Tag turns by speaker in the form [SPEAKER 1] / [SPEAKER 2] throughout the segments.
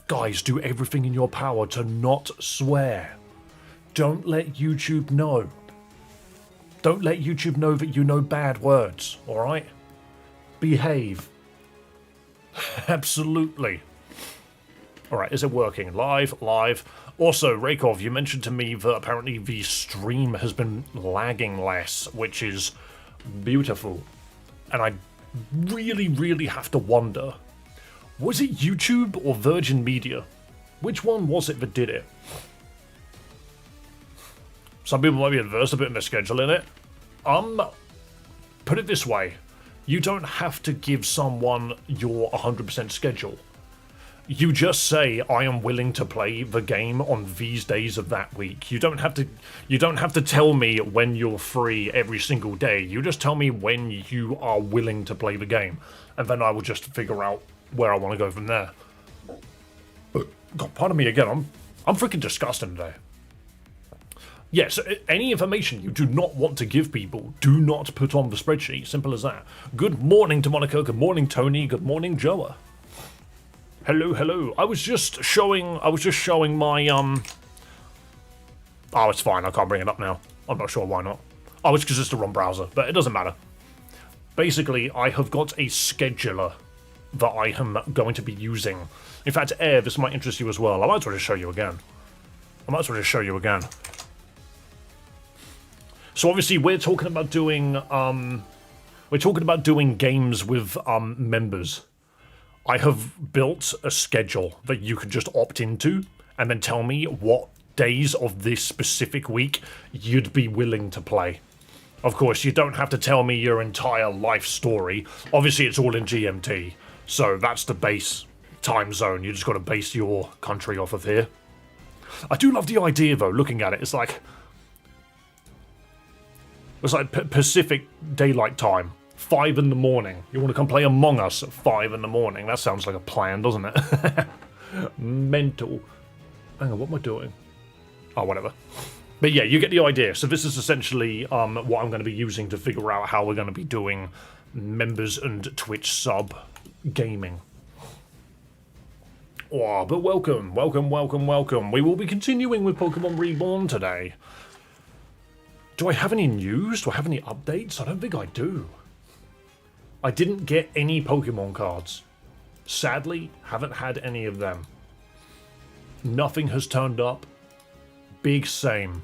[SPEAKER 1] Guys, do everything in your power to not swear. Don't let YouTube know. Don't let YouTube know that you know bad words, alright? Behave. Absolutely. Alright, is it working? Live, live. Also, Raykov, you mentioned to me that apparently the stream has been lagging less, which is beautiful. And I really, really have to wonder, was it YouTube or Virgin Media? Which one was it that did it? Some people might be adverse a bit in their scheduling it. Put it this way. You don't have to give someone your 100% schedule. You just say, I am willing to play the game on these days of that week. You don't have to tell me when you're free every single day. You just tell me when you are willing to play the game. And then I will just figure out where I want to go from there. But, God, pardon me again, I'm freaking disgusting today. Yes, any information you do not want to give people, do not put on the spreadsheet. Simple as that. Good morning to Monica, good morning Tony, good morning Joa. Hello, hello. I was just showing my oh, it's fine, I can't bring it up now. I'm not sure why not. Oh, it's because it's the wrong browser, but it doesn't matter. Basically, I have got a scheduler that I am going to be using. In fact, Air, this might interest you as well. I might as well just show you again. So obviously we're talking about doing games with members. I have built a schedule that you can just opt into and then tell me what days of this specific week you'd be willing to play. Of course, you don't have to tell me your entire life story. Obviously, it's all in GMT, so that's the base time zone. You just got to base your country off of here. I do love the idea, though, looking at it. It's like Pacific Daylight Time. 5 in the morning. You want to come play Among Us at 5 in the morning? That sounds like a plan, doesn't it? Mental. Hang on, what am I doing? Oh, whatever. But yeah, you get the idea. So this is essentially what I'm going to be using to figure out how we're going to be doing members and Twitch sub gaming. Oh, but welcome. We will be continuing with Pokémon Reborn today. Do I have any news? Do I have any updates? I don't think I do. I didn't get any Pokemon cards. Sadly, haven't had any of them. Nothing has turned up. Big shame.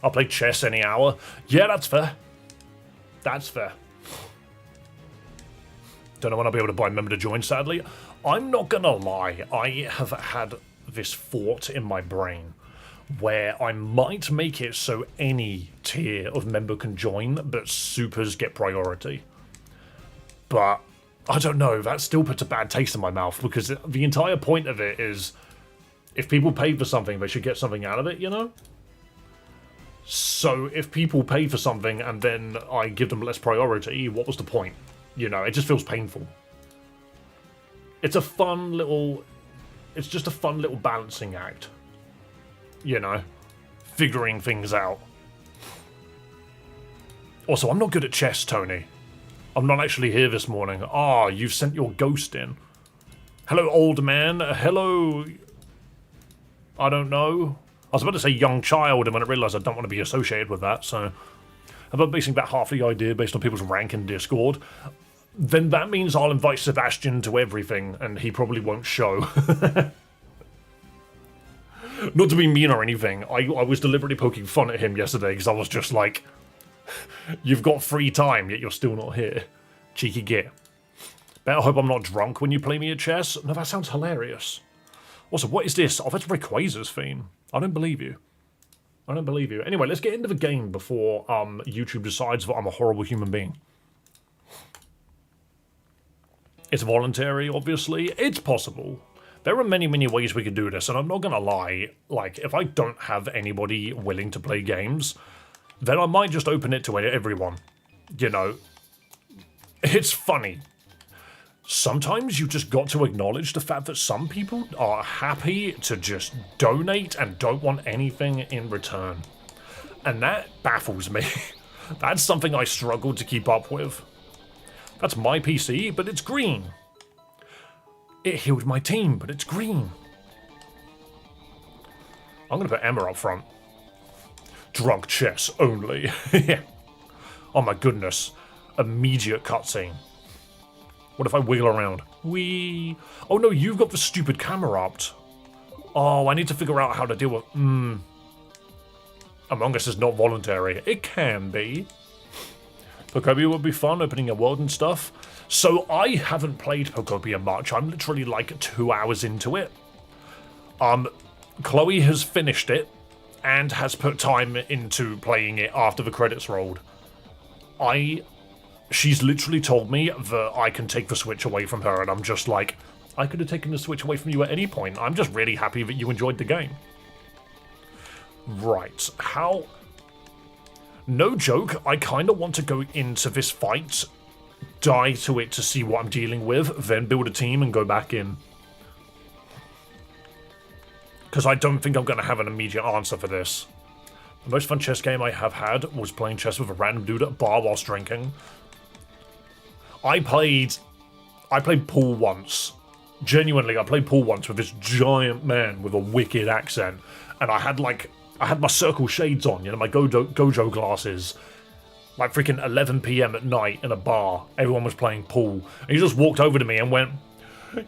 [SPEAKER 1] I'll play chess any hour. Yeah, that's fair. Don't know when I'll be able to buy a member to join, sadly. I'm not gonna lie, I have had this thought in my brain where I might make it so any tier of member can join, but supers get priority. But I don't know, that still puts a bad taste in my mouth, because the entire point of it is if people pay for something, they should get something out of it, you know? So if people pay for something and then I give them less priority, what was the point? You know, it just feels painful. It's just a fun little balancing act. You know, figuring things out. Also, I'm not good at chess, Tony. I'm not actually here this morning. Ah, you've sent your ghost in. Hello, old man. Hello. I don't know. I was about to say young child, and when I realised I don't want to be associated with that, so about basing about half the idea based on people's rank in Discord, then that means I'll invite Sebastian to everything, and he probably won't show. Not to be mean or anything, I was deliberately poking fun at him yesterday because I was just like, you've got free time, yet you're still not here. Cheeky git. Better hope I'm not drunk when you play me at chess. No, that sounds hilarious. Also, what is this? Oh, that's Rayquaza's theme. I don't believe you. Anyway, let's get into the game before YouTube decides that I'm a horrible human being. It's voluntary, obviously. It's possible. There are many, many ways we could do this, and I'm not gonna lie, like, if I don't have anybody willing to play games, then I might just open it to everyone. You know, it's funny. Sometimes you just got to acknowledge the fact that some people are happy to just donate and don't want anything in return. And that baffles me. That's something I struggle to keep up with. That's my PC, but it's green. It healed my team, but it's green. I'm going to put Emma up front. Drunk chess only. Oh my goodness. Immediate cutscene. What if I wiggle around? Wee. Oh no, you've got the stupid camera up. Oh, I need to figure out how to deal with... Among Us is not voluntary. It can be. Pokopia would be fun, opening a world and stuff. So I haven't played Pokopia much. I'm literally like 2 hours into it. Chloe has finished it and has put time into playing it after the credits rolled. She's literally told me that I can take the Switch away from her, and I'm just like, I could have taken the Switch away from you at any point. I'm just really happy that you enjoyed the game. Right, how... No joke, I kind of want to go into this fight, die to it to see what I'm dealing with, then build a team and go back in. Because I don't think I'm going to have an immediate answer for this. The most fun chess game I have had was playing chess with a random dude at a bar whilst drinking. I played pool once. Genuinely, I played pool once with this giant man with a wicked accent. And I had my circle shades on, you know, my Gojo glasses. Like freaking 11 PM at night in a bar. Everyone was playing pool. And he just walked over to me and went,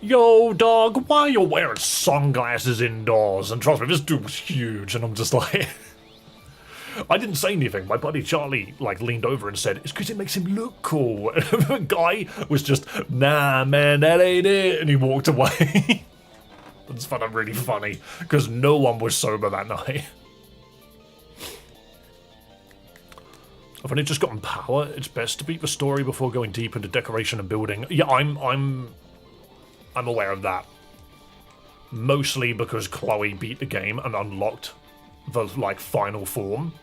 [SPEAKER 1] "Yo, dog, why are you wearing sunglasses indoors?" And trust me, this dude was huge. And I'm just like... I didn't say anything. My buddy Charlie leaned over and said, "It's because it makes him look cool." And the guy was just, "Nah, man, that ain't it." And he walked away. That's found it really funny because no one was sober that night. I've only just gotten power. It's best to beat the story before going deep into decoration and building. Yeah, I'm aware of that. Mostly because Chloe beat the game and unlocked the final form,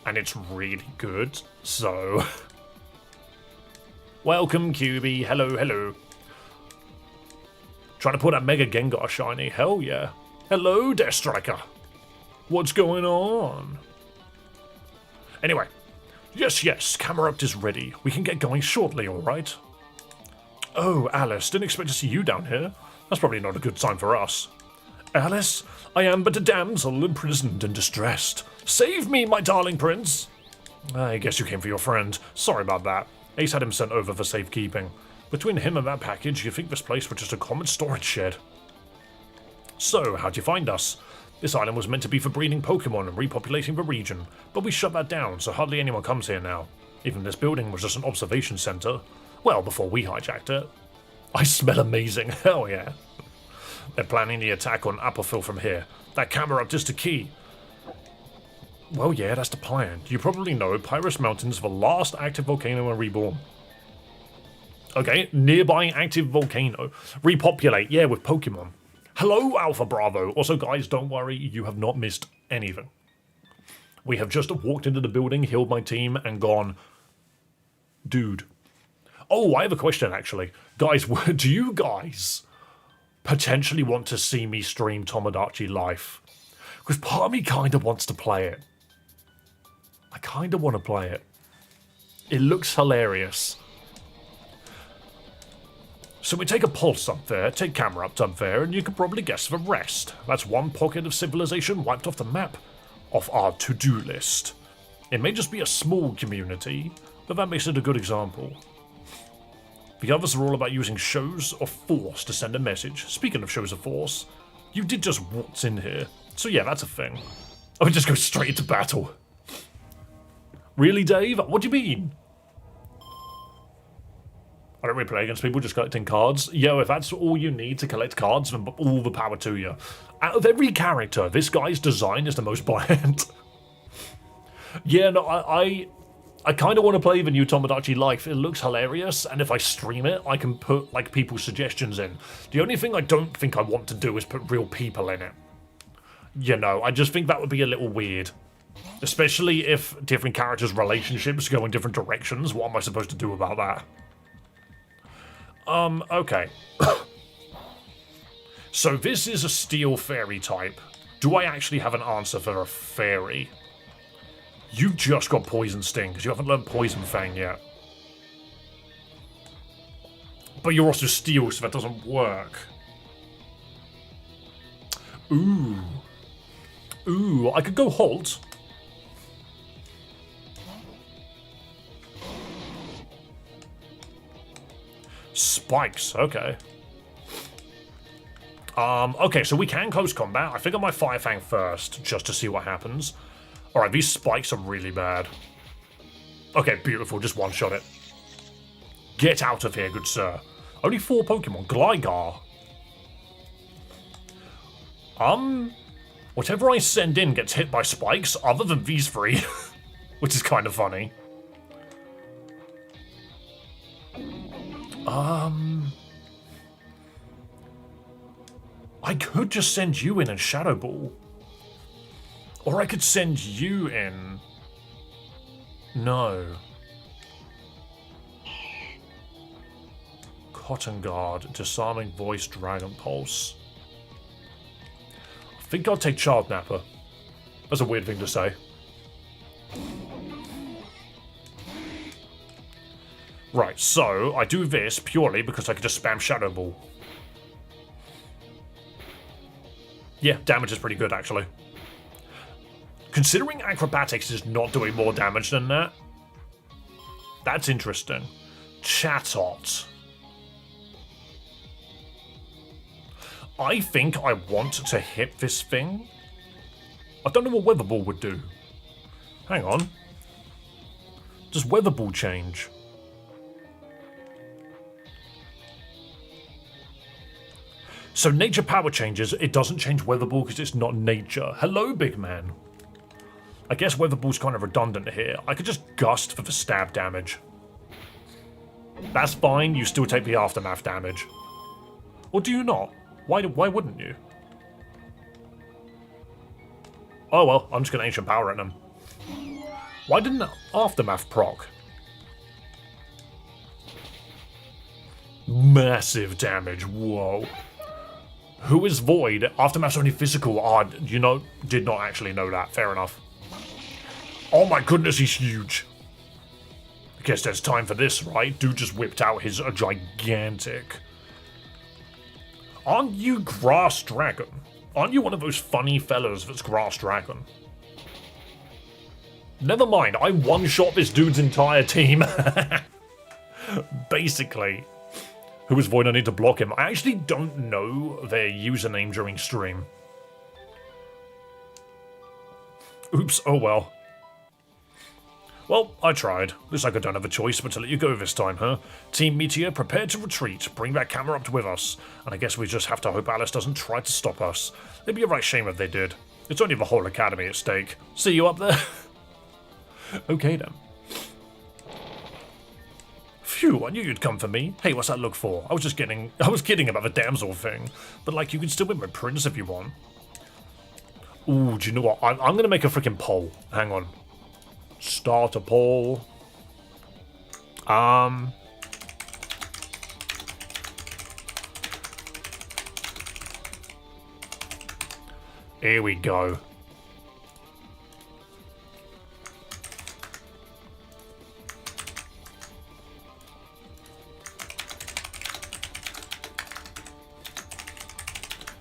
[SPEAKER 1] and it's really good. So, welcome, QB. Hello, hello. Trying to pull that Mega Gengar shiny. Hell yeah. Hello, Death Striker. What's going on? Anyway, yes, camera up is ready. We can get going shortly, all right? Oh, Alice, didn't expect to see you down here. That's probably not a good sign for us. Alice, I am but a damsel imprisoned and distressed. Save me, my darling prince. I guess you came for your friend. Sorry about that. Ace had him sent over for safekeeping. Between him and that package, you'd think this place was just a common storage shed. So, how'd you find us? This island was meant to be for breeding Pokémon and repopulating the region, but we shut that down, so hardly anyone comes here now. Even this building was just an observation center. Well, before we hijacked it. I smell amazing, hell yeah. They're planning the attack on Appleville from here. That camera up is the key. Well, yeah, that's the plan. You probably know Pyrus Mountain's the last active volcano in Reborn. Okay, nearby active volcano. Repopulate, yeah, with Pokemon. Hello, Alpha Bravo. Also, guys, don't worry, you have not missed anything. We have just walked into the building, healed my team, and gone, dude. Oh, I have a question, actually. Guys, do you guys potentially want to see me stream Tomodachi Life? Because part of me kind of wants to play it. I kind of want to play it. It looks hilarious. So we take a pulse up there, take camera up there, and you can probably guess the rest. That's one pocket of civilization wiped off the map, off our to-do list. It may just be a small community, but that makes it a good example. The others are all about using shows of force to send a message. Speaking of shows of force, you did just waltz in here. So yeah, that's a thing. I would just go straight into battle. Really, Dave? What do you mean? I don't really play against people just collecting cards. Yo, if that's all you need to collect cards, then all the power to you. Out of every character, this guy's design is the most bland. Yeah, no, I kind of want to play the new Tomodachi Life. It looks hilarious, and if I stream it, I can put, people's suggestions in. The only thing I don't think I want to do is put real people in it. You know, I just think that would be a little weird. Especially if different characters' relationships go in different directions. What am I supposed to do about that? Okay. So this is a steel fairy type. Do I actually have an answer for a fairy? You just got Poison Sting, because you haven't learned Poison Fang yet. But you're also steel, so that doesn't work. Ooh. Ooh, I could go halt. Spikes, okay. Okay, so we can close combat. I think I might Fire Fang first, just to see what happens. Alright, these spikes are really bad. Okay, beautiful, just one-shot it. Get out of here, good sir. Only 4 Pokemon. Gligar. Whatever I send in gets hit by spikes, other than these 3. Which is kind of funny. I could just send you in and Shadow Ball. Or I could send you in. No. Cotton Guard, Disarming Voice, Dragon Pulse. I think I'll take Child Napper. That's a weird thing to say. Right, so I do this purely because I can just spam Shadow Ball. Yeah, damage is pretty good, actually. Considering Acrobatics is not doing more damage than that, that's interesting. Chatot. I think I want to hit this thing. I don't know what Weather Ball would do. Hang on. Does Weather Ball change? So nature power changes, it doesn't change Weather Ball because it's not nature. Hello, big man. I guess Weather Ball's kind of redundant here. I could just Gust for the stab damage. That's fine, you still take the aftermath damage. Or do you not? Why wouldn't you? Oh well, I'm just gonna Ancient Power at them. Why didn't aftermath proc? Massive damage, whoa. Who is Void? Aftermath's only physical. Odd, you know, did not actually know that. Fair enough. Oh my goodness, he's huge. I guess there's time for this, right? Dude just whipped out his gigantic. Aren't you Grass Dragon? Aren't you one of those funny fellas that's Grass Dragon? Never mind, I one-shot this dude's entire team. Basically. Who is Void? I need to block him. I actually don't know their username during stream. Oops, oh well. Well, I tried. Looks like I don't have a choice but to let you go this time, huh? Team Meteor, prepare to retreat. Bring that camera up with us. And I guess we just have to hope Alice doesn't try to stop us. It'd be a right shame if they did. It's only the whole academy at stake. See you up there? Okay then. Phew, I knew you'd come for me. Hey, what's that look for? I was kidding about the damsel thing. But like, you can still be my prince if you want. Ooh, do you know what? I'm gonna make a freaking poll. Hang on. Start a poll. Here we go.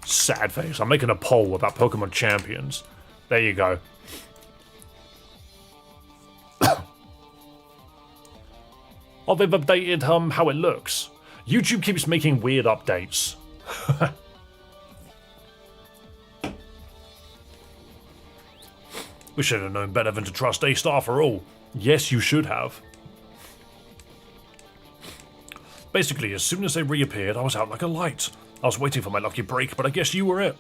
[SPEAKER 1] Sad face. I'm making a poll about Pokemon champions. There you go. Oh, they've updated how it looks. YouTube keeps making weird updates. We should have known better than to trust A-Star for all. Yes, you should have. Basically, as soon as they reappeared, I was out like a light. I was waiting for my lucky break, but I guess you were it.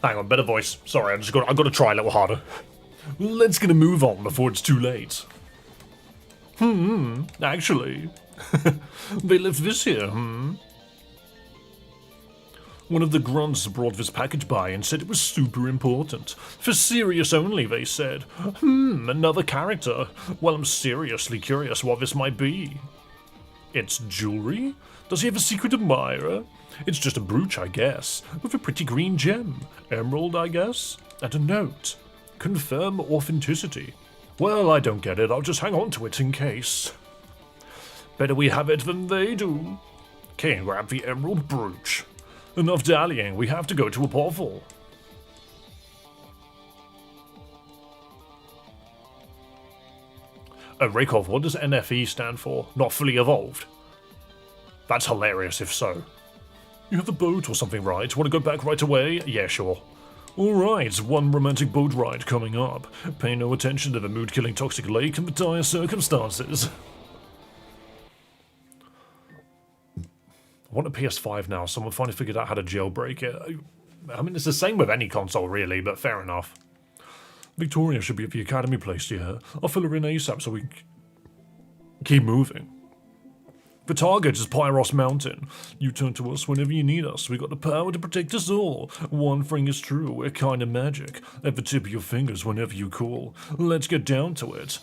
[SPEAKER 1] Hang on, better voice. Sorry, I've got to try a little harder. Let's get a move on before it's too late. Actually. They left this here, One of the grunts brought this package by and said it was super important. For serious only, they said. Another character. Well, I'm seriously curious what this might be. It's jewelry? Does he have a secret admirer? It's just a brooch, I guess, with a pretty green gem. Emerald, I guess? And a note. Confirm authenticity. Well, I don't get it. I'll just hang on to it in case. Better we have it than they do. Okay, grab the emerald brooch. Enough dallying, we have to go to a portal. Raykov, what does NFE stand for? Not fully evolved? That's hilarious if so. You have the boat or something, right? Want to go back right away? Yeah, sure. Alright, one romantic boat ride coming up. Pay no attention to the mood-killing toxic lake and the dire circumstances. I want a PS5 now. Someone finally figured out how to jailbreak it. I mean, it's the same with any console, really, but fair enough. Victoria should be at the academy place, yeah. I'll fill her in ASAP so we can keep moving. The target is Pyros Mountain. You turn to us whenever you need us. We got the power to protect us all. One thing is true, we're kinda magic. At the tip of your fingers whenever you call. Let's get down to it.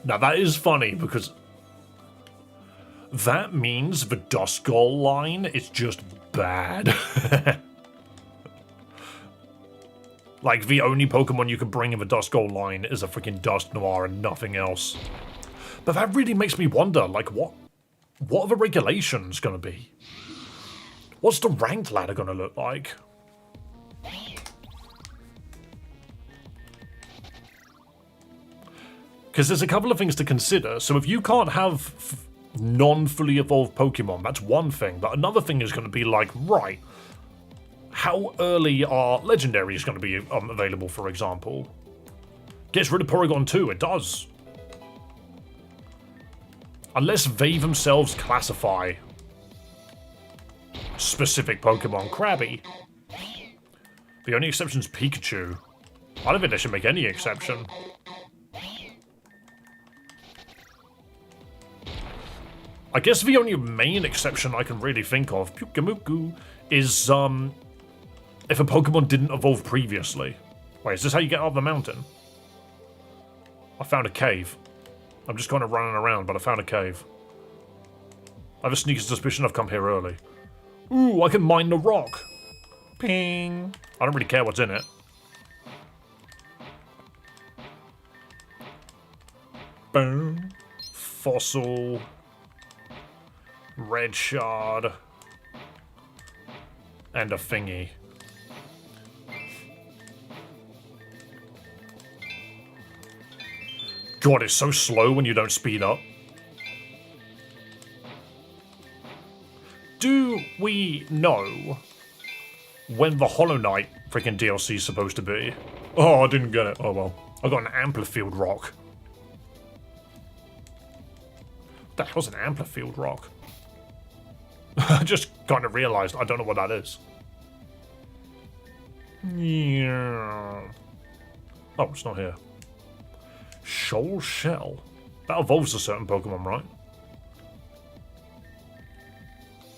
[SPEAKER 1] Now that is funny because that means the Duskull line is just bad. Like, the only Pokemon you can bring in the Duskull line is a freaking Dusknoir and nothing else. But that really makes me wonder, like, what are the regulations gonna be? What's the ranked ladder gonna look like? Because there's a couple of things to consider. So if you can't have non-fully evolved Pokemon, that's one thing. But another thing is going to be like, right, how early are legendaries going to be available, for example? Gets rid of Porygon 2, it does. Unless they themselves classify specific Pokemon. Krabby. The only exception is Pikachu. I don't think they should make any exception. I guess the only main exception I can really think of, Pyukamuku, is if a Pokemon didn't evolve previously. Wait, is this how you get out of the mountain? I found a cave. I'm just kind of running around, but I found a cave. I have a sneaky suspicion I've come here early. Ooh, I can mine the rock. Ping. I don't really care what's in it. Boom. Fossil. Red shard. And a thingy. God, it's so slow when you don't speed up. Do we know when the Hollow Knight freaking DLC is supposed to be? Oh, I didn't get it. Oh well. I got an Amplified rock. What the hell's an Amplified rock? I just kind of realised I don't know what that is. Yeah. Oh, it's not here. Shoal Shell. That evolves a certain Pokemon, right?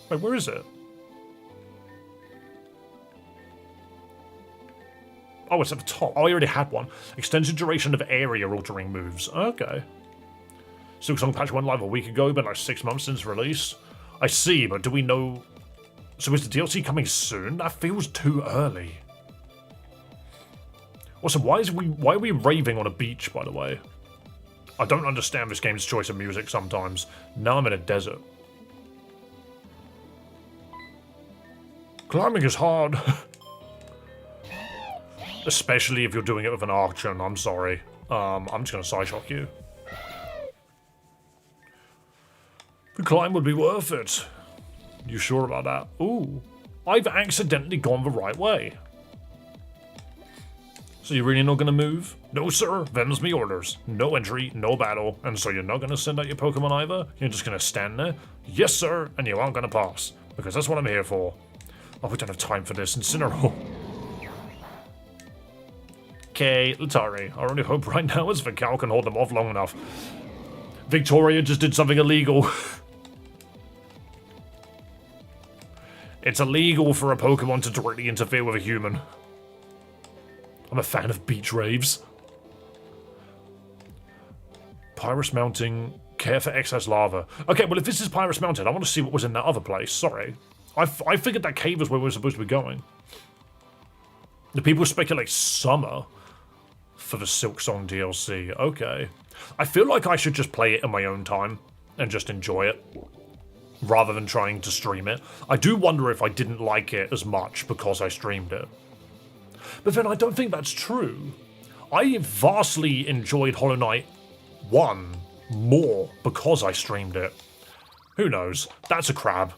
[SPEAKER 1] Wait, where is it? Oh, it's at the top. Oh, I already had one. Extended duration of area altering moves. Okay. Silksong patch went live a week ago, been like 6 months since release. I see, but do we know... So is the DLC coming soon? That feels too early. Also, why are we raving on a beach, by the way? I don't understand this game's choice of music sometimes. Now I'm in a desert. Climbing is hard. Especially if you're doing it with an Archon, I'm sorry. I'm just gonna Psyshock you. The climb would be worth it. You sure about that? Ooh. I've accidentally gone the right way. So you're really not gonna move? No sir, them's me orders. No entry, no battle. And so you're not gonna send out your Pokemon either? You're just gonna stand there? Yes sir, and you aren't gonna pass. Because that's what I'm here for. Oh, we don't have time for this, Incineroar. Okay, Latari. Our only hope right now is that Cal can hold them off long enough. Victoria just did something illegal. It's illegal for a Pokemon to directly interfere with a human. I'm a fan of beach raves. Pyrus Mountain, care for excess lava. Okay, well if this is Pyrus Mountain, I want to see what was in that other place. Sorry. I figured that cave is where we were supposed to be going. The people speculate summer for the Silksong DLC. Okay. I feel like I should just play it in my own time and just enjoy it. rather than trying to stream it. I do wonder if I didn't like it as much because I streamed it. But then I don't think that's true. I vastly enjoyed Hollow Knight 1 more because I streamed it. Who knows? That's a crab.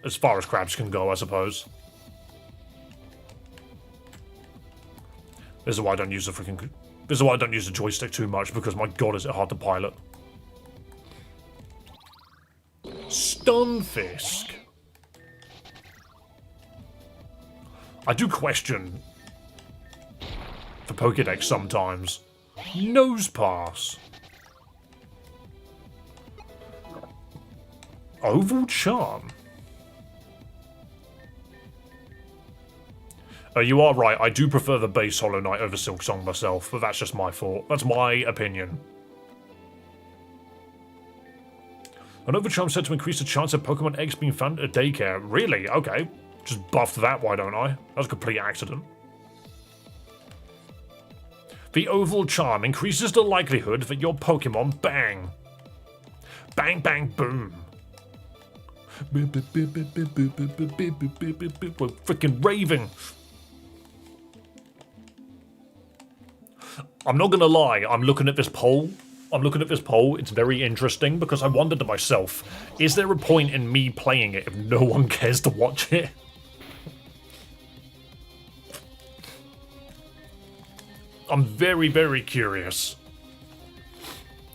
[SPEAKER 1] As far as crabs can go, I suppose. This is why I don't use the joystick too much, because my god is it hard to pilot. Stunfisk. I do question the Pokédex sometimes. Nose pass. Oval charm. You are right, I do prefer the base Hollow Knight over Silk Song myself, but that's just my fault. That's my opinion. An overcharm said to increase the chance of Pokemon eggs being found at a daycare. Really? Okay. Just buffed that, why don't I? That was a complete accident. The oval charm increases the likelihood that your Pokemon bang. Bang, bang, boom. We're freaking raving. I'm not gonna lie, I'm looking at this poll. It's very interesting because I wondered to myself, is there a point in me playing it if no one cares to watch it? I'm very, very curious.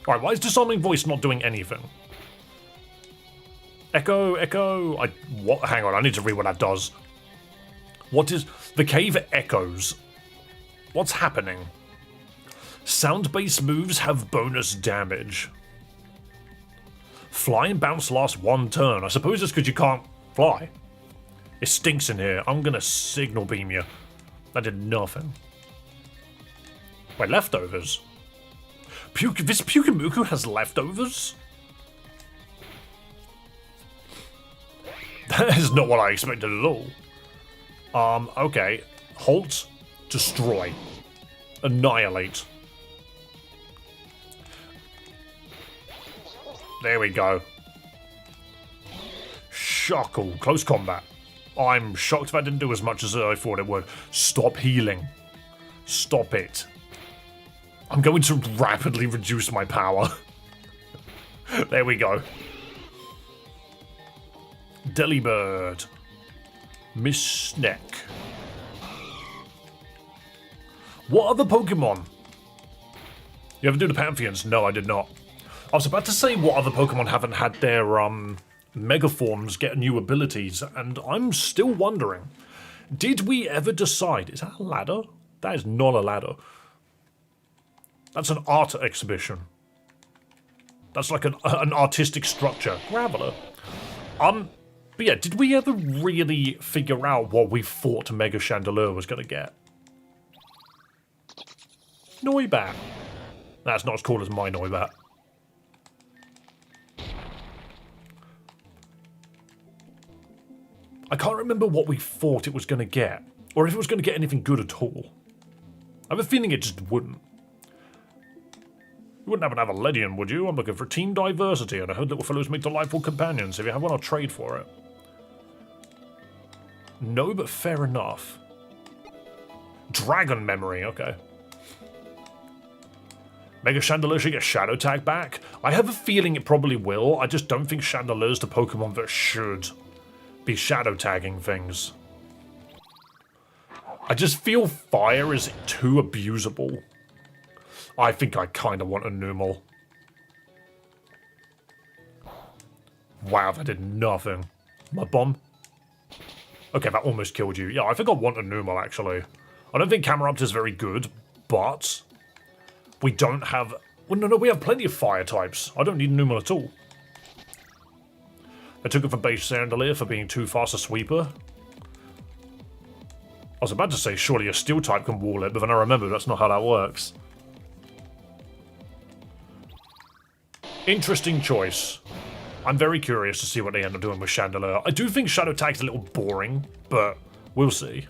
[SPEAKER 1] Alright, why is Disarming Voice not doing anything? Echo. What? Hang on, I need to read what that does. What is... The cave echoes. What's happening? Sound-based moves have bonus damage. Fly and bounce lasts 1 turn. I suppose it's because you can't fly. It stinks in here. I'm gonna signal beam you. That did nothing. Wait, leftovers? This Pyukumuku has leftovers? That is not what I expected at all. Okay. Halt. Destroy. Annihilate. There we go. Shuckle. Close combat. I'm shocked that didn't do as much as I thought it would. Stop healing. Stop it. I'm going to rapidly reduce my power. There we go. Delibird. Miss Snack. What other Pokemon? You ever do the Pantheons? No, I did not. I was about to say what other Pokemon haven't had their Mega Forms get new abilities, and I'm still wondering. Did we ever decide... Is that a ladder? That is not a ladder. That's an art exhibition. That's like an artistic structure. Graveler. But yeah, did we ever really figure out what we thought Mega Chandelure was going to get? Noibat. That's not as cool as my Noibat. I can't remember what we thought it was going to get, or if it was going to get anything good at all. I have a feeling it just wouldn't. You wouldn't happen to have a Ledian, would you? I'm looking for team diversity, and I heard little fellows make delightful companions. If you have one, I'll trade for it. No, but fair enough. Dragon Memory, okay. Mega Chandelure should get Shadow Tag back. I have a feeling it probably will. I just don't think Chandelure's the Pokemon that should be Shadow Tagging things. I just feel Fire is too abusable. I think I kind of want a Numel. Wow, that did nothing. My bomb. Okay, that almost killed you. Yeah, I think I want a Numel, actually. I don't think Camerupt is very good, but we don't have... Well, no, we have plenty of fire types. I don't need a Numel at all. I took it from base Chandelure for being too fast a sweeper. I was about to say, surely a steel type can wall it, but then I remember that's not how that works. Interesting choice. I'm very curious to see what they end up doing with Chandelure. I do think Shadow Tag's a little boring, but we'll see.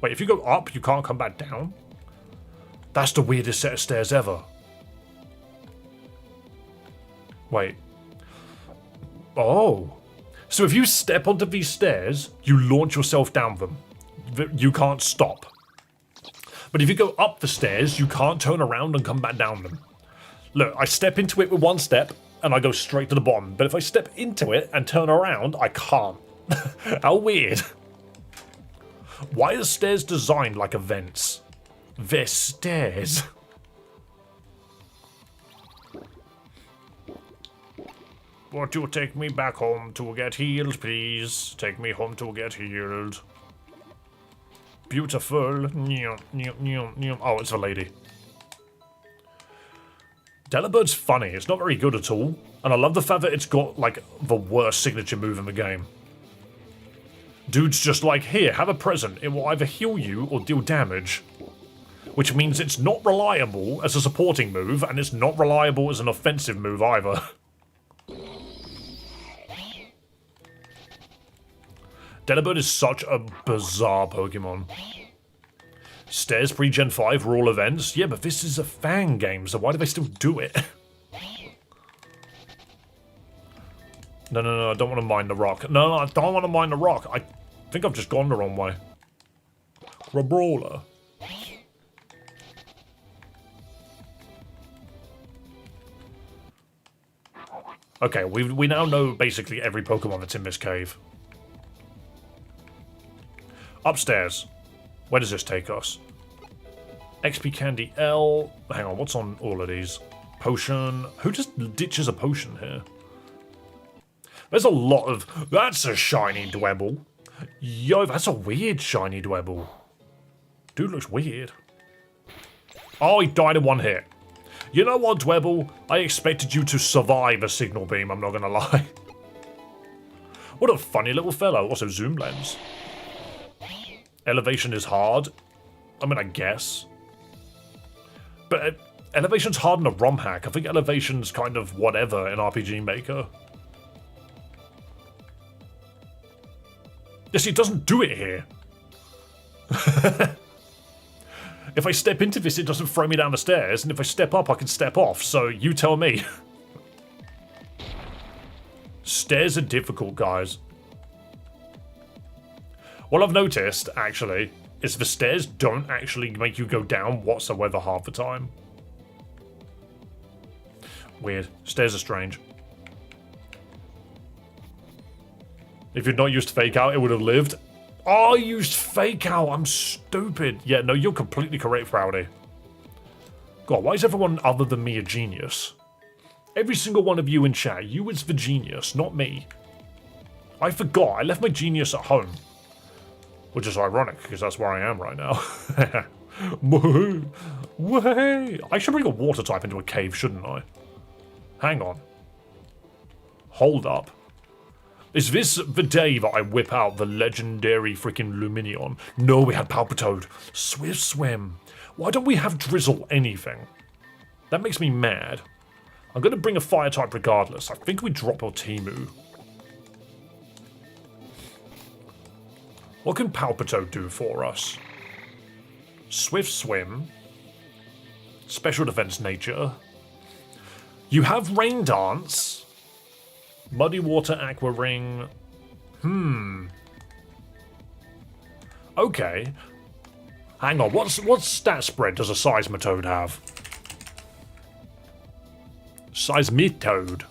[SPEAKER 1] Wait, if you go up, you can't come back down? That's the weirdest set of stairs ever. Wait. Oh. So if you step onto these stairs, you launch yourself down them. You can't stop. But if you go up the stairs, you can't turn around and come back down them. Look, I step into it with one step, and I go straight to the bottom. But if I step into it and turn around, I can't. How weird. Why are stairs designed like events? They're stairs. Won't you take me back home to get healed, please? Take me home to get healed. Beautiful. Oh, it's a lady. Delabird's funny. It's not very good at all. And I love the fact that it's got, like, the worst signature move in the game. Dude's just like, here, have a present. It will either heal you or deal damage. Which means it's not reliable as a supporting move, and it's not reliable as an offensive move either. Delibird is such a bizarre Pokemon. Stairs pre-Gen 5 were all events. Yeah, but this is a fan game, so why do they still do it? No, I don't want to mine the rock. No, I don't want to mine the rock. I think I've just gone the wrong way. Brawler. Okay, we now know basically every Pokemon that's in this cave. Upstairs. Where does this take us? XP Candy L. Hang on, what's on all of these? Potion. Who just ditches a potion here? There's a lot of... That's a shiny Dwebble. Yo, that's a weird shiny Dwebble. Dude looks weird. Oh, he died in one hit. You know what, Dwebble? I expected you to survive a signal beam, I'm not gonna lie. What a funny little fellow. Also, zoom lens. Elevation is hard. I mean, I guess. But elevation's hard in a romhack. I think elevation's kind of whatever in RPG Maker. Yes, it doesn't do it here. If I step into this, it doesn't throw me down the stairs, and if I step up, I can step off, so you tell me. Stairs are difficult, guys. What I've noticed, actually, is the stairs don't actually make you go down whatsoever half the time. Weird. Stairs are strange. If you'd not used Fake Out, it would have lived. Oh, I used Fake Out. I'm stupid. Yeah, no, you're completely correct, Proudy. God, why is everyone other than me a genius? Every single one of you in chat, you is the genius, not me. I forgot. I left my genius at home. Which is ironic, because that's where I am right now. I should bring a water type into a cave, shouldn't I? Hang on. Hold up. Is this the day that I whip out the legendary freaking Luminion? No, we had Palpitoad. Swift Swim. Why don't we have Drizzle anything? That makes me mad. I'm going to bring a fire type regardless. I think we drop our Timu. What can Palpitoad do for us? Swift Swim. Special Defense Nature. You have Rain Dance. Muddy Water Aqua Ring. Okay. Hang on, what stat spread does a Seismitoad have? Seismitoad.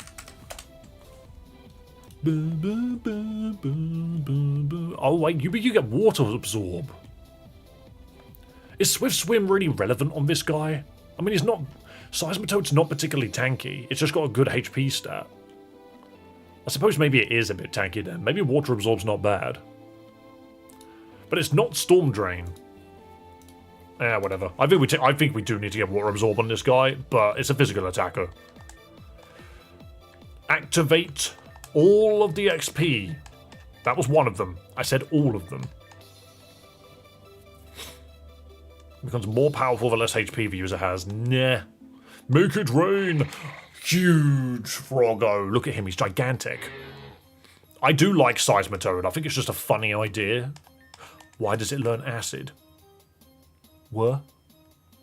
[SPEAKER 1] Oh wait, you get Water Absorb. Is Swift Swim really relevant on this guy? I mean, Seismitoad's not particularly tanky. It's just got a good HP stat. I suppose maybe it is a bit tanky then. Maybe Water Absorb's not bad. But it's not Storm Drain. Whatever. I think we do need to get Water Absorb on this guy, but it's a physical attacker. Activate all of the XP. That was one of them. I said all of them. Becomes more powerful the less HP the user has. Nah. Make it rain. Huge Froggo. Look at him, he's gigantic. I do like Seismitoad. I think it's just a funny idea. Why does it learn Acid? What?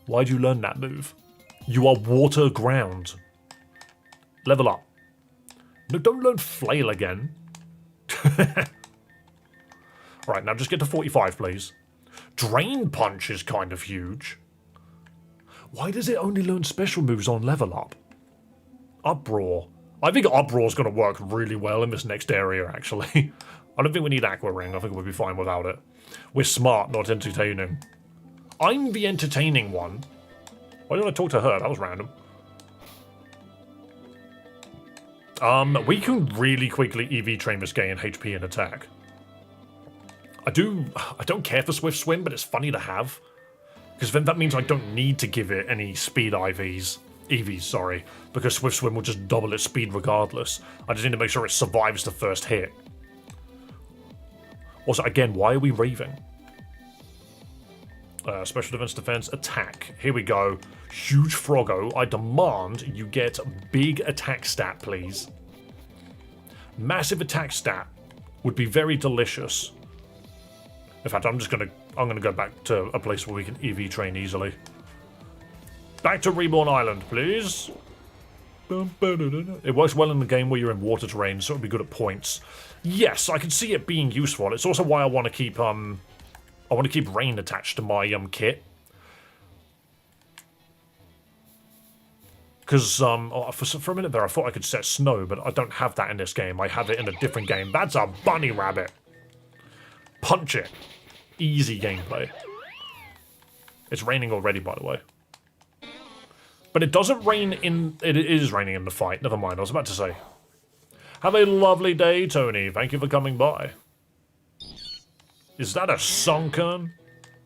[SPEAKER 1] Why do you learn that move? You are Water Ground. Level up. No, don't learn flail again. Alright, now just get to 45, please. Drain Punch is kind of huge. Why does it only learn special moves on level up? Uproar. I think Uproar's going to work really well in this next area, actually. I don't think we need Aqua Ring. I think we'll be fine without it. We're smart, not entertaining. I'm the entertaining one. Why did I talk to her? That was random. We can really quickly EV train this guy in HP and attack. I don't care for Swift Swim, but it's funny to have. Because then that means I don't need to give it any speed EVs, sorry. Because Swift Swim will just double its speed regardless. I just need to make sure it survives the first hit. Also, again, why are we raving? Special defense, attack. Here we go. Huge Froggo, I demand you get big attack stat, please. Massive attack stat would be very delicious. In fact, I'm gonna go back to a place where we can EV train easily. Back to Reborn Island, please. It works well in the game where you're in water terrain, so it'll be good at points. Yes, I can see it being useful. It's also why I want to keep rain attached to my kit. Because for a minute there I thought I could set snow, but I don't have that in this game. I have it in a different game. That's a bunny rabbit. Punch it. Easy gameplay. It's raining already, by the way. But it doesn't rain in... It is raining in the fight. Never mind, I was about to say. Have a lovely day, Tony. Thank you for coming by. Is that a sunken?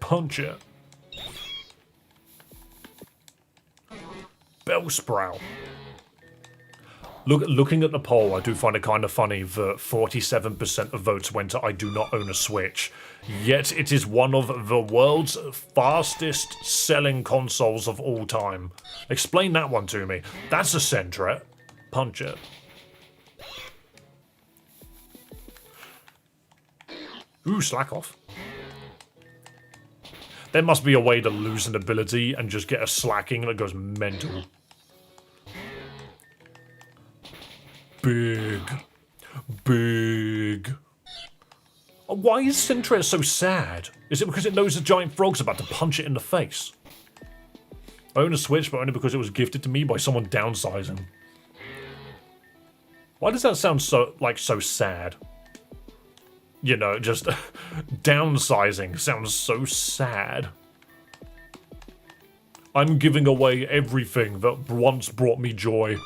[SPEAKER 1] Punch it. Bellsprout. Looking at the poll, I do find it kind of funny that 47% of votes went to I do not own a Switch. Yet it is one of the world's fastest selling consoles of all time. Explain that one to me. That's a Sentret. Punch it. Ooh, slack off. There must be a way to lose an ability and just get a slacking that goes mental. Big. Why is Sentret so sad? Is it because it knows the giant frog's about to punch it in the face? I own a Switch, but only because it was gifted to me by someone downsizing. Why does that sound so sad? You know, just downsizing sounds so sad. I'm giving away everything that once brought me joy.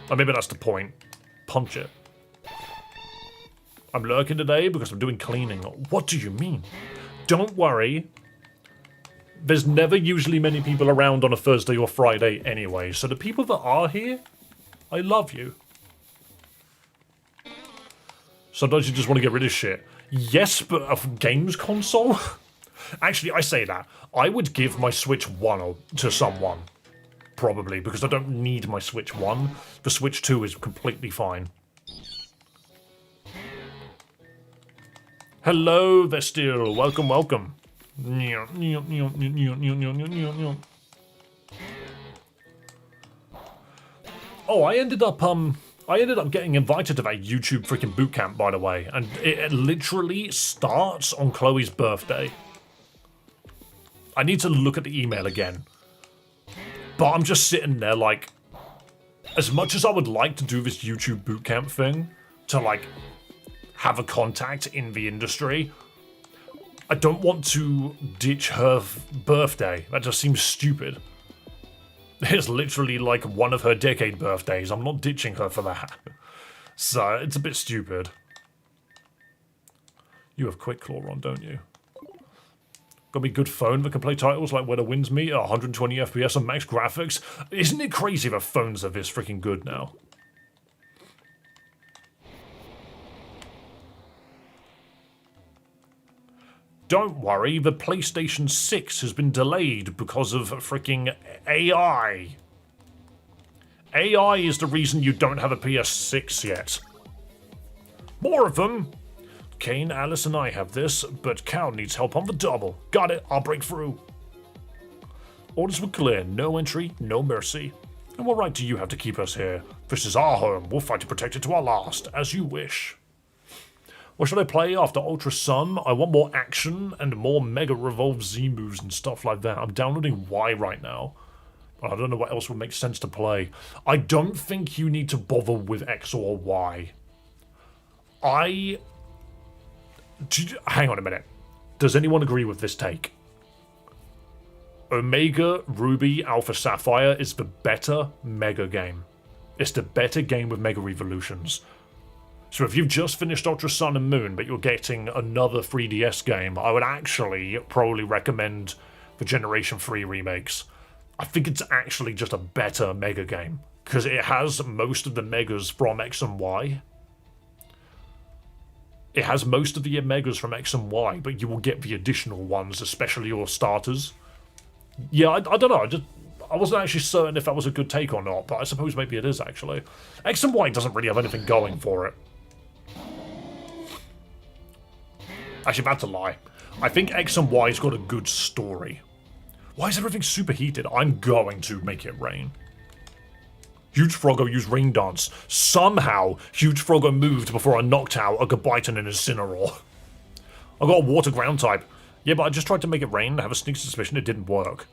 [SPEAKER 1] Or maybe that's the point. Punch it. I'm lurking today because I'm doing cleaning. What do you mean? Don't worry. There's never usually many people around on a Thursday or Friday anyway, so the people that are here, I love you. Sometimes you just want to get rid of shit. Yes, but a games console? Actually, I say that. I would give my Switch 1 to someone. Probably, because I don't need my Switch 1. The Switch 2 is completely fine. Hello, Vestil. Welcome, welcome. Oh, I ended up getting invited to that YouTube freaking bootcamp, by the way, and it literally starts on Chloe's birthday. I need to look at the email again. But I'm just sitting there like, as much as I would like to do this YouTube bootcamp thing, to like, have a contact in the industry, I don't want to ditch her birthday. That just seems stupid. It's literally like one of her decade birthdays. I'm not ditching her for that. So, it's a bit stupid. You have Quick Claw on, don't you? Got me good phone that can play titles like Where the Winds Meet at 120 FPS and max graphics. Isn't it crazy that phones are this freaking good now? Don't worry, the PlayStation 6 has been delayed because of freaking AI. AI is the reason you don't have a PS6 yet. More of them! Kane, Alice, and I have this, but Cal needs help on the double. Got it, I'll break through. Orders were clear, no entry, no mercy. And what right do you have to keep us here? This is our home. We'll fight to protect it to our last, as you wish. What should I play after Ultra Sun? I want more action and more Mega Revolve Z moves and stuff like that. I'm downloading Y right now. I don't know what else would make sense to play. I don't think you need to bother with X or Y. Hang on a minute. Does anyone agree with this take? Omega Ruby Alpha Sapphire is the better Mega game. It's the better game with Mega Evolutions. So if you've just finished Ultra Sun and Moon, but you're getting another 3DS game, I would actually probably recommend the Generation 3 remakes. I think it's actually just a better Mega game, because it has most of the Megas from X and Y. It has most of the Megas from X and Y, but you will get the additional ones, especially your starters. Yeah, I don't know, I wasn't actually certain if that was a good take or not, but I suppose maybe it is, actually. X and Y doesn't really have anything going for it. Actually, about to lie. I think X and Y's got a good story. Why is everything superheated? I'm going to make it rain. Huge Froggo used Rain Dance. Somehow, Huge Froggo moved before I knocked out a Gabiton and Incineroar. I got a Water Ground type. Yeah, but I just tried to make it rain. I have a sneaky suspicion it didn't work.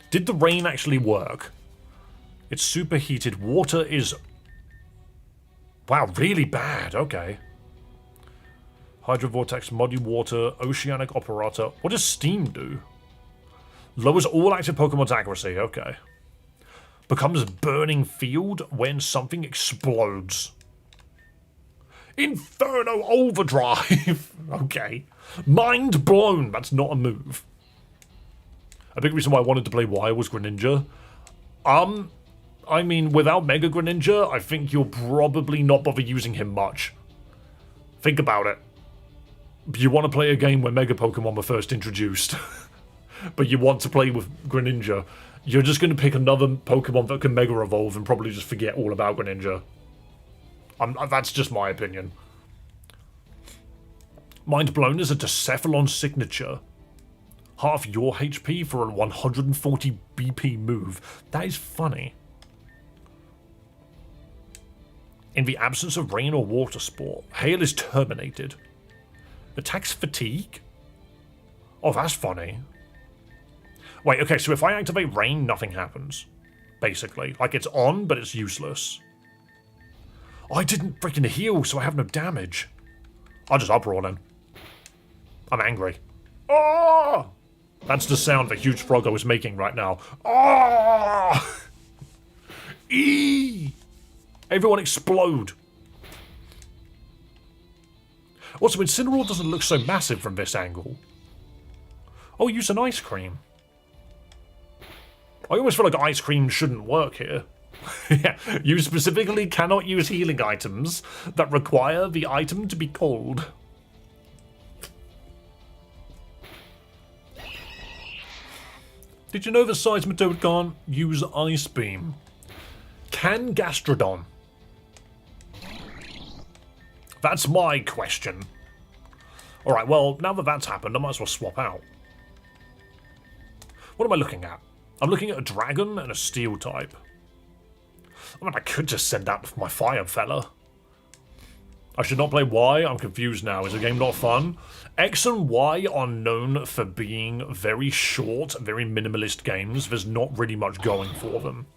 [SPEAKER 1] Did the rain actually work? It's superheated. Water is... Wow, really bad. Okay. Hydro Vortex, Muddy Water, Oceanic Operator. What does Steam do? Lowers all active Pokemon's accuracy. Okay. Becomes Burning Field when something explodes. Inferno Overdrive. Okay. Mind blown. That's not a move. A big reason why I wanted to play Y was Greninja. I mean, without Mega Greninja, I think you'll probably not bother using him much. Think about it. You want to play a game where Mega Pokemon were first introduced, but you want to play with Greninja, you're just going to pick another Pokemon that can Mega Evolve and probably just forget all about Greninja. That's just my opinion. Mind Blown is a Decephalon signature. Half your HP for a 140 BP move. That is funny. In the absence of rain or water sport, hail is terminated. Attacks fatigue? Oh, that's funny. Wait, okay, so if I activate rain, nothing happens. Basically. Like, it's on, but it's useless. I didn't freaking heal, so I have no damage. I'll just uproar then. I'm angry. Oh! That's the sound that Huge Froggo is making right now. Oh! Eee! Everyone explode. Also, Incineroar doesn't look so massive from this angle. Oh, use an ice cream. I almost feel like ice cream shouldn't work here. Yeah, you specifically cannot use healing items that require the item to be cold. Did you know that Seismitoad can't use Ice Beam? Can Gastrodon? That's my question. Alright, well, now that that's happened, I might as well swap out. What am I looking at? I'm looking at a dragon and a steel type. I mean, I could just send out with my fire fella. I should not play Y? I'm confused now. Is the game not fun? X and Y are known for being very short, very minimalist games. There's not really much going for them.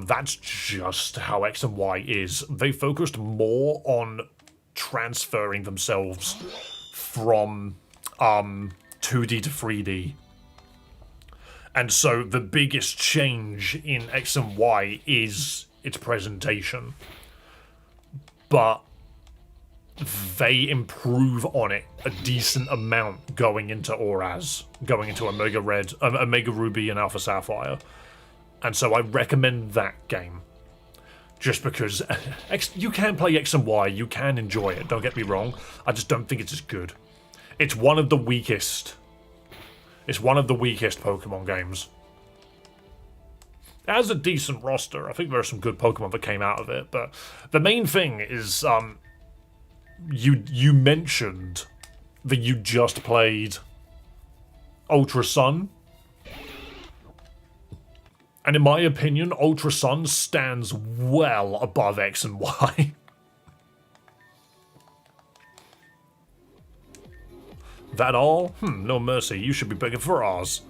[SPEAKER 1] That's just how X and Y is. They focused more on transferring themselves from 2D to 3D. And so the biggest change in X and Y is its presentation. But they improve on it a decent amount going into Oraz, going into Omega Red, Omega Ruby and Alpha Sapphire. And so I recommend that game. Just because you can play X and Y, you can enjoy it, don't get me wrong. I just don't think it's as good. It's one of the weakest. It's one of the weakest Pokemon games. It has a decent roster. I think there are some good Pokemon that came out of it, but the main thing is you mentioned that you just played Ultra Sun. And in my opinion, Ultra Sun stands well above X and Y. That all? No mercy. You should be begging for ours.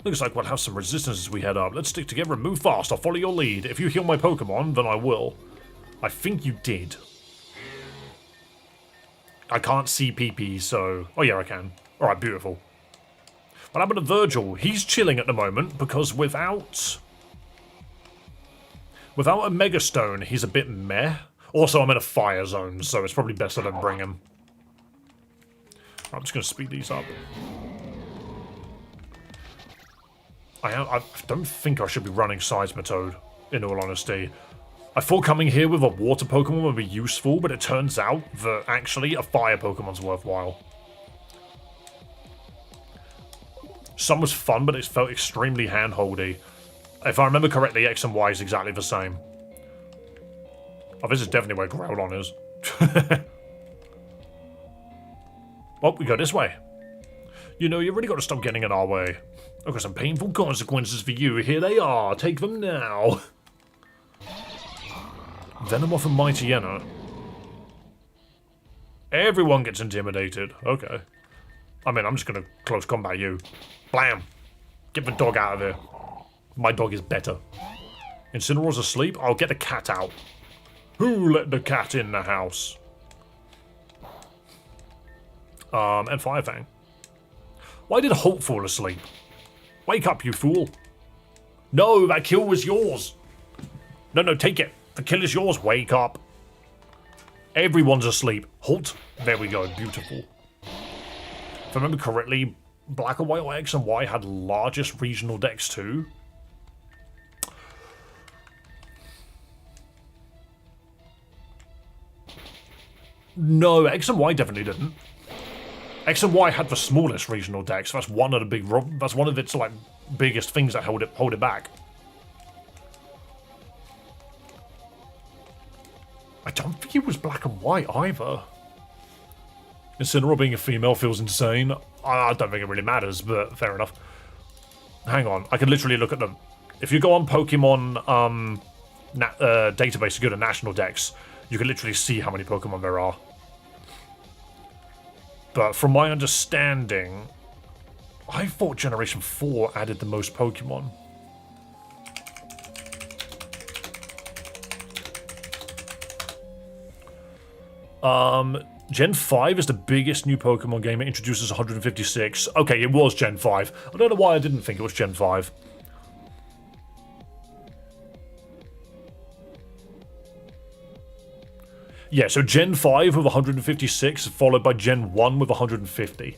[SPEAKER 1] Looks like we'll have some resistance as we head up. Let's stick together and move fast. I'll follow your lead. If you heal my Pokemon, then I will. I think you did. I can't see PP, so... Oh yeah, I can. Alright, beautiful. What happened to Virgil? He's chilling at the moment, because without a Mega Stone, he's a bit meh. Also, I'm in a fire zone, so it's probably best I don't bring him. I'm just going to speed these up. I don't think I should be running Seismitoad, in all honesty. I thought coming here with a water Pokemon would be useful, but it turns out that actually a fire Pokemon's worthwhile. Some was fun, but it felt extremely hand-holdy. If I remember correctly, X and Y is exactly the same. Oh, this is definitely where Groudon is. Well, we go this way. You know, you really got to stop getting in our way. I've got some painful consequences for you. Here they are. Take them now. Venomoth and Mightyena. Everyone gets intimidated. Okay. I mean, I'm just going to close combat you. Blam. Get the dog out of here. My dog is better. Incineroar's asleep? I'll get the cat out. Who let the cat in the house? And Firefang. Why did Holt fall asleep? Wake up, you fool. No, that kill was yours. No, take it. The kill is yours. Wake up. Everyone's asleep. Holt. There we go. Beautiful. If I remember correctly, Black and White or X and Y had largest regional decks too. No, X and Y definitely didn't. X and Y had the smallest regional decks. That's one of the big. That's one of its like biggest things that hold it back. I don't think it was Black and White either. Incineroar being a female feels insane. I don't think it really matters, but fair enough. Hang on, I can literally look at them. If you go on Pokemon database to go to national decks, you can literally see how many Pokemon there are. But from my understanding, I thought Generation 4 added the most Pokemon. Gen 5 is the biggest new Pokemon game. It introduces 156. Okay, it was Gen 5. I don't know why I didn't think it was Gen 5. Yeah, so Gen 5 with 156, followed by Gen 1 with 150.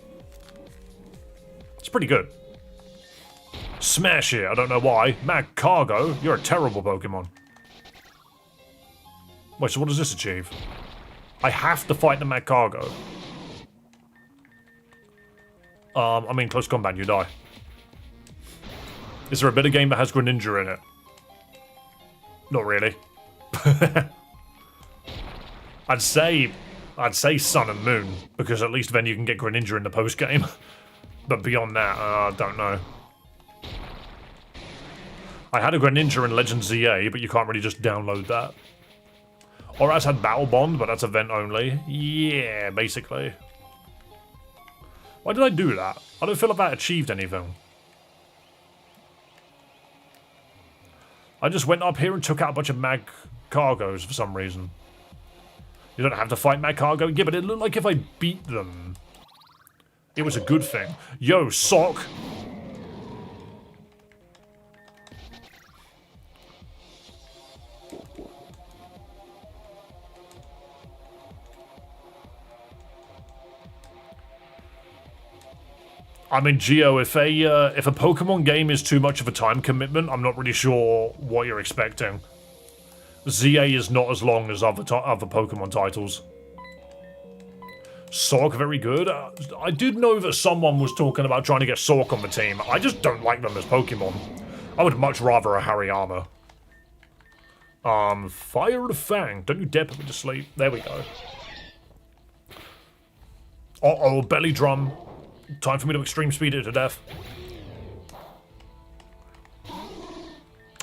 [SPEAKER 1] It's pretty good. Smash it, I don't know why. Magcargo, you're a terrible Pokemon. Wait, so what does this achieve? I have to fight the Magcargo. I mean, close combat, you die. Is there a better game that has Greninja in it? Not really. I'd say Sun and Moon, because at least then you can get Greninja in the post game. But beyond that, I don't know. I had a Greninja in Legends ZA, but you can't really just download that. Horaz had Battle Bond, but that's event only. Yeah, basically. Why did I do that? I don't feel like that achieved anything. I just went up here and took out a bunch of Magcargos for some reason. You don't have to fight Magcargo. Yeah, but it looked like if I beat them, it was a good thing. Yo, Sock! I mean, Geo, if a Pokemon game is too much of a time commitment, I'm not really sure what you're expecting. ZA is not as long as other Pokemon titles. Sork, very good. I did know that someone was talking about trying to get Sork on the team. I just don't like them as Pokemon. I would much rather a Hariyama. Fire the Fang. Don't you dare put me to sleep. There we go. Uh-oh, belly drum. Time for me to extreme speed it to death.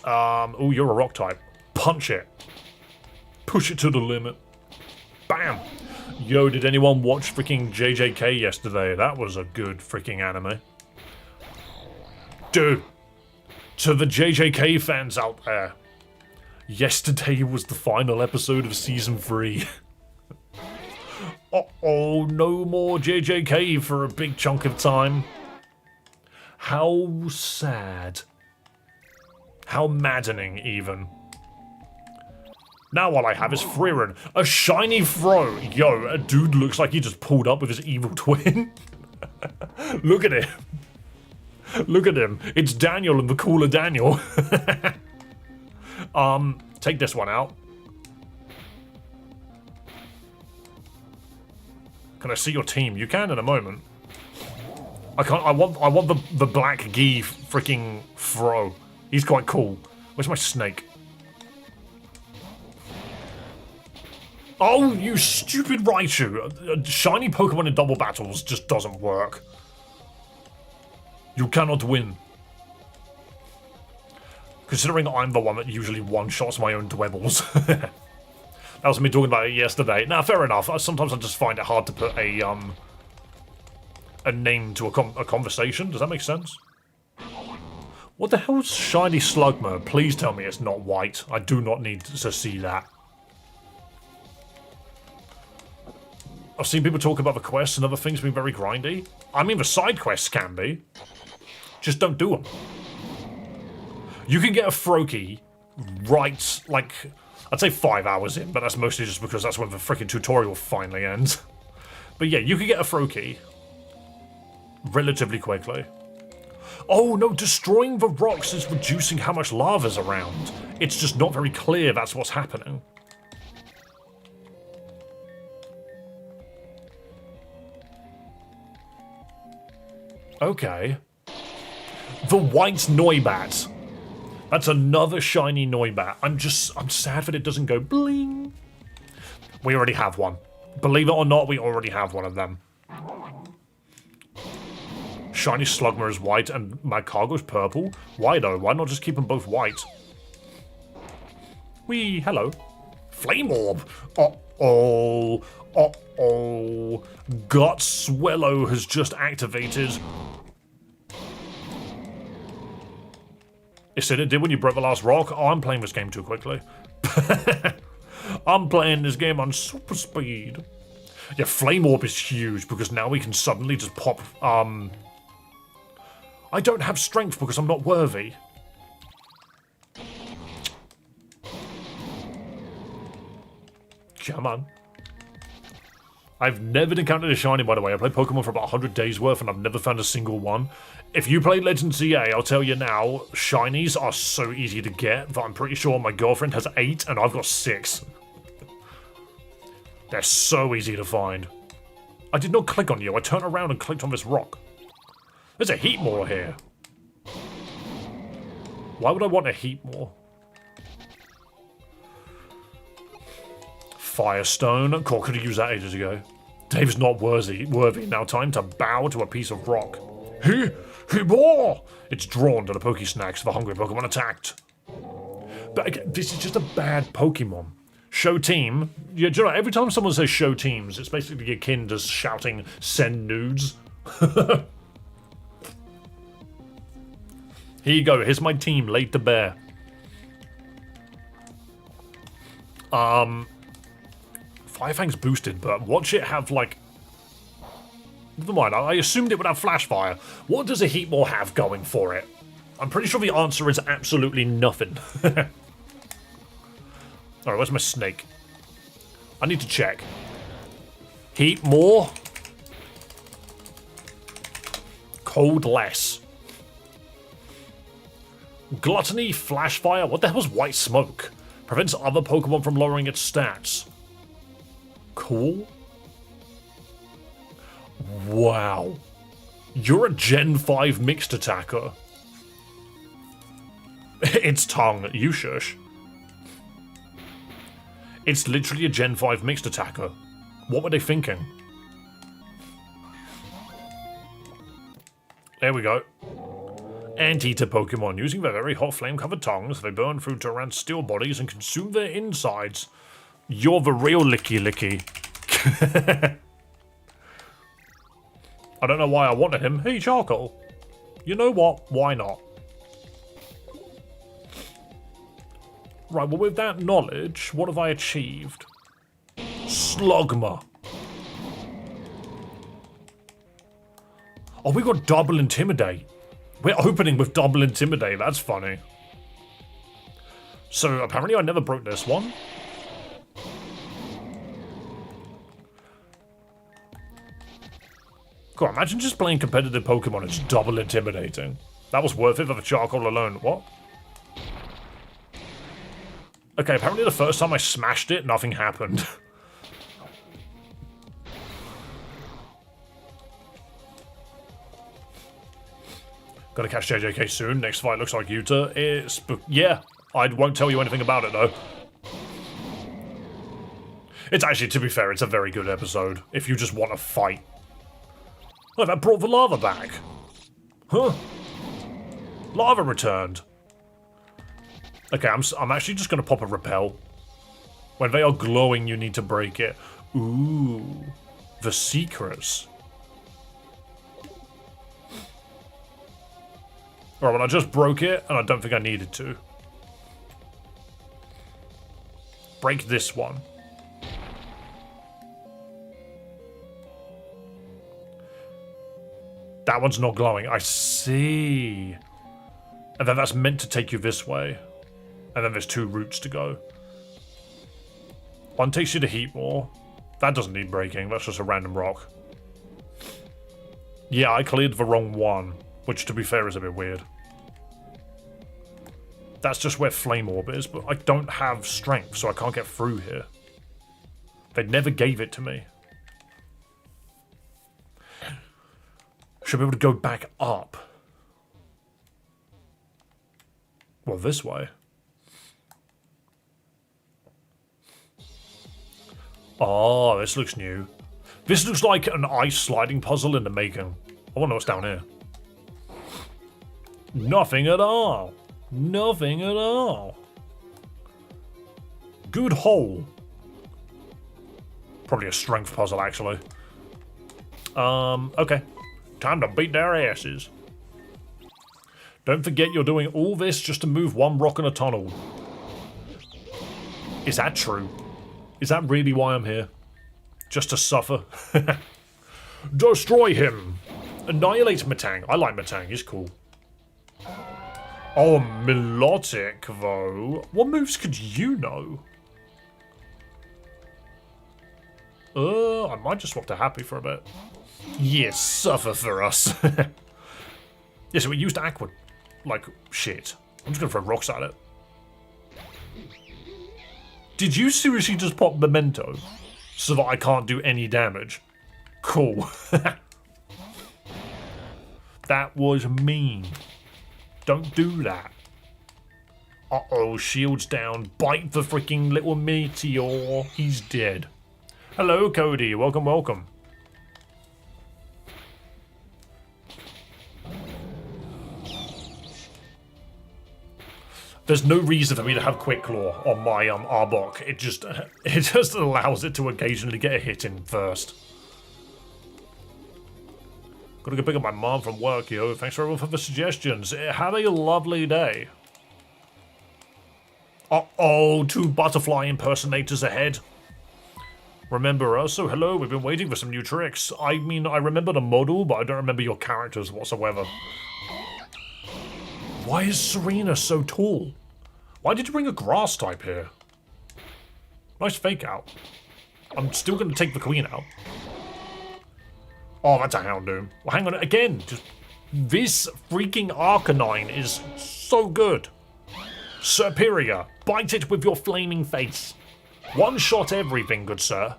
[SPEAKER 1] Oh, you're a rock type. Punch it. Push it to the limit. Bam. Yo, did anyone watch freaking JJK yesterday? That was a good freaking anime. Dude. To the JJK fans out there. Yesterday was the final episode of Season 3. Uh-oh, no more JJK for a big chunk of time. How sad. How maddening, even. Now all I have is Frieren. A shiny Fro. Yo, a dude looks like he just pulled up with his evil twin. Look at him. Look at him. It's Daniel and the cooler Daniel. Take this one out. Can I see your team? You can in a moment. I can't. I want the black Gi freaking Fro. He's quite cool. Where's my snake? Oh, you stupid Raichu! Shiny Pokemon in double battles just doesn't work. You cannot win. Considering I'm the one that usually one-shots my own Dwebbles. That was me talking about it yesterday. Now, fair enough. Sometimes I just find it hard to put a name to a conversation. Does that make sense? What the hell is shiny Slugma? Please tell me it's not white. I do not need to see that. I've seen people talk about the quests and other things being very grindy. I mean, the side quests can be. Just don't do them. You can get a Froakie right, like, I'd say 5 hours in, but that's mostly just because that's when the freaking tutorial finally ends. But yeah, you can get a Froakie relatively quickly. Oh no, destroying the rocks is reducing how much lava's around. It's just not very clear that's what's happening. Okay. The white Noibat. That's another shiny Noibat. I'm sad that it doesn't go bling. We already have one. Believe it or not, we already have one of them. Shiny Slugma is white and Magcargo's purple. Why though? Why not just keep them both white? Wee, hello. Flame Orb. Uh-oh. Uh-oh. Gut Swallow has just activated. It said it did when you broke the last rock. Oh, I'm playing this game too quickly. I'm playing this game on super speed. Yeah, Flame Orb is huge because now we can suddenly just pop, I don't have strength because I'm not worthy. Come on. I've never encountered a shiny, by the way. I played Pokemon for about 100 days worth and I've never found a single one. If you play Legends EA, I'll tell you now, shinies are so easy to get that I'm pretty sure my girlfriend has 8 and I've got 6. They're so easy to find. I did not click on you. I turned around and clicked on this rock. There's a Heatmore here. Why would I want a Heatmore? Firestone. Cool, could have used that ages ago. Dave's not worthy. Now time to bow to a piece of rock. Heatmore! It's drawn to the Pokesnacks. The hungry Pokemon attacked. But again, this is just a bad Pokemon. Show team. Yeah, do you know, every time someone says show teams, it's basically akin to shouting send nudes. Here you go. Here's my team laid to bear. Firefang's boosted, but watch it have like. Never mind. I assumed it would have Flash Fire. What does a Heatmore have going for it? I'm pretty sure the answer is absolutely nothing. Alright, where's my snake? I need to check. Heatmore. Cold less. Gluttony, Flash Fire. What the hell's White Smoke? Prevents other Pokemon from lowering its stats. Cool. Wow. You're a Gen 5 mixed attacker. It's tongue. You shush. It's literally a Gen 5 mixed attacker. What were they thinking? There we go. Anteater Pokemon. Using their very hot flame-covered tongues, they burn through Durant's steel bodies and consume their insides. You're the real licky licky. I don't know why I wanted him. Hey, Charcoal. You know what? Why not? Right, well, with that knowledge, what have I achieved? Slugma. Oh, we got double Intimidate. We're opening with double Intimidate. That's funny. So, apparently I never broke this one. God, imagine just playing competitive Pokemon. It's double intimidating. That was worth it for the Charcoal alone. What? Okay, apparently the first time I smashed it, nothing happened. Gotta catch JJK soon. Next fight looks like Yuta. Yeah, I won't tell you anything about it, though. It's actually, to be fair, it's a very good episode. If you just want to fight. Oh, that brought the lava back. Huh. Lava returned. Okay, I'm actually just going to pop a repel. When they are glowing, you need to break it. Ooh. The secrets. Alright, well, I just broke it, and I don't think I needed to. Break this one. That one's not glowing. I see. And then that's meant to take you this way. And then there's 2 routes to go. One takes you to Heatmore. That doesn't need breaking. That's just a random rock. Yeah, I cleared the wrong one. Which, to be fair, is a bit weird. That's just where Flame Orb is, but I don't have strength, so I can't get through here. They never gave it to me. Should be able to go back up. Well, this way. Oh, this looks new. This looks like an ice sliding puzzle in the making. I wonder what's down here. Nothing at all. Nothing at all. Good hole. Probably a strength puzzle, actually. Okay. Time to beat their asses. Don't forget you're doing all this just to move one rock in a tunnel. Is that true? Is that really why I'm here? Just to suffer? Destroy him! Annihilate Metang. I like Metang, he's cool. Oh, Melodic, though. What moves could you know? I might just swap to Happy for a bit. Yes, suffer for us. Yeah, so we used Aqua like shit. I'm just gonna throw rocks at it. Did you seriously just pop Memento so that I can't do any damage? Cool. That was mean. Don't do that. Uh-oh, shield's down. Bite the freaking little meteor. He's dead. Hello, Cody. Welcome, welcome. There's no reason for me to have Quick Claw on my Arbok. It just allows it to occasionally get a hit in first. Gotta go pick up my mom from work, yo. Thanks everyone for the suggestions. Have a lovely day. Uh-oh, 2 butterfly impersonators ahead. Remember us? Oh, hello, we've been waiting for some new tricks. I mean, I remember the model, but I don't remember your characters whatsoever. Why is Serena so tall? Why did you bring a grass type here? Nice fake out. I'm still going to take the queen out. Oh, that's a Houndoom. Well, hang on, again. Just this freaking Arcanine is so good. Superior. Bite it with your flaming face. One shot everything, good sir.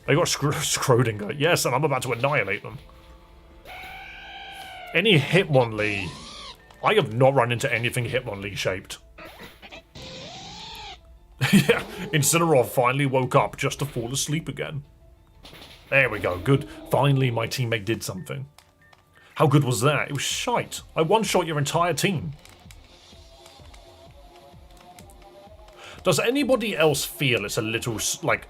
[SPEAKER 1] They got Schrodinger. Yes, and I'm about to annihilate them. Any Hitmonlee. I have not run into anything Hitmonlee shaped. Yeah, Incineroar finally woke up just to fall asleep again. There we go, good. Finally my teammate did something. How good was that? It was shite. I one-shot your entire team. Does anybody else feel it's a little, like,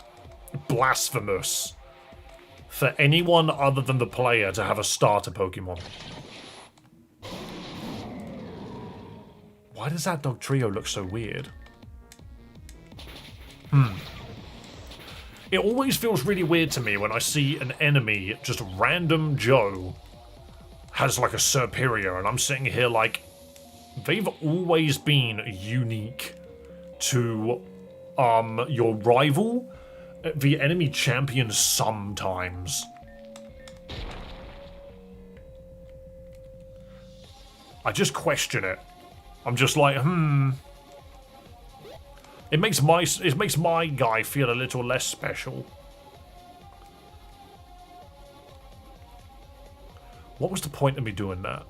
[SPEAKER 1] blasphemous for anyone other than the player to have a starter Pokemon? Why does that dog trio look so weird? It always feels really weird to me when I see an enemy, just random Joe, has like a superior, and I'm sitting here like, they've always been unique to your rival, the enemy champion sometimes. I just question it. I'm just like, It makes my guy feel a little less special. What was the point of me doing that?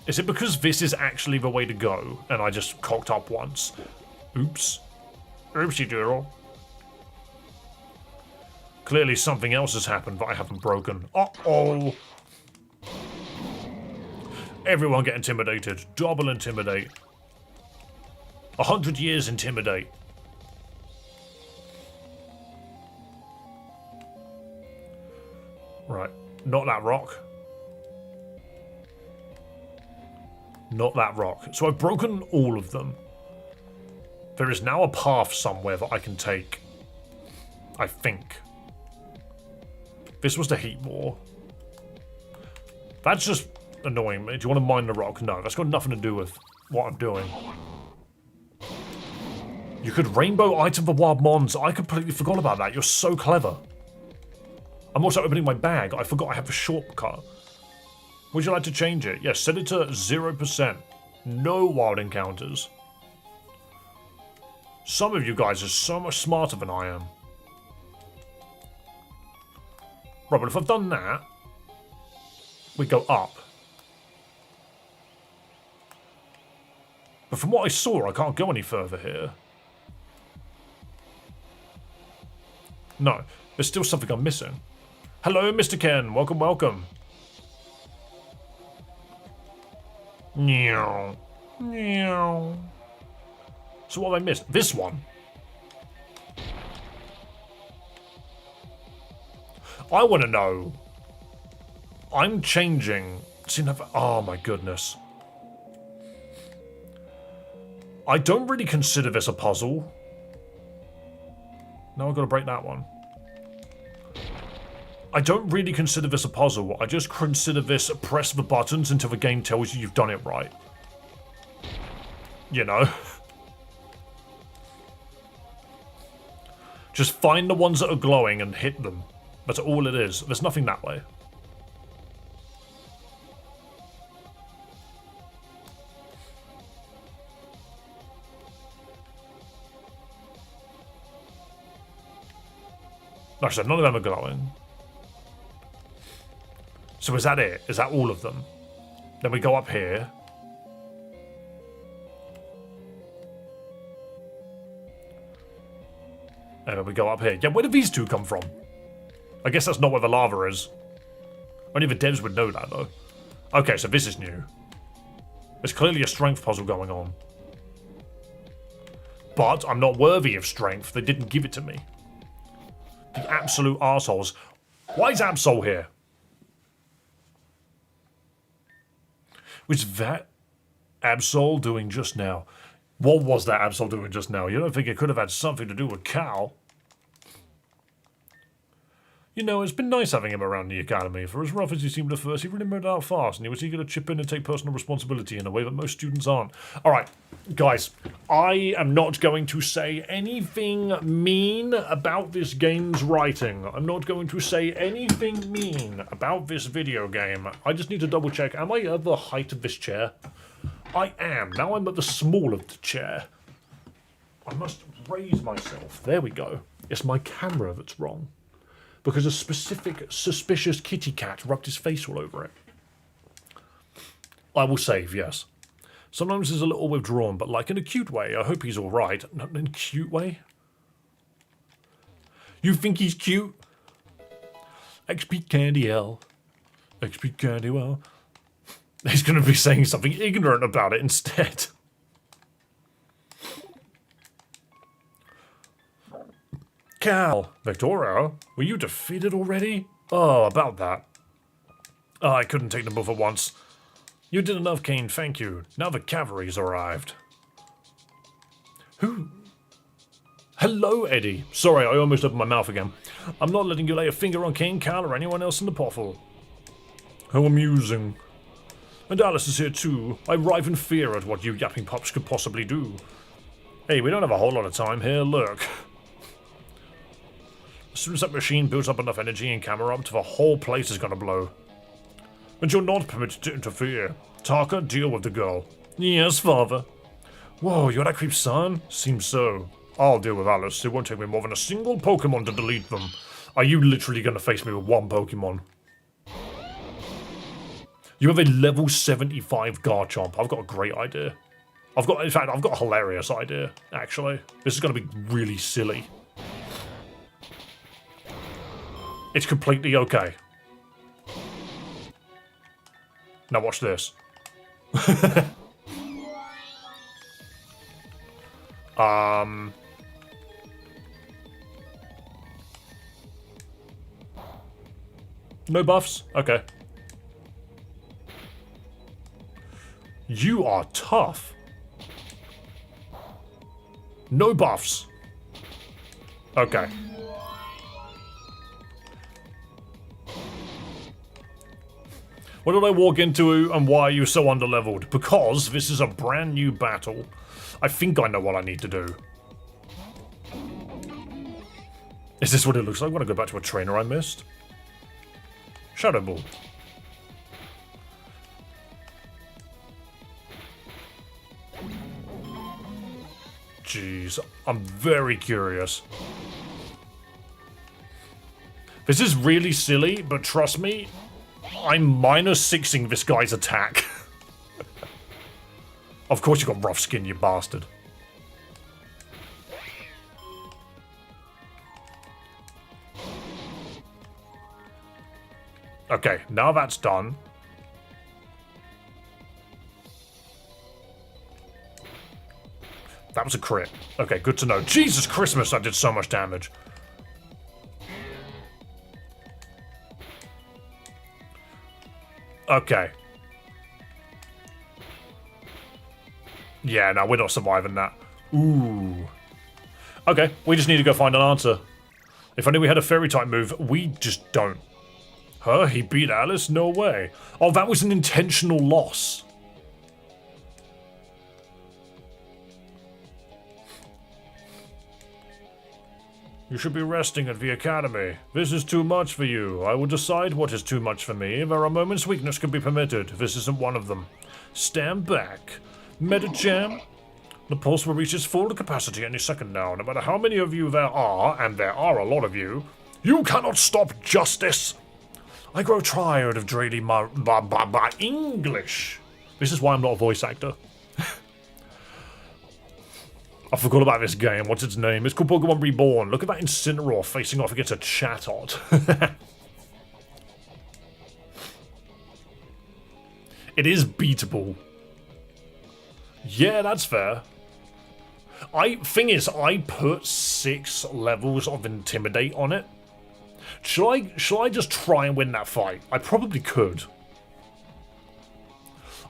[SPEAKER 1] Is it because this is actually the way to go and I just cocked up once? Oops. Oopsie doodle. Clearly something else has happened that I haven't broken. Uh-oh. Everyone get intimidated. Double intimidate. 100 years intimidate. Right. Not that rock. Not that rock. So I've broken all of them. There is now a path somewhere that I can take. I think. This was the heat war. That's just annoying me. Do you want to mine the rock? No, that's got nothing to do with what I'm doing. You could rainbow item for wild mons. I completely forgot about that. You're so clever. I'm also opening my bag. I forgot I have a shortcut. Would you like to change it? Yes, set it to 0%. No wild encounters. Some of you guys are so much smarter than I am. Right, but if I've done that, we go up. But from what I saw, I can't go any further here. No, there's still something I'm missing. Hello, Mr. Ken. Welcome, welcome. Meow. Meow. So what have I missed? This one. I want to know. I'm changing. Oh my goodness. I don't really consider this a puzzle. Now I've got to break that one. I don't really consider this a puzzle. I just consider this press the buttons until the game tells you you've done it right. You know? Just find the ones that are glowing and hit them. That's all it is. There's nothing that way. Like I said, none of them are glowing. So is that it? Is that all of them? Then we go up here. And then we go up here. Yeah, where do these two come from? I guess that's not where the lava is. Only the devs would know that, though. Okay, so this is new. There's clearly a strength puzzle going on. But I'm not worthy of strength. They didn't give it to me. The absolute arseholes. Why is Absol here? Was that Absol doing just now? What was that Absol doing just now? You don't think it could have had something to do with Cal? You know, it's been nice having him around the academy. For as rough as he seemed at first, he really moved out fast, and he was eager to chip in and take personal responsibility in a way that most students aren't. Alright, guys, I am not going to say anything mean about this game's writing. I'm not going to say anything mean about this video game. I just need to double check, am I at the height of this chair? I am. Now I'm at the small of the chair. I must raise myself. There we go. It's my camera that's wrong. Because a specific suspicious kitty cat rubbed his face all over it. I will save, yes. Sometimes he's a little withdrawn, but like in a cute way. I hope he's alright. Not in a cute way? You think he's cute? XP Candy L. XP candy, well... He's going to be saying something ignorant about it instead. Cal! Victoria, were you defeated already? Oh, about that. Oh, I couldn't take them both at once. You did enough, Kane, thank you. Now the cavalry's arrived. Who? Hello, Eddie. Sorry, I almost opened my mouth again. I'm not letting you lay a finger on Kane, Cal, or anyone else in the pothole. How amusing. And Alice is here too. I writhe in fear at what you yapping pups could possibly do. Hey, we don't have a whole lot of time here, look. As soon as that machine builds up enough energy and camera up, the whole place is gonna blow. And you're not permitted to interfere. Taka, deal with the girl. Yes, father. Whoa, you're that creep's son? Seems so. I'll deal with Alice. It won't take me more than a single Pokemon to delete them. Are you literally gonna face me with one Pokemon? You have a level 75 Garchomp. I've got a great idea. In fact, I've got a hilarious idea, actually. This is gonna be really silly. It's completely okay. Now watch this. No buffs? Okay. You are tough. No buffs. Okay. What did I walk into and why are you so underleveled? Because this is a brand new battle. I think I know what I need to do. Is this what it looks like when I go back to a trainer I missed? Shadow Ball. Jeez, I'm very curious. This is really silly, but trust me, I'm -6ing this guy's attack. Of course you got rough skin, you bastard. Okay, now that's done. That was a crit. Okay, good to know. Jesus Christmas, I did so much damage. Okay. Yeah, no, we're not surviving that. Ooh. Okay, we just need to go find an answer. If I knew we had a fairy type move, we just don't. Huh? He beat Alice? No way. Oh, that was an intentional loss. You should be resting at the academy. This is too much for you. I will decide what is too much for me. There are moments weakness can be permitted. This isn't one of them. Stand back. Medicham. The pulse will reach its full capacity any second now. No matter how many of you there are, and there are a lot of you, you cannot stop justice. I grow tired of dreading my English. This is why I'm not a voice actor. I forgot about this game. What's its name? It's called Pokémon Reborn. Look at that Incineroar facing off against a Chatot. It is beatable. Yeah, that's fair. Thing is, I put 6 levels of Intimidate on it. Shall I just try and win that fight? I probably could.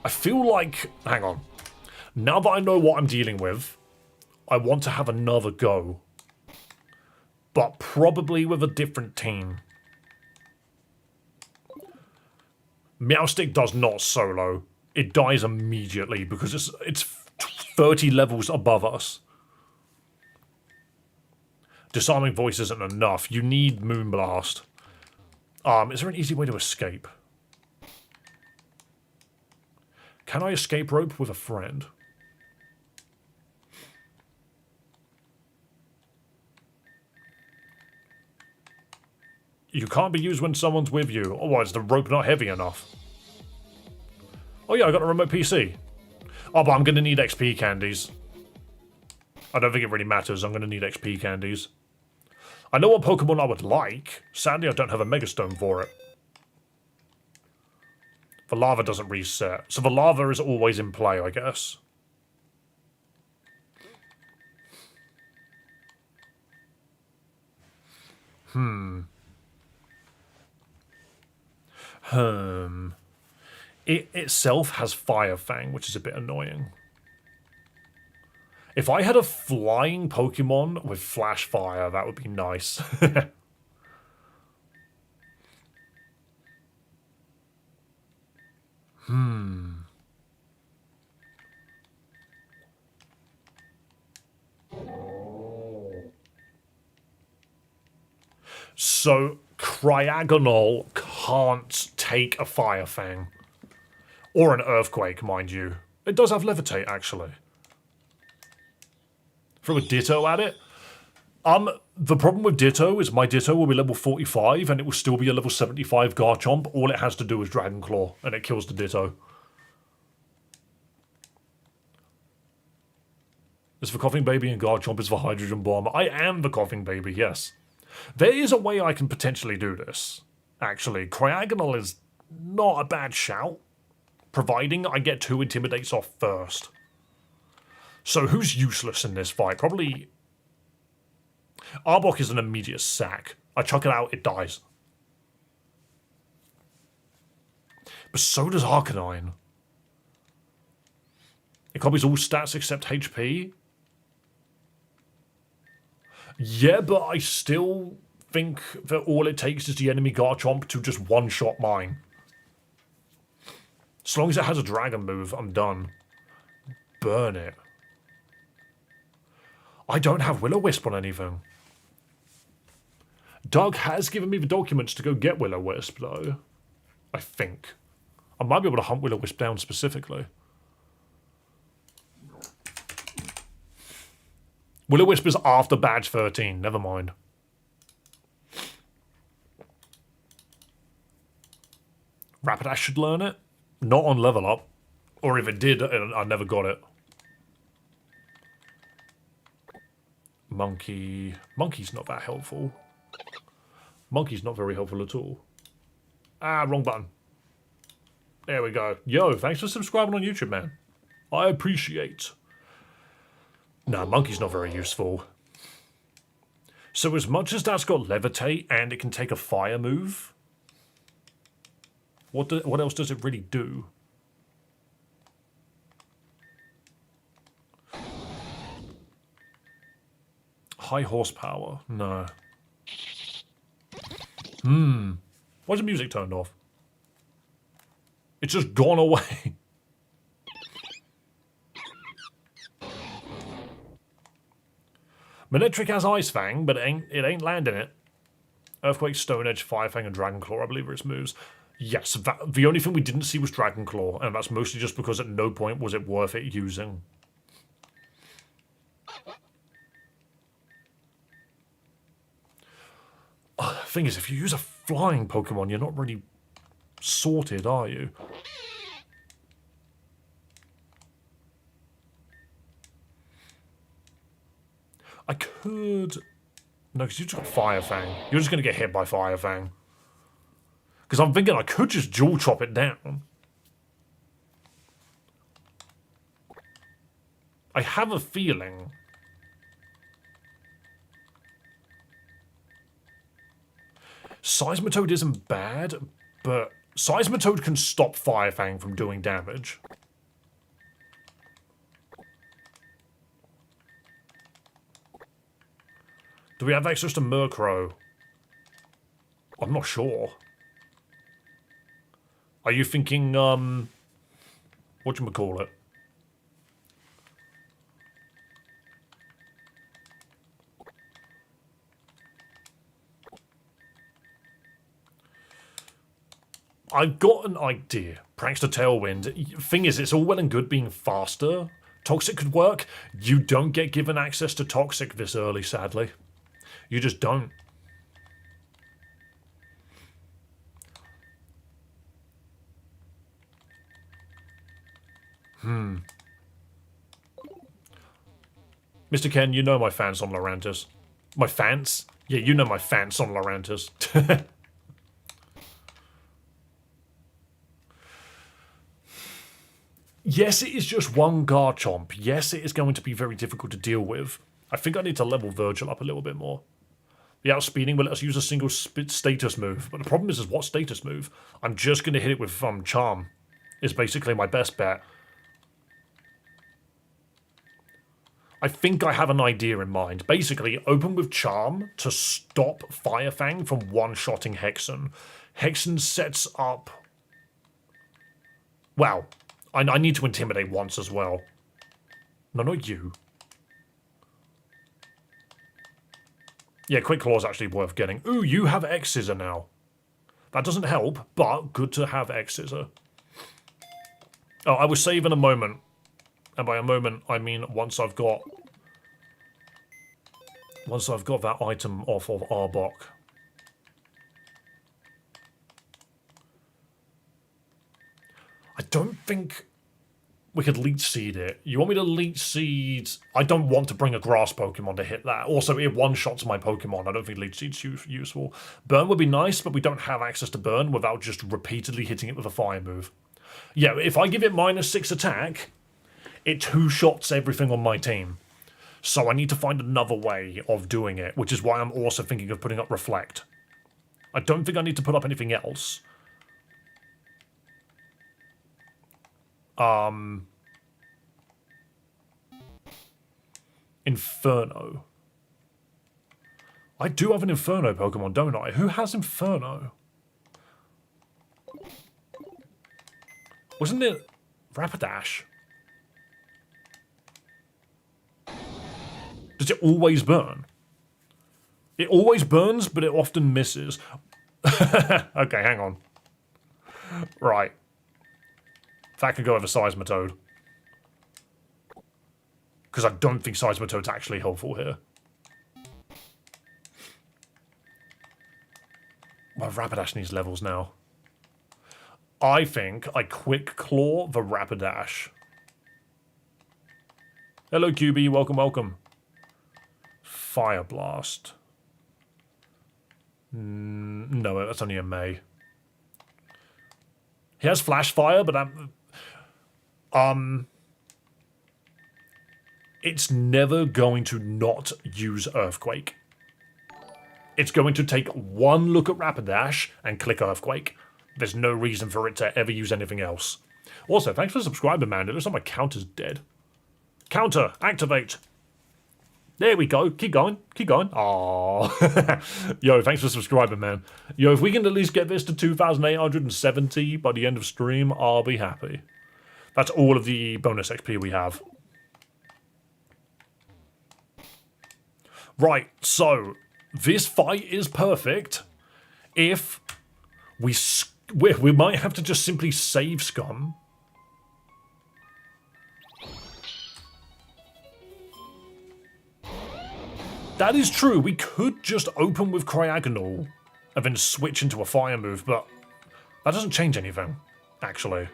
[SPEAKER 1] I feel like... Hang on. Now that I know what I'm dealing with, I want to have another go. But probably with a different team. Meowstic does not solo. It dies immediately because it's 30 levels above us. Disarming Voice isn't enough. You need Moonblast. Is there an easy way to escape? Can I escape rope with a friend? You can't be used when someone's with you. Oh, is the rope not heavy enough? Oh yeah, I got a remote PC. Oh, but I'm going to need XP candies. I don't think it really matters. I'm going to need XP candies. I know what Pokemon I would like. Sadly, I don't have a Megastone for it. The lava doesn't reset. So the lava is always in play, I guess. It itself has Fire Fang, which is a bit annoying. If I had a flying Pokemon with Flash Fire, that would be nice. So, Cryogonal can't take a Fire Fang. Or an Earthquake, mind you. It does have Levitate, actually. Throw a Ditto at it. The problem with Ditto is my Ditto will be level 45 and it will still be a level 75 Garchomp. All it has to do is Dragon Claw and it kills the Ditto. It's the Coughing Baby and Garchomp is the Hydrogen Bomb. I am the Coughing Baby, yes. There is a way I can potentially do this, actually. Cryogonal is not a bad shout, providing I get 2 Intimidates off first. So who's useless in this fight? Probably... Arbok is an immediate sack. I chuck it out, it dies. But so does Arcanine. It copies all stats except HP. Yeah, but I still think that all it takes is the enemy Garchomp to just one-shot mine. As long as it has a dragon move, I'm done. Burn it. I don't have Will-O-Wisp on anything. Doug has given me the documents to go get Will-O-Wisp, though. I think. I might be able to hunt Will-O-Wisp down specifically. Will-O-Wisp is after badge 13, never mind. Rapidash should learn it. Not on level up. Or if it did, I never got it. Monkey. Monkey's not that helpful. Monkey's not very helpful at all. Ah, wrong button. There we go. Yo, thanks for subscribing on YouTube, man. I appreciate. Nah, Monkey's not very useful. So as much as that's got Levitate and it can take a fire move, what else does it really do? High horsepower? No. Why's the music turned off? It's just gone away. Manectric has Ice Fang, but it ain't landing it. Earthquake, Stone Edge, Fire Fang, and Dragon Claw, I believe are its moves. Yes, the only thing we didn't see was Dragon Claw, and that's mostly just because at no point was it worth it using. Thing is, if you use a flying Pokemon, you're not really sorted, are you? I could... No, because you just got Fire Fang. You're just going to get hit by Fire Fang. Because I'm thinking I could just Dual Chop it down. I have a feeling... Seismitoad isn't bad, but Seismitoad can stop Fire Fang from doing damage. Do we have access to Murkrow? I'm not sure. Are you thinking, whatchamacallit? I've got an idea. Prankster Tailwind. Thing is, it's all well and good being faster. Toxic could work. You don't get given access to Toxic this early, sadly. You just don't. Mr. Ken, you know my fans on Lurantis. My fans? Yeah, you know my fans on Lurantis. Yes, it is just one Garchomp. Yes, it is going to be very difficult to deal with. I think I need to level Virgil up a little bit more. The outspeeding will let us use a single status move. But the problem is what status move? I'm just going to hit it with Charm. Is basically my best bet. I think I have an idea in mind. Basically, open with Charm to stop Fire Fang from one-shotting Hexen. Hexen sets up... Well, I need to Intimidate once as well. No, not you. Yeah, Quick Claw is actually worth getting. Ooh, you have X-Scissor now. That doesn't help, but good to have X-Scissor. Oh, I was saving a moment. And by a moment, I mean once I've got that item off of Arbok. I don't think we could Leech Seed it. You want me to Leech Seed? I don't want to bring a Grass Pokemon to hit that. Also, it one-shots my Pokemon. I don't think Leech Seed's useful. Burn would be nice, but we don't have access to Burn without just repeatedly hitting it with a Fire move. Yeah, if I give it -6 attack, it two-shots everything on my team. So I need to find another way of doing it, which is why I'm also thinking of putting up Reflect. I don't think I need to put up anything else. Inferno. I do have an Inferno Pokemon, don't I? Who has Inferno? Wasn't it Rapidash? Does it always burn? It always burns, but it often misses. Okay, hang on. Right. That could go over Seismitoad. Because I don't think Seismitoad's actually helpful here. My Rapidash needs levels now. I think I Quick Claw the Rapidash. Hello, QB. Welcome, welcome. Fire Blast. No, that's only a May. He has Flash Fire, but it's never going to not use Earthquake. It's going to take one look at Rapidash and click Earthquake. There's no reason for it to ever use anything else. Also, thanks for subscribing, man. It looks like my counter's dead. Counter, activate. There we go. Keep going. Keep going. Aww. Yo, thanks for subscribing, man. Yo, if we can at least get this to 2,870 by the end of stream, I'll be happy. That's all of the bonus XP we have. Right, so this fight is perfect if we might have to just simply save Scum. That is true. We could just open with Cryogonal and then switch into a fire move, but that doesn't change anything, actually.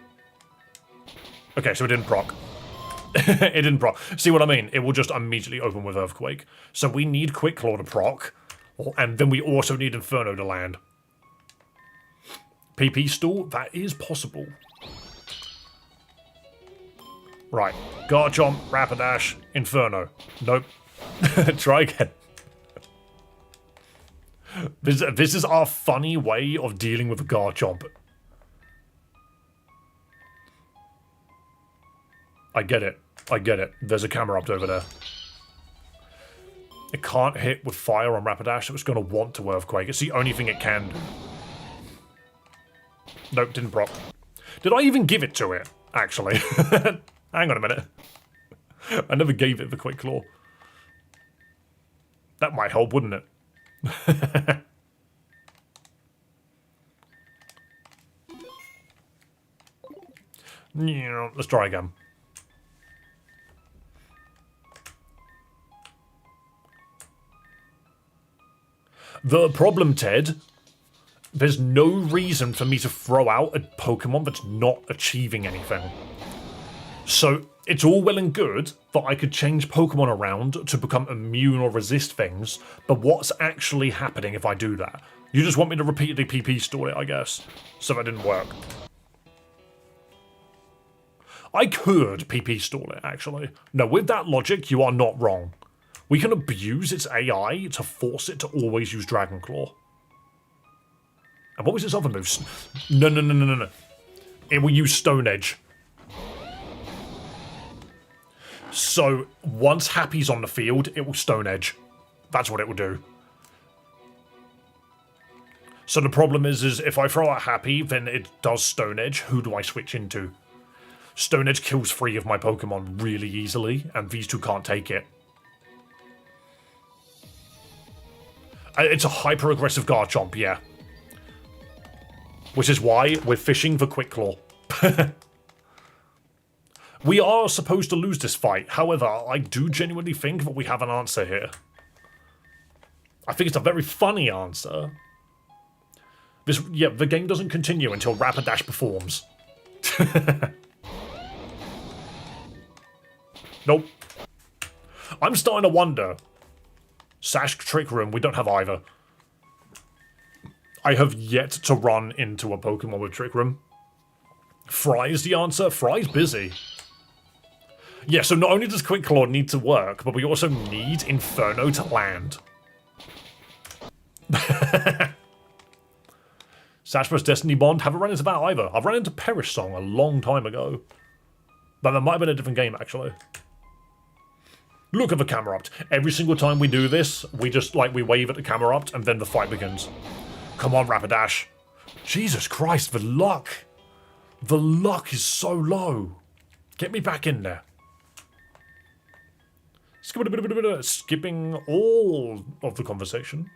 [SPEAKER 1] Okay, so it didn't proc. It didn't proc. See what I mean? It will just immediately open with Earthquake. So we need Quick Claw to proc, and then we also need Inferno to land. PP stall? That is possible. Right. Garchomp, Rapidash, Inferno. Nope. Try again. This is our funny way of dealing with a Garchomp. I get it. I get it. There's a Camerupt over there. It can't hit with fire on Rapidash, so it's going to want to Earthquake. It's the only thing it can do. Nope, didn't proc. Did I even give it to it, actually? Hang on a minute. I never gave it the Quick Claw. That might help, wouldn't it? Yeah, let's try again. The problem, Ted, there's no reason for me to throw out a Pokemon that's not achieving anything. So it's all well and good that I could change Pokemon around to become immune or resist things, but what's actually happening if I do that? You just want me to repeatedly PP stall it, I guess. So that didn't work. I could PP stall it, actually. No, with that logic, you are not wrong. We can abuse its AI to force it to always use Dragon Claw. And what was its other moves? No. It will use Stone Edge. So, once Happy's on the field, it will Stone Edge. That's what it will do. So the problem is if I throw out Happy, then it does Stone Edge. Who do I switch into? Stone Edge kills 3 of my Pokemon really easily, and these two can't take it. It's a hyper-aggressive Garchomp, yeah. Which is why we're fishing for Quick Claw. We are supposed to lose this fight. However, I do genuinely think that we have an answer here. I think it's a very funny answer. The game doesn't continue until Rapidash performs. Nope. I'm starting to wonder. Sash Trick Room, we don't have either. I have yet to run into a Pokemon with Trick Room. Fry's the answer. Fry's busy. Yeah, so not only does Quick Claw need to work, but we also need Inferno to land. Sash vs Destiny Bond, haven't run into that either. I've run into Perish Song a long time ago. But that might have been a different game, actually. Look at the Camerupt. Every single time we do this, we just, we wave at the Camerupt, and then the fight begins. Come on, Rapidash. Jesus Christ, the luck. The luck is so low. Get me back in there. Skipping all of the conversation.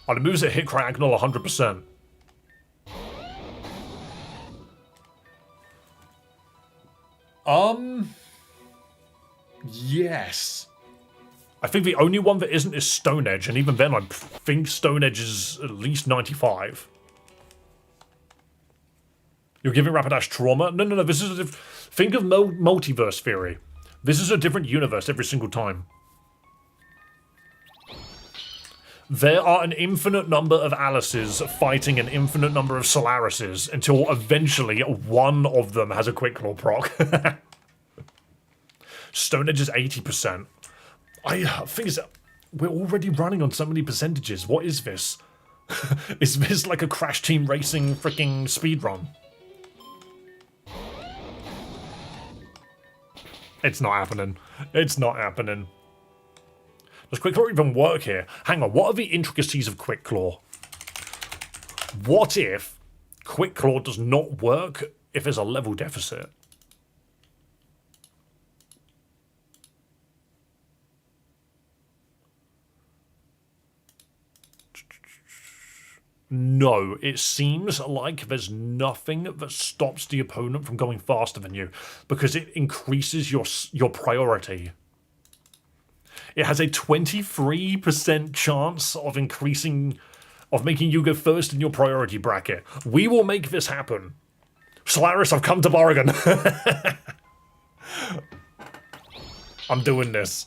[SPEAKER 1] Oh, the moves that hit Cryogonal 100%. Yes. I think the only one that isn't is Stone Edge, and even then I think Stone Edge is at least 95. You're giving Rapidash trauma? No, this is think of multiverse theory. This is a different universe every single time. There are an infinite number of Alices fighting an infinite number of Solarises until eventually one of them has a Quick Claw proc. Stone Edge is 80%. I think we're already running on so many percentages. What is this? Is this like a Crash Team Racing freaking speedrun? It's not happening. It's not happening. Does Quick Claw even work here? Hang on, what are the intricacies of Quick Claw? What if Quick Claw does not work if there's a level deficit? No, it seems like there's nothing that stops the opponent from going faster than you, because it increases your priority. It has a 23% chance of making you go first in your priority bracket. We will make this happen. Solaris, I've come to bargain. I'm doing this.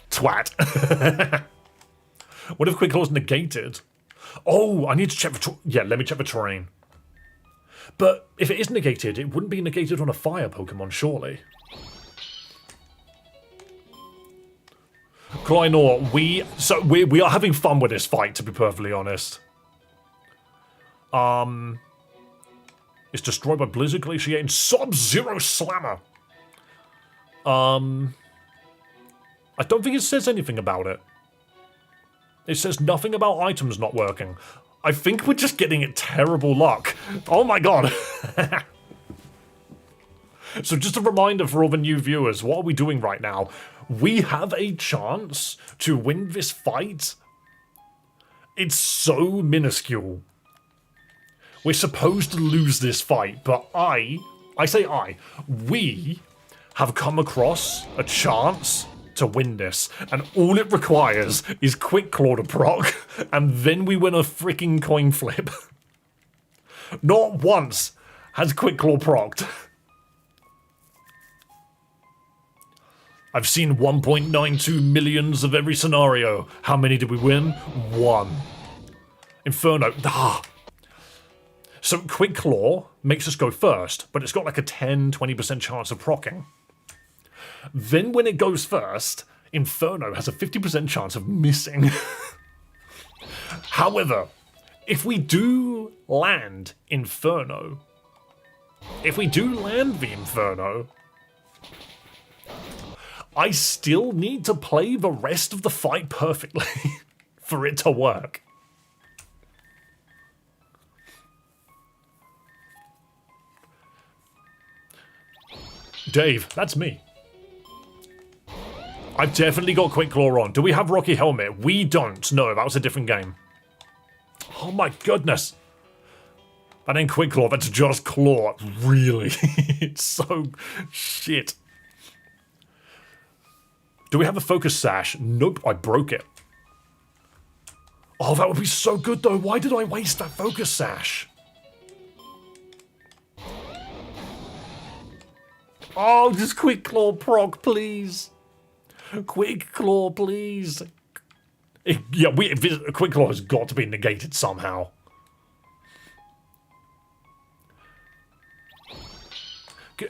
[SPEAKER 1] Twat. What if Quick Claw's negated? Oh, I need to check the let me check the terrain. But if it is negated, it wouldn't be negated on a fire Pokemon, surely. Kleinor, we are having fun with this fight, to be perfectly honest. It's destroyed by Blizzard Glacier and Sub-Zero Slammer. I don't think it says anything about it. It says nothing about items not working. I think we're just getting it terrible luck. Oh my god. So just a reminder for all the new viewers, what are we doing right now? We have a chance to win this fight. It's so minuscule. We're supposed to lose this fight, but we have come across a chance to win this, and all it requires is Quick Claw to proc, and then we win a freaking coin flip. Not once has Quick Claw procced. I've seen 1.92 millions of every scenario. How many did we win? 1. Inferno. So Quick Claw makes us go first, but it's got like a 10-20% chance of proccing. Then when it goes first, Inferno has a 50% chance of missing. However, if we do land the Inferno, I still need to play the rest of the fight perfectly for it to work. Dave, that's me. I've definitely got Quick Claw on. Do we have Rocky Helmet? We don't. No, that was a different game. Oh my goodness. And then Quick Claw, that's just Claw. Really? It's so shit. Do we have a focus sash? Nope, I broke it. Oh, that would be so good though. Why did I waste that focus sash? Oh, just Quick Claw proc, please. Quick Claw, please. Yeah, Quick Claw has got to be negated somehow.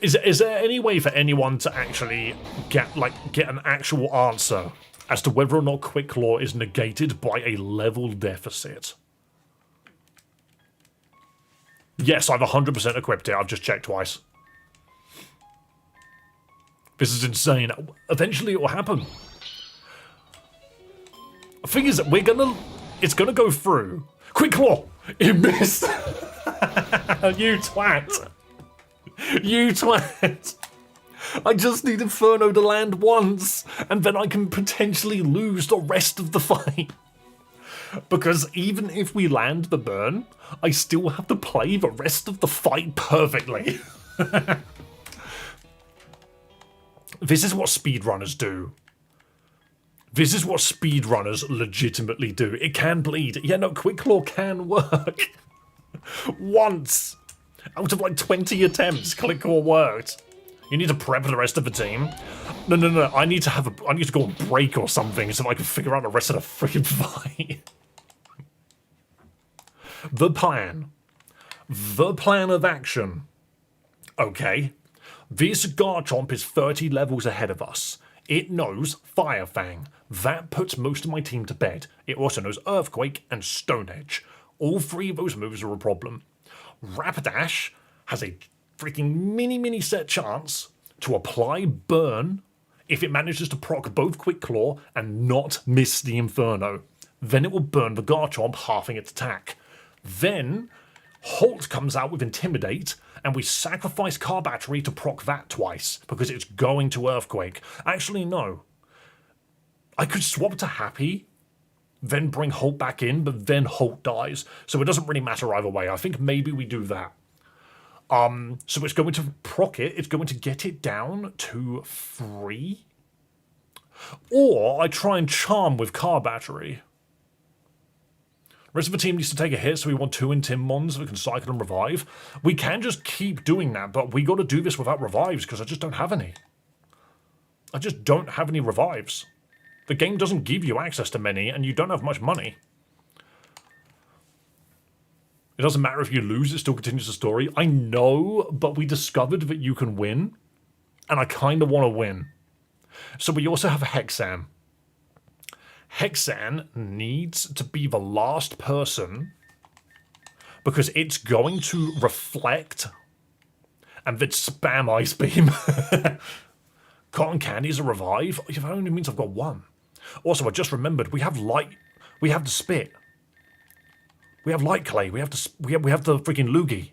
[SPEAKER 1] Is there any way for anyone to actually get an actual answer as to whether or not Quick Claw is negated by a level deficit? Yes, I've 100% equipped it. I've just checked twice. This is insane. Eventually it will happen. The thing is, it's gonna go through. Quick Claw! It missed! You twat! You twat! I just need Inferno to land once, and then I can potentially lose the rest of the fight. Because even if we land the burn, I still have to play the rest of the fight perfectly. This is what speedrunners do. This is what speedrunners legitimately do. It can bleed. Yeah, no, Quick Claw can work. Once. Out of like 20 attempts, Quick Claw worked. You need to prep the rest of the team. No. I need to go on break or something so I can figure out the rest of the freaking fight. The plan. The plan of action. Okay. This Garchomp is 30 levels ahead of us. It knows Fire Fang. That puts most of my team to bed. It also knows Earthquake and Stone Edge. All three of those moves are a problem. Rapidash has a freaking mini set chance to apply Burn if it manages to proc both Quick Claw and not miss the Inferno. Then it will burn the Garchomp, halving its attack. Then Holt comes out with Intimidate, and we sacrifice Car Battery to proc that twice, because it's going to Earthquake. Actually, no. I could swap to Happy, then bring Holt back in, but then Holt dies. So it doesn't really matter either way. I think maybe we do that. So it's going to proc it, it's going to get it down to 3. Or I try and Charm with Car Battery. The rest of the team needs to take a hit, so we want 2 Intimmons that can cycle and revive. We can just keep doing that, but we got to do this without revives, because I just don't have any. I just don't have any revives. The game doesn't give you access to many, and you don't have much money. It doesn't matter if you lose, it still continues the story. I know, but we discovered that you can win, and I kind of want to win. So we also have a Hexan. Hexan needs to be the last person because it's going to reflect and then spam Ice Beam. Cotton Candy is a revive? That only means I've got 1. Also, I just remembered we have light. We have the Spit. We have Light Clay. We have the freaking Loogie.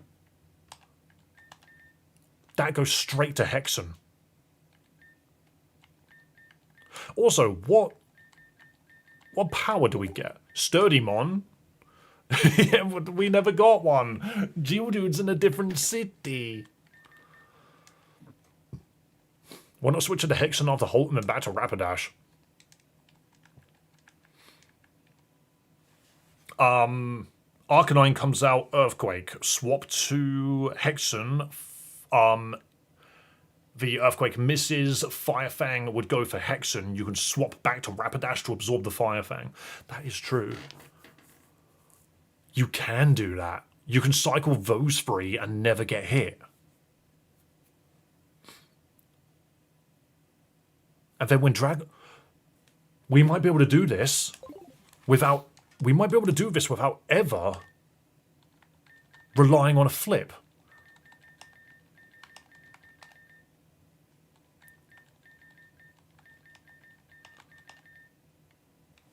[SPEAKER 1] That goes straight to Hexen. Also, what power do we get? Sturdymon? Yeah, we never got one. Geodude's in a different city. Why not switch to the Hexen after Holt and then back to Rapidash? Arcanine comes out, Earthquake. Swap to Hexen. The Earthquake misses, Fire Fang would go for Hexen. You can swap back to Rapidash to absorb the Fire Fang. That is true. You can do that. you can cycle those free and never get hit. And then when we might be able to do this without... We might be able to do this without ever relying on a flip.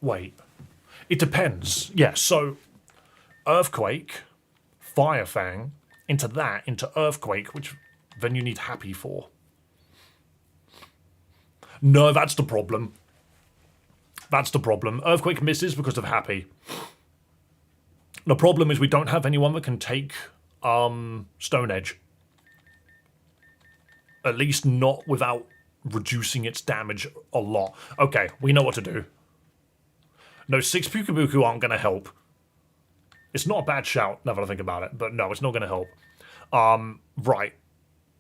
[SPEAKER 1] Wait. It depends. Yeah, so Earthquake, Fire Fang, into Earthquake, which then you need Happy for. No, that's the problem. That's the problem. Earthquake misses because of Happy. The problem is we don't have anyone that can take Stone Edge. At least not without reducing its damage a lot. Okay, we know what to do. No, 6 Pukabuku aren't going to help. It's not a bad shout, now that I think about it, but no, it's not going to help. Right.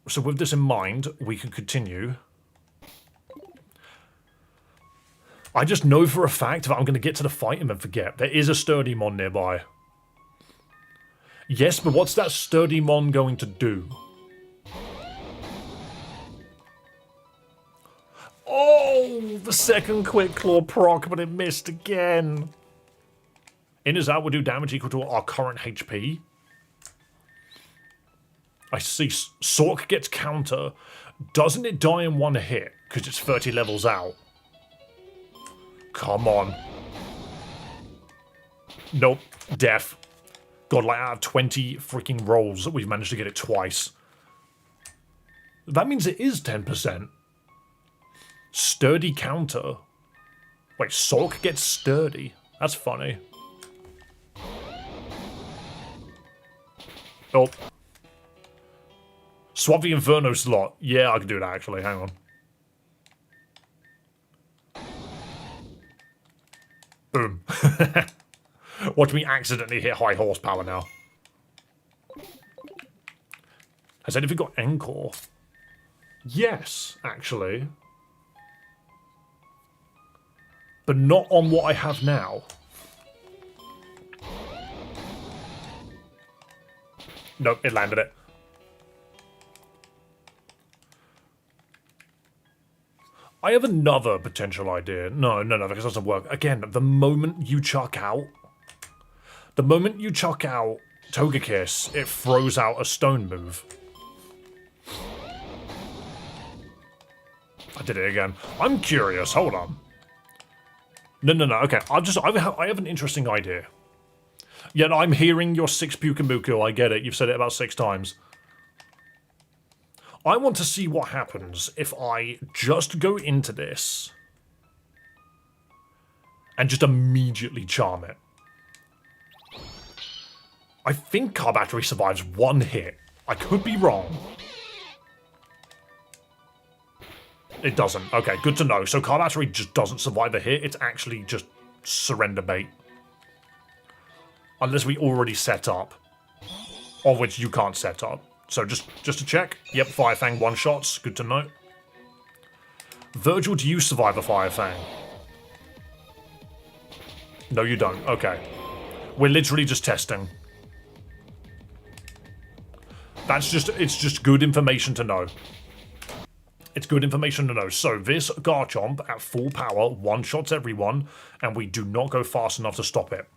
[SPEAKER 1] So with this in mind, we can continue. I just know for a fact that I'm going to get to the fight and then forget. There is a Sturdy Mon nearby. Yes, but what's that Sturdy Mon going to do? Oh, the second Quick Claw proc, but it missed again. In as out will do damage equal to our current HP. I see. Sork gets counter. Doesn't it die in one hit? Because it's 30 levels out. Come on. Nope. Death. God, like out of 20 freaking rolls, we've managed to get it twice. That means it is 10%. Sturdy counter. Wait, Sork gets sturdy. That's funny. Oh. Swap the Inferno slot. Yeah, I can do that actually. Hang on. Boom. Watch me accidentally hit high horsepower now. Has anything got Encore? Yes, actually. But not on what I have now. Nope, it landed it. I have another potential idea. No, because it doesn't work. Again, the moment you chuck out Togekiss, it throws out a stone move. I did it again. I'm curious. Hold on. No. Okay, I have an interesting idea. Yeah, no, I'm hearing your 6 Pukabuku. I get it. You've said it about 6 times. I want to see what happens if I just go into this and just immediately charm it. I think Car Battery survives 1 hit. I could be wrong. It doesn't. Okay, good to know. So Car Battery just doesn't survive a hit. It's actually just surrender bait. Unless we already set up. Of which you can't set up. So just to check. Yep, Fire Fang 1-shots. Good to know. Virgil, do you survive a Fire Fang? No, you don't. Okay. We're literally just testing. It's just good information to know. It's good information to know. So this Garchomp at full power 1-shots everyone, and we do not go fast enough to stop it.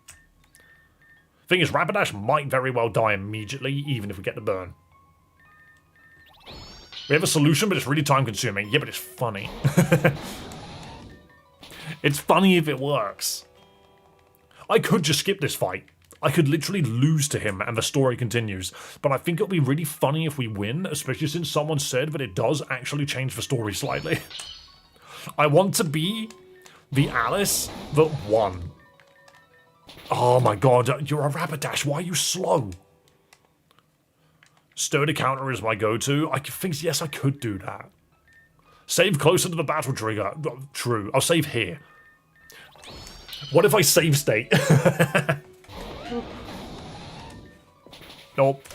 [SPEAKER 1] Thing is, Rapidash might very well die immediately, even if we get the burn. We have a solution, but it's really time consuming. Yeah, but it's funny. It's funny if it works. I could just skip this fight. I could literally lose to him and the story continues. But I think it'll be really funny if we win, especially since someone said that it does actually change the story slightly. I want to be the Alice that won. Oh my god, you're a Rapidash. Why are you slow? Sturdy counter is my go-to. I think, yes, I could do that. Save closer to the battle trigger. True. I'll save here. What if I save state? Nope.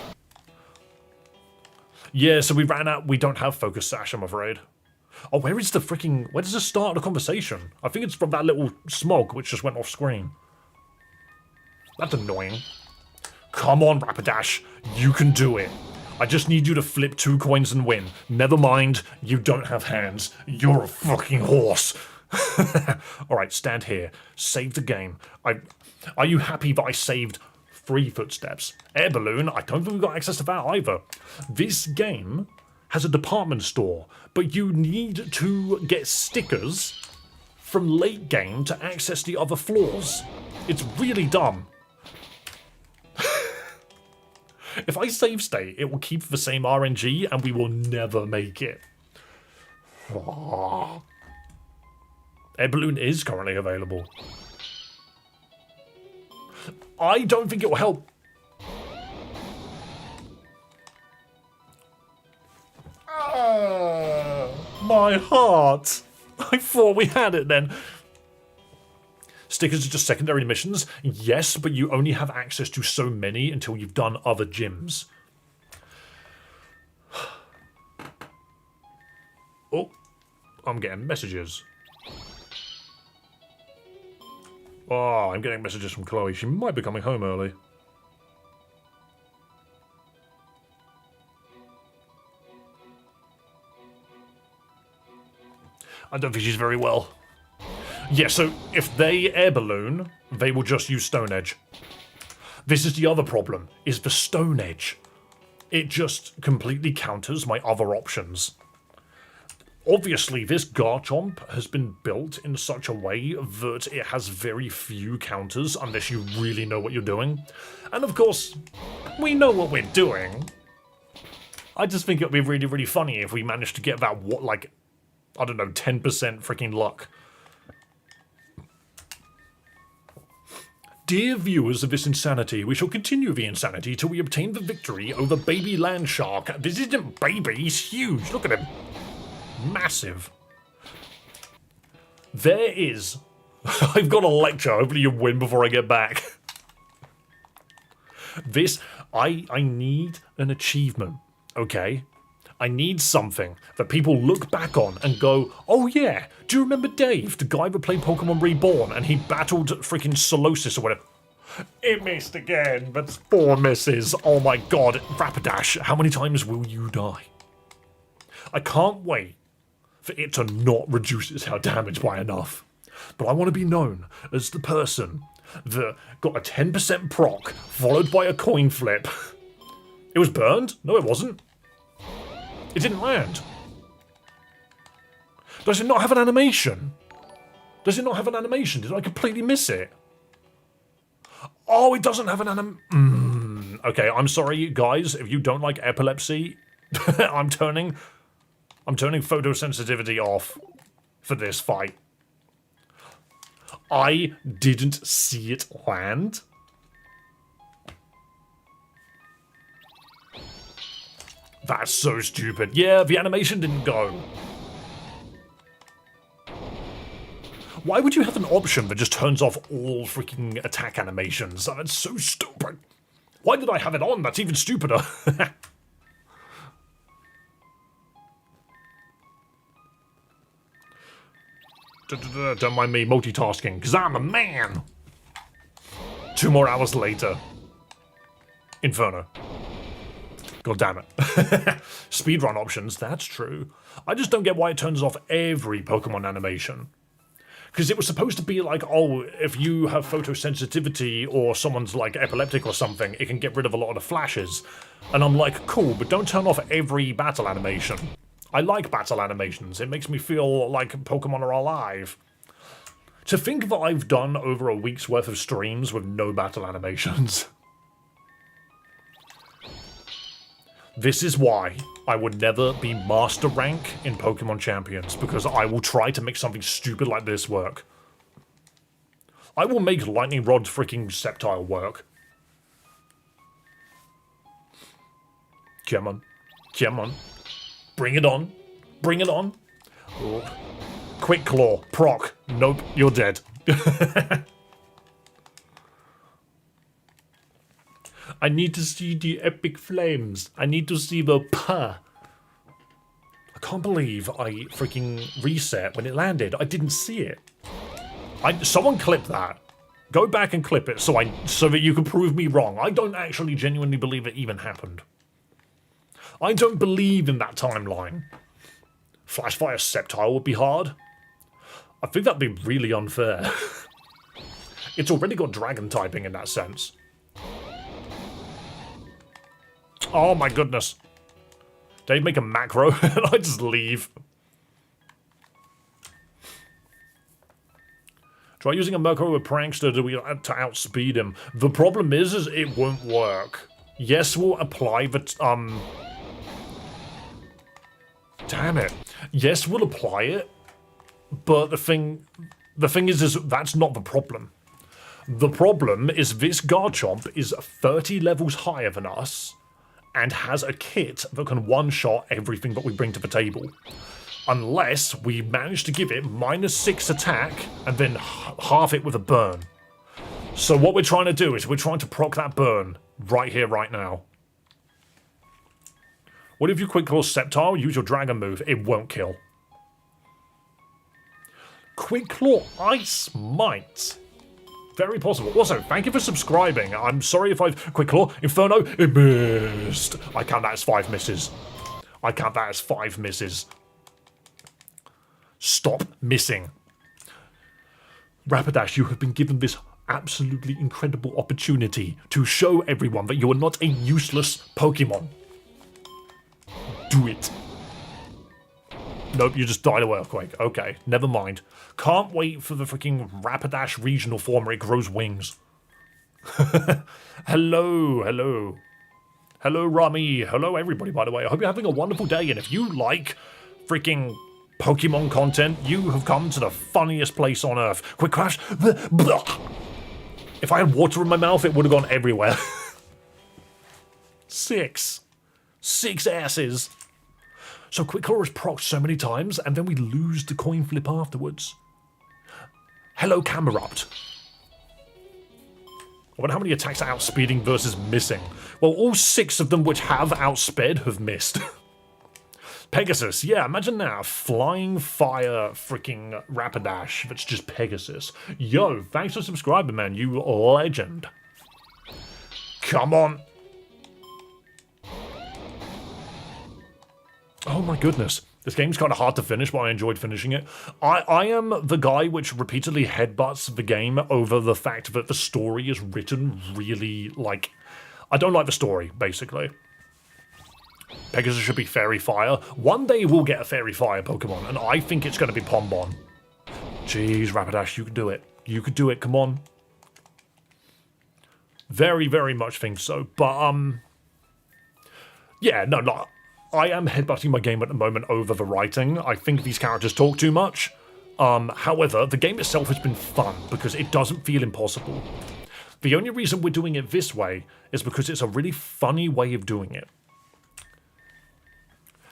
[SPEAKER 1] Yeah, so we ran out. We don't have Focus Sash, I'm afraid. Oh, where does it start the conversation? I think it's from that little smog which just went off screen. That's annoying. Come on, Rapidash. You can do it. I just need you to flip 2 coins and win. Never mind, you don't have hands. You're a fucking horse. Alright, stand here. Save the game. Are you happy that I saved 3 footsteps? Air balloon, I don't think we've got access to that either. This game has a department store, but you need to get stickers from late game to access the other floors. It's really dumb. If I save state, it will keep the same RNG and we will never make it. Oh. Air balloon is currently available. I don't think it will help. My heart. I thought we had it then. Stickers are just secondary missions. Yes, but you only have access to so many until you've done other gyms. Oh, I'm getting messages. Oh, I'm getting messages from Chloe. She might be coming home early. I don't think she's very well. Yeah, so if they air balloon, they will just use Stone Edge. This is the other problem, is the Stone Edge. It just completely counters my other options. Obviously, this Garchomp has been built in such a way that it has very few counters unless you really know what you're doing. And of course, we know what we're doing. I just think it would be really, really funny if we managed to get that, what, like, I don't know, 10% freaking luck. Dear viewers of this insanity, we shall continue the insanity till we obtain the victory over Baby Landshark. This isn't baby, he's huge. Look at him. Massive. There is... I've got a lecture. Hopefully you win before I get back. This... I need an achievement, okay? I need something that people look back on and go, oh yeah, do you remember Dave, the guy that played Pokémon Reborn and he battled freaking Solosis or whatever? It missed again, that's 4 misses. Oh my god, Rapidash, how many times will you die? I can't wait for it to not reduce its health damage by enough. But I want to be known as the person that got a 10% proc followed by a coin flip. It was burned? No, it wasn't. It didn't land. Does it not have an animation? Does it not have an animation? Did I completely miss it? Oh, it doesn't have an Okay, I'm sorry, guys. If you don't like epilepsy, I'm turning photosensitivity off for this fight. I didn't see it land. That's so stupid. Yeah, the animation didn't go. Why would you have an option that just turns off all freaking attack animations? That's so stupid. Why did I have it on? That's even stupider. Don't mind me multitasking, because I'm a man. 2 more hours later. Inferno. God damn it. Speedrun options, that's true. I just don't get why it turns off every Pokemon animation. Because it was supposed to be like, oh, if you have photosensitivity or someone's like epileptic or something, it can get rid of a lot of the flashes. And I'm like, cool, but don't turn off every battle animation. I like battle animations. It makes me feel like Pokemon are alive. To think that I've done over a week's worth of streams with no battle animations. This is why I would never be master rank in Pokemon Champions, because I will try to make something stupid like this work. I will make Lightning Rod freaking Sceptile work. Come on. Come on. Bring it on. Bring it on. Oh. Quick Claw. Proc. Nope, you're dead. I need to see the epic flames. I need to see the pa. I can't believe I freaking reset when it landed. I didn't see it. Someone clip that. Go back and clip it so that you can prove me wrong. I don't actually genuinely believe it even happened. I don't believe in that timeline. Flashfire Sceptile would be hard. I think that'd be really unfair. It's already got dragon typing in that sense. Oh my goodness. Did he make a macro and I just leave? Try using a macro with Prankster to outspeed him. The problem is it won't work. Yes, we'll apply the... Damn it. Yes, we'll apply it, but the thing is that's not the problem. The problem is this Garchomp is 30 levels higher than us and has a kit that can one-shot everything that we bring to the table. Unless we manage to give it -6 attack and then half it with a burn. So what we're trying to do is we're trying to proc that burn right here, right now. What if you Quick Claw Sceptile, use your Dragon move? It won't kill. Quick Claw Ice might. Very possible. Also, thank you for subscribing. I'm sorry if I've... Quick Claw, Inferno, it missed. I count that as 5 misses. I count that as 5 misses. Stop missing. Rapidash, you have been given this absolutely incredible opportunity to show everyone that you are not a useless Pokemon. Do it. Nope, you just died of earthquake. Okay, never mind. Can't wait for the freaking Rapidash regional form where it grows wings. Hello, hello. Hello, Rami. Hello, everybody, by the way. I hope you're having a wonderful day, and if you like freaking Pokemon content, you have come to the funniest place on earth. Quick Crash. If I had water in my mouth, it would have gone everywhere. 6 asses. So Quick Claw is procced so many times, and then we lose the coin flip afterwards. Hello, Camerupt. I wonder how many attacks are outspeeding versus missing. Well, all 6 of them which have outsped have missed. Pegasus, yeah, imagine that. Flying fire freaking Rapidash that's just Pegasus. Yo, thanks for subscribing, man. You legend. Come on. Oh my goodness. This game's kind of hard to finish, but I enjoyed finishing it. I am the guy which repeatedly headbutts the game over the fact that the story is written really, like... I don't like the story, basically. Pegasus should be Fairy Fire. One day we'll get a Fairy Fire Pokemon, and I think it's going to be Pombon. Jeez, Rapidash, you can do it. You could do it, come on. Very, very much think so. But, yeah, no, I am headbutting my game at the moment over the writing. I think these characters talk too much. However, the game itself has been fun, because it doesn't feel impossible. The only reason we're doing it this way is because it's a really funny way of doing it.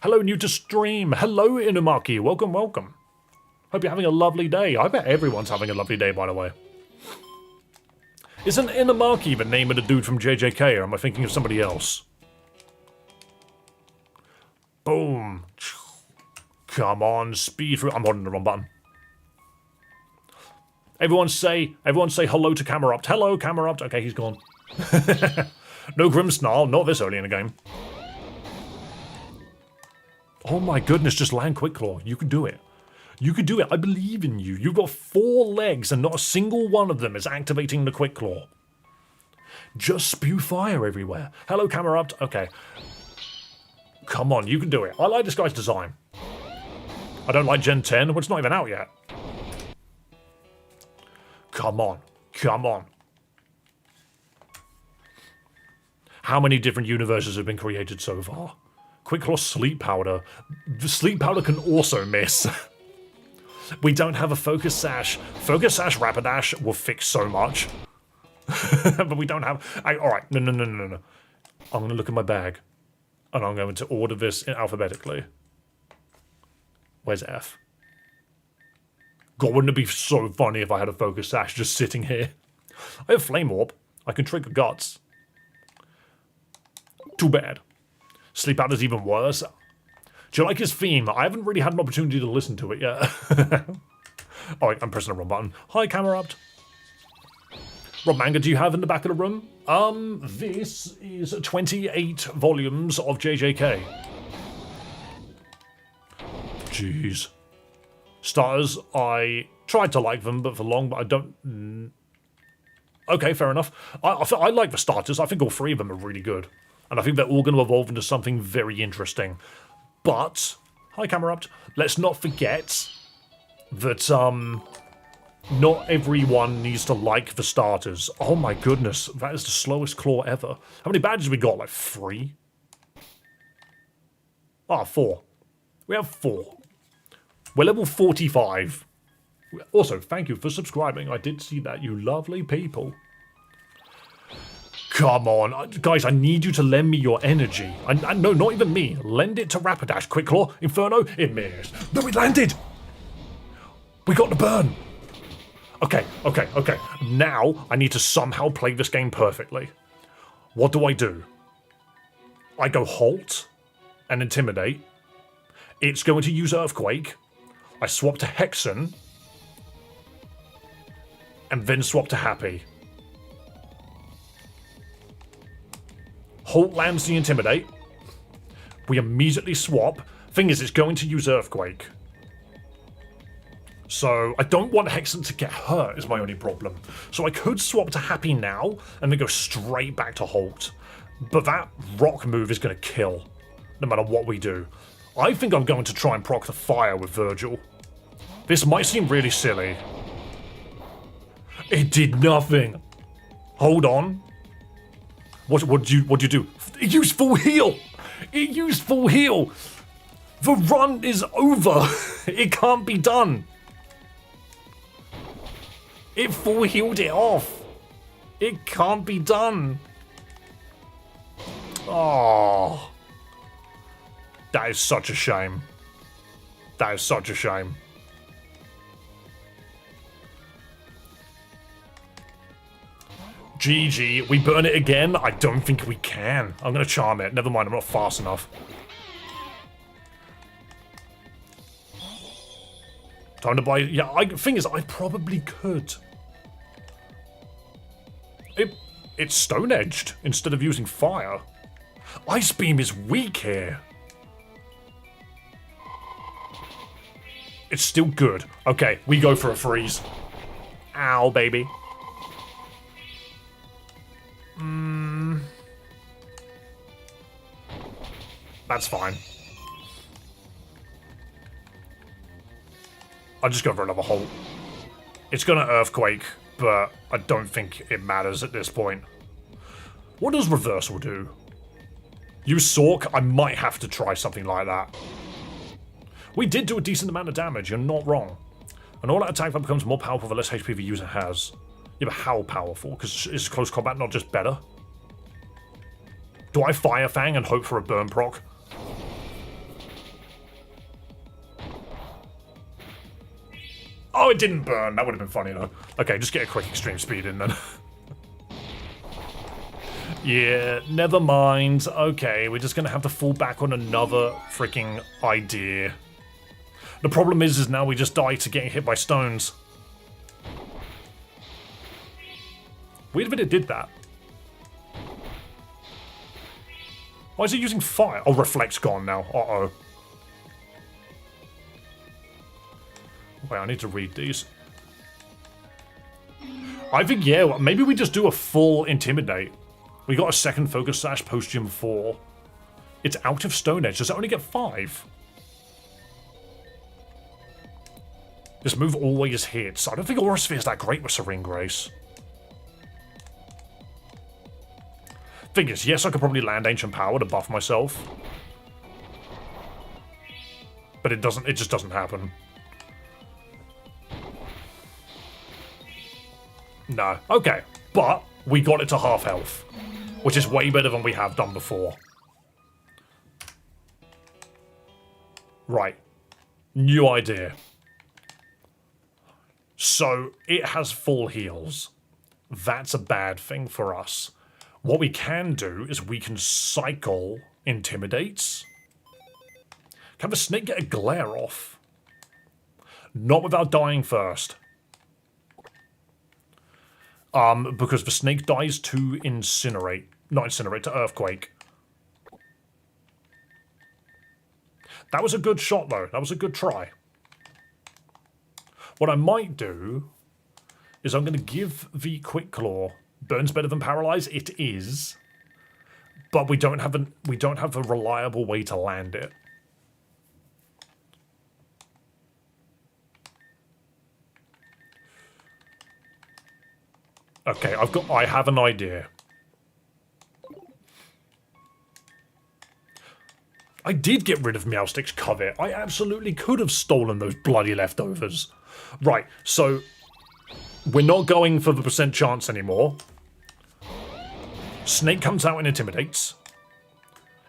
[SPEAKER 1] Hello, new to stream. Hello, Inumaki. Welcome, welcome. Hope you're having a lovely day. I bet everyone's having a lovely day, by the way. Isn't Inumaki the name of the dude from JJK, or am I thinking of somebody else? Boom. Come on, speed through. I'm holding the wrong button. Everyone say hello to Camerupt. Hello, Camerupt. Okay, he's gone. No Grimmsnarl, not this early in the game. Oh my goodness, just land Quick Claw. You can do it. You can do it. I believe in you. You've got 4 legs and not a single one of them is activating the Quick Claw. Just spew fire everywhere. Hello, Camerupt. Okay. Come on, you can do it. I like this guy's design. I don't like Gen 10, well, it's not even out yet. Come on. Come on. How many different universes have been created so far? Quick Claw Sleep Powder. The Sleep Powder can also miss. We don't have a Focus Sash. Focus Sash Rapidash will fix so much. But we don't have... Alright, no. I'm going to look in my bag. And I'm going to order this alphabetically. Where's F? God, wouldn't it be so funny if I had a Focus Sash just sitting here? I have Flame Orb. I can trigger Guts. Too bad. Sleep Powder's even worse. Do you like his theme? I haven't really had an opportunity to listen to it yet. Oh, I'm pressing the wrong button. Hi, Camerupt. What manga do you have in the back of the room? This is 28 volumes of JJK. Jeez. Starters, I tried to like them, but for long, but I don't... Okay, fair enough. I like the starters. I think all three of them are really good. And I think they're all going to evolve into something very interesting. But, hi camera up. Let's not forget that not everyone needs to like the starters. Oh my goodness, that is the slowest claw ever. How many badges we got? Like 3? Ah, 4. We have 4. We're level 45. Also, thank you for subscribing. I did see that, you lovely people. Come on, guys, I need you to lend me your energy. No, not even me. Lend it to Rapidash. Quick Claw, Inferno, it missed. No, it landed! We got the burn. Okay. Now, I need to somehow play this game perfectly. What do? I go Halt and Intimidate. It's going to use Earthquake. I swap to Hexen. And then swap to Happy. Halt lands the Intimidate. We immediately swap. Thing is, it's going to use Earthquake. So, I don't want Hexen to get hurt is my only problem. So I could swap to Happy now, and then go straight back to Halt. But that rock move is going to kill, no matter what we do. I think I'm going to try and proc the fire with Virgil. This might seem really silly. It did nothing. Hold on. What'd you do? It used full heal! It used full heal! The run is over! It can't be done! It full healed it off! It can't be done! Oh. That is such a shame. That is such a shame. GG, we burn it again? I don't think we can. I'm gonna charm it. Never mind, I'm not fast enough. Time to buy... Yeah, thing is, I probably could. It's stone-edged instead of using fire. Ice Beam is weak here. It's still good. Okay, we go for a freeze. Ow, baby. That's fine. I'll just go for another Halt. It's gonna Earthquake, but I don't think it matters at this point. What does Reversal do? Use Sork? I might have to try something like that. We did do a decent amount of damage, you're not wrong. An all-out attack that becomes more powerful the less HP the user has. Yeah, but how powerful? Because is close combat not just better? Do I Fire Fang and hope for a burn proc? Oh, it didn't burn. That would have been funny, though. Okay, just get a quick extreme speed in, then. Yeah, never mind. Okay, we're just going to have to fall back on another freaking idea. The problem is now we just die to getting hit by stones. Weird that it did that. Why is it using fire? Oh, Reflect's gone now. Uh-oh. Wait, I need to read these. I think, yeah, maybe we just do a full Intimidate. We got a second Focus Sash post-Gym 4. It's out of Stone Edge. Does it only get 5? This move always hits. I don't think Aura Sphere is that great with Serene Grace. Thing is, yes, I could probably land Ancient Power to buff myself. But it just doesn't happen. No. Okay. But we got it to half health, which is way better than we have done before. Right. New idea. So, it has full heals. That's a bad thing for us. What we can do is we can cycle Intimidates. Can the snake get a glare off? Not without dying first. Because the snake dies to incinerate. Not incinerate, to earthquake. That was a good shot, though. That was a good try. What I might do is I'm going to give the Quick Claw. Burns better than Paralyze. It is. But we don't have a reliable way to land it. Okay, I have an idea. I did get rid of Meowstick's covet. I absolutely could have stolen those bloody leftovers. Right, so we're not going for the percent chance anymore. Snake comes out and intimidates.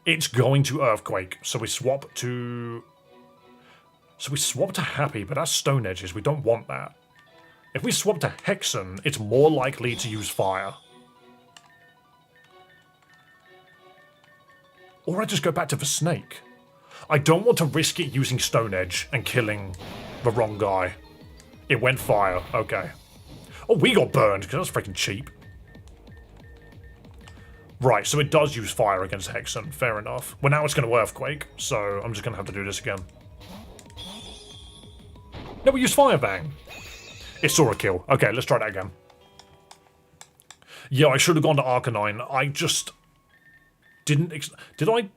[SPEAKER 1] It's going to earthquake, so we swap to... So we swap to Happy, but that's Stone Edges. We don't want that. If we swap to Hexen, it's more likely to use fire. Or I just go back to the snake. I don't want to risk it using Stone Edge and killing the wrong guy. It went fire. Okay. Oh, we got burned because that's freaking cheap. Right, so it does use fire against Hexen. Fair enough. Well, now it's going to earthquake, so I'm just going to have to do this again. No, we use Fire Bang. It saw a kill. Okay, let's try that again. Yeah, I should have gone to Arcanine. I just didn't... Did I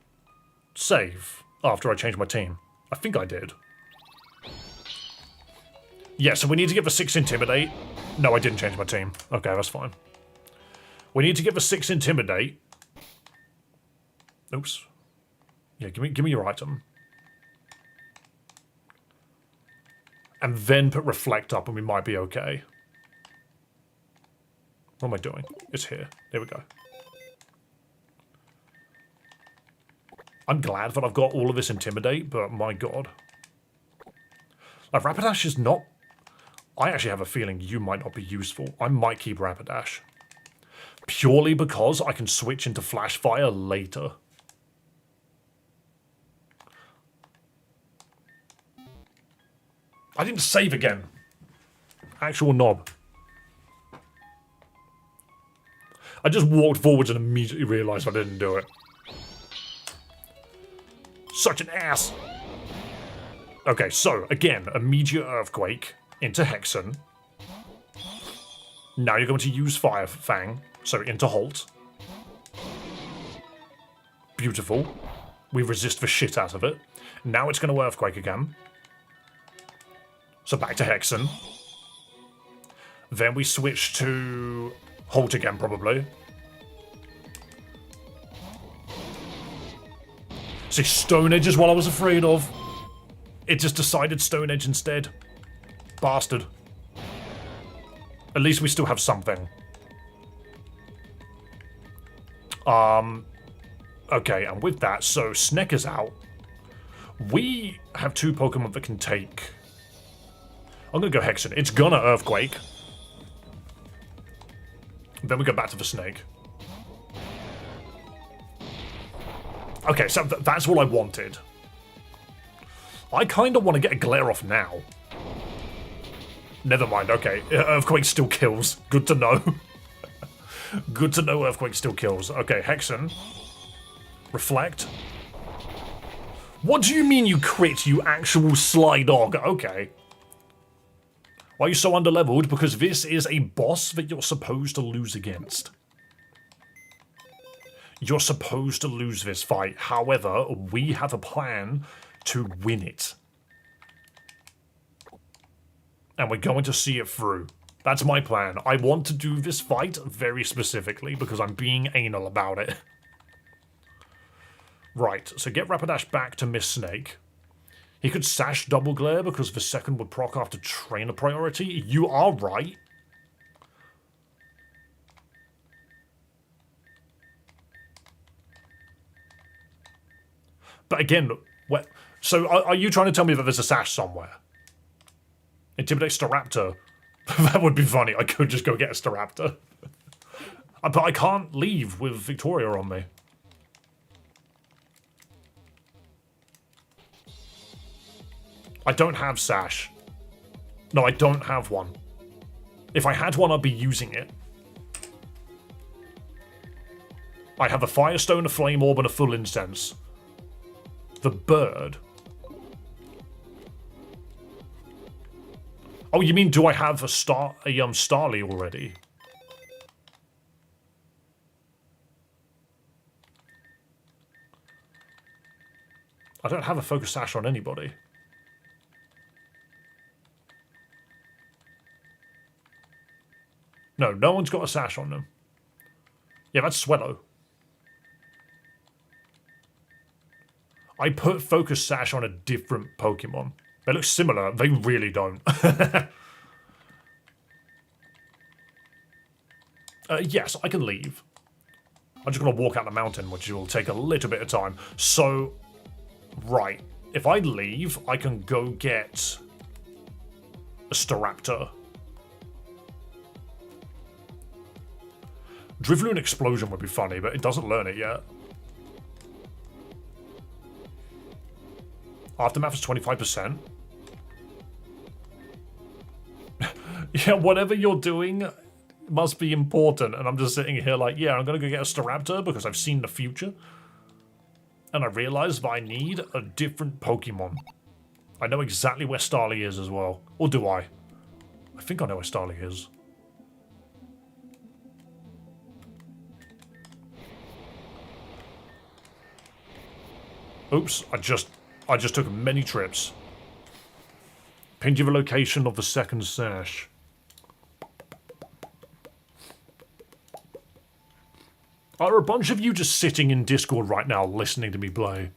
[SPEAKER 1] save after I changed my team? I think I did. Yeah, so we need to get the 6 Intimidate. No, I didn't change my team. Okay, that's fine. We need to get the 6 Intimidate. Oops. Yeah, give me your item. And then put Reflect up and we might be okay. What am I doing? It's here. There we go. I'm glad that I've got all of this Intimidate, but my god. Like, Rapidash is not... I actually have a feeling you might not be useful. I might keep Rapidash. Purely because I can switch into Flash Fire later. I didn't save again. Actual knob. I just walked forwards and immediately realised I didn't do it. Such an ass. Okay, so, again, immediate Earthquake into Hexen. Now you're going to use Fire Fang, so into Halt. Beautiful. We resist the shit out of it. Now it's going to Earthquake again. So back to Hexen. Then we switch to Halt again, probably. See, Stone Edge is what I was afraid of. It just decided Stone Edge instead. Bastard. At least we still have something. Okay, and with that, so Sneck is out. We have 2 Pokemon that can take... I'm gonna go Hexen. It's gonna Earthquake. Then we go back to the Snake. Okay, so that's what I wanted. I kind of want to get a Glare off now. Never mind, okay. Earthquake still kills. Good to know. Good to know Earthquake still kills. Okay, Hexen. Reflect. What do you mean you crit, you actual sly dog? Okay. Why are you so underleveled? Because this is a boss that you're supposed to lose against. You're supposed to lose this fight. However, we have a plan to win it. And we're going to see it through. That's my plan. I want to do this fight very specifically because I'm being anal about it. Right, so get Rapidash back to Miss Snake. He could Sash Double Glare because the second would proc after Trainer Priority. You are right. But again, so are you trying to tell me that there's a Sash somewhere? Intimidate Staraptor. That would be funny. I could just go get a Staraptor. But I can't leave with Victoria on me. I don't have Sash. No, I don't have one. If I had one, I'd be using it. I have a Firestone, a Flame Orb, and a Full Incense. The bird. Oh, you mean do I have a Starly already? I don't have a Focus Sash on anybody. No, no one's got a sash on them. Yeah, that's Swellow. I put Focus Sash on a different Pokemon. They look similar. They really don't. Yes, I can leave. I'm just going to walk out the mountain, which will take a little bit of time. So, right. If I leave, I can go get a Staraptor. Drifloon Explosion would be funny, but it doesn't learn it yet. Aftermath is 25%. Yeah, whatever you're doing must be important. And I'm just sitting here like, yeah, I'm going to go get a Staraptor because I've seen the future. And I realize that I need a different Pokemon. I know exactly where Starly is as well. Or do I? I think I know where Starly is. Oops, I just took many trips. Pinged you the location of the second sash. Are a bunch of you just sitting in Discord right now listening to me play?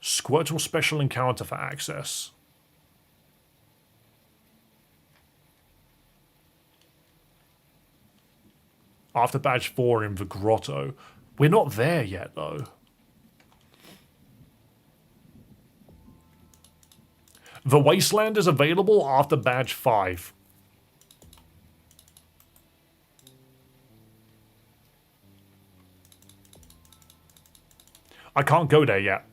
[SPEAKER 1] Squirtle Special Encounter for access. After Badge 4 in the Grotto. We're not there yet, though. The Wasteland is available after Badge 5. I can't go there yet.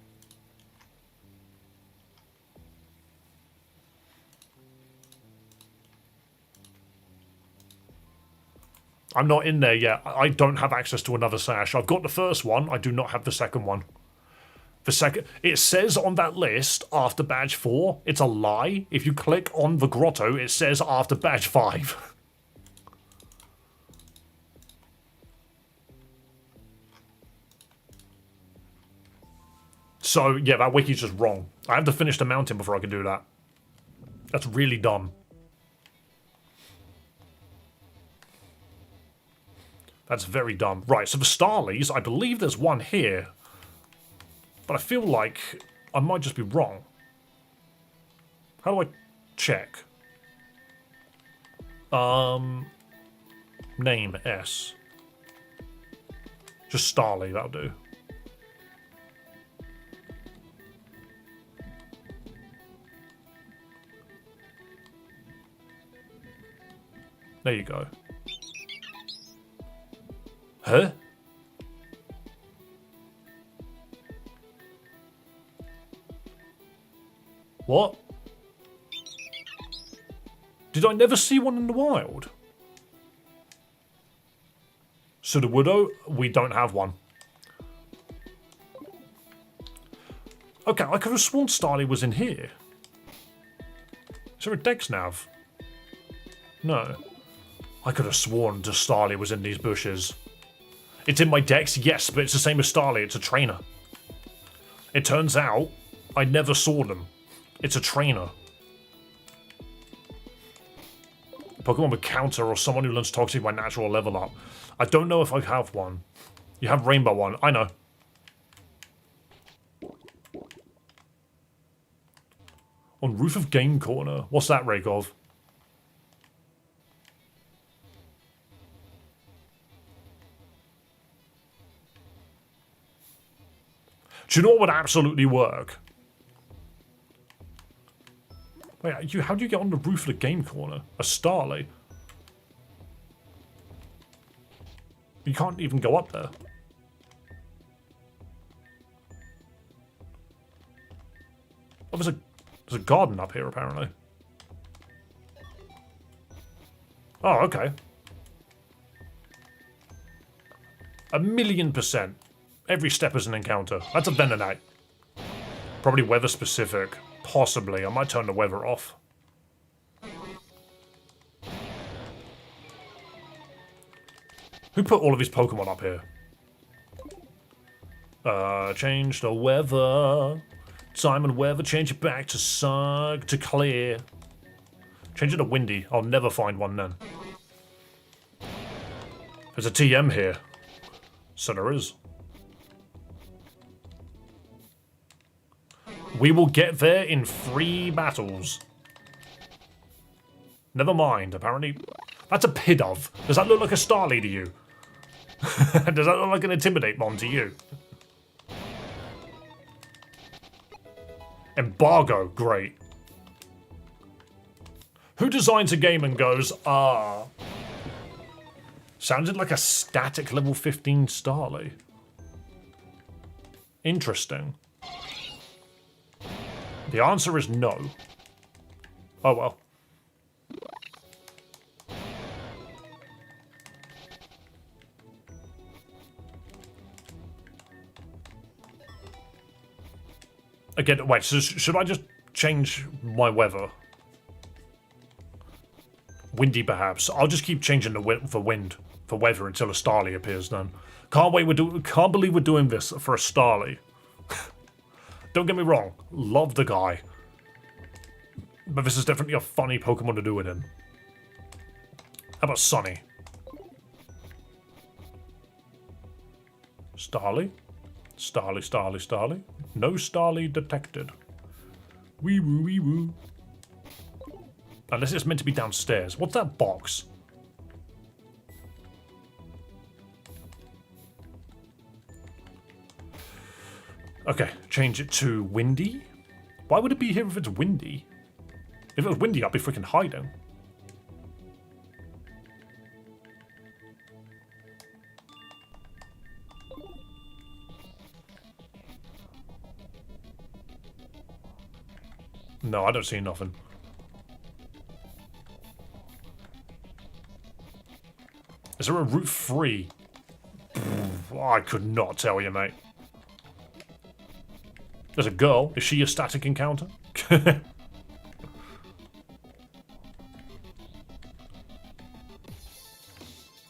[SPEAKER 1] I'm not in there yet. I don't have access to another sash. I've got the first one. I do not have the second one. The second... It says on that list, after Badge 4. It's a lie. If you click on the Grotto, it says after Badge 5. So, yeah, that wiki's just wrong. I have to finish the mountain before I can do that. That's really dumb. That's very dumb. Right, so the Starlies, I believe there's one here. But I feel like I might just be wrong. How do I check? Name, S. Just Starly, that'll do. There you go. Huh? What? Did I never see one in the wild? Sudowoodo? We don't have one. Okay, I could have sworn Starly was in here. Is there a Dex Nav? No. I could have sworn the Starly was in these bushes. It's in my Dex, yes, but it's the same as Starly. It's a trainer. It turns out I never saw them. It's a trainer. Pokemon with counter or someone who learns Toxic by natural level up. I don't know if I have one. You have Rainbow one. I know. On roof of Game Corner. What's that, Rakov? Do you know what would absolutely work? Wait, how do you get on the roof of the Game Corner? A Starly? You can't even go up there. Oh, there's a garden up here, apparently. Oh, okay. 1,000,000%. Every step is an encounter. That's a Venonate. Probably weather specific. Possibly. I might turn the weather off. Who put all of these Pokemon up here? Change the weather. Time and weather, change it back to clear. Change it to windy. I'll never find one then. There's a TM here. So there is. We will get there in 3 battles. Never mind, apparently. That's a Pidove. Does that look like a Starly to you? Does that look like an Intimidate Mon to you? Embargo, great. Who designs a game and goes, sounded like a static level 15 Starly. Interesting. The answer is no. Oh well. Again, wait, so should I just change my weather? Windy, perhaps. I'll just keep changing the for weather until a Starly appears then. Can't believe we're doing this for a Starly. Don't get me wrong, love the guy. But this is definitely a funny Pokemon to do it in. How about Sunny? Starly? Starly. No Starly detected. Wee woo, wee woo. Unless it's meant to be downstairs. What's that box? Okay, change it to windy. Why would it be here if it's windy? If it was windy, I'd be freaking hiding. No, I don't see nothing. Is there a Route 3? I could not tell you, mate. There's a girl. Is she a static encounter?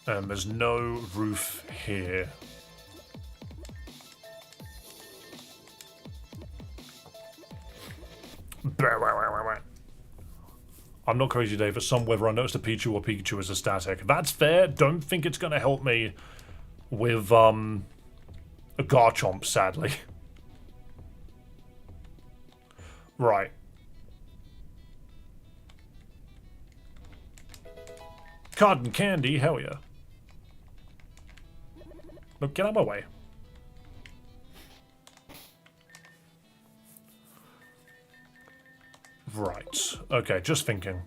[SPEAKER 1] There's no roof here. I'm not crazy, Dave. For some weather, I noticed a Pichu or Pikachu as a static. That's fair. Don't think it's going to help me with a Garchomp, sadly. Right. Cotton candy, hell yeah. Look, get out of my way. Right. Okay, just thinking.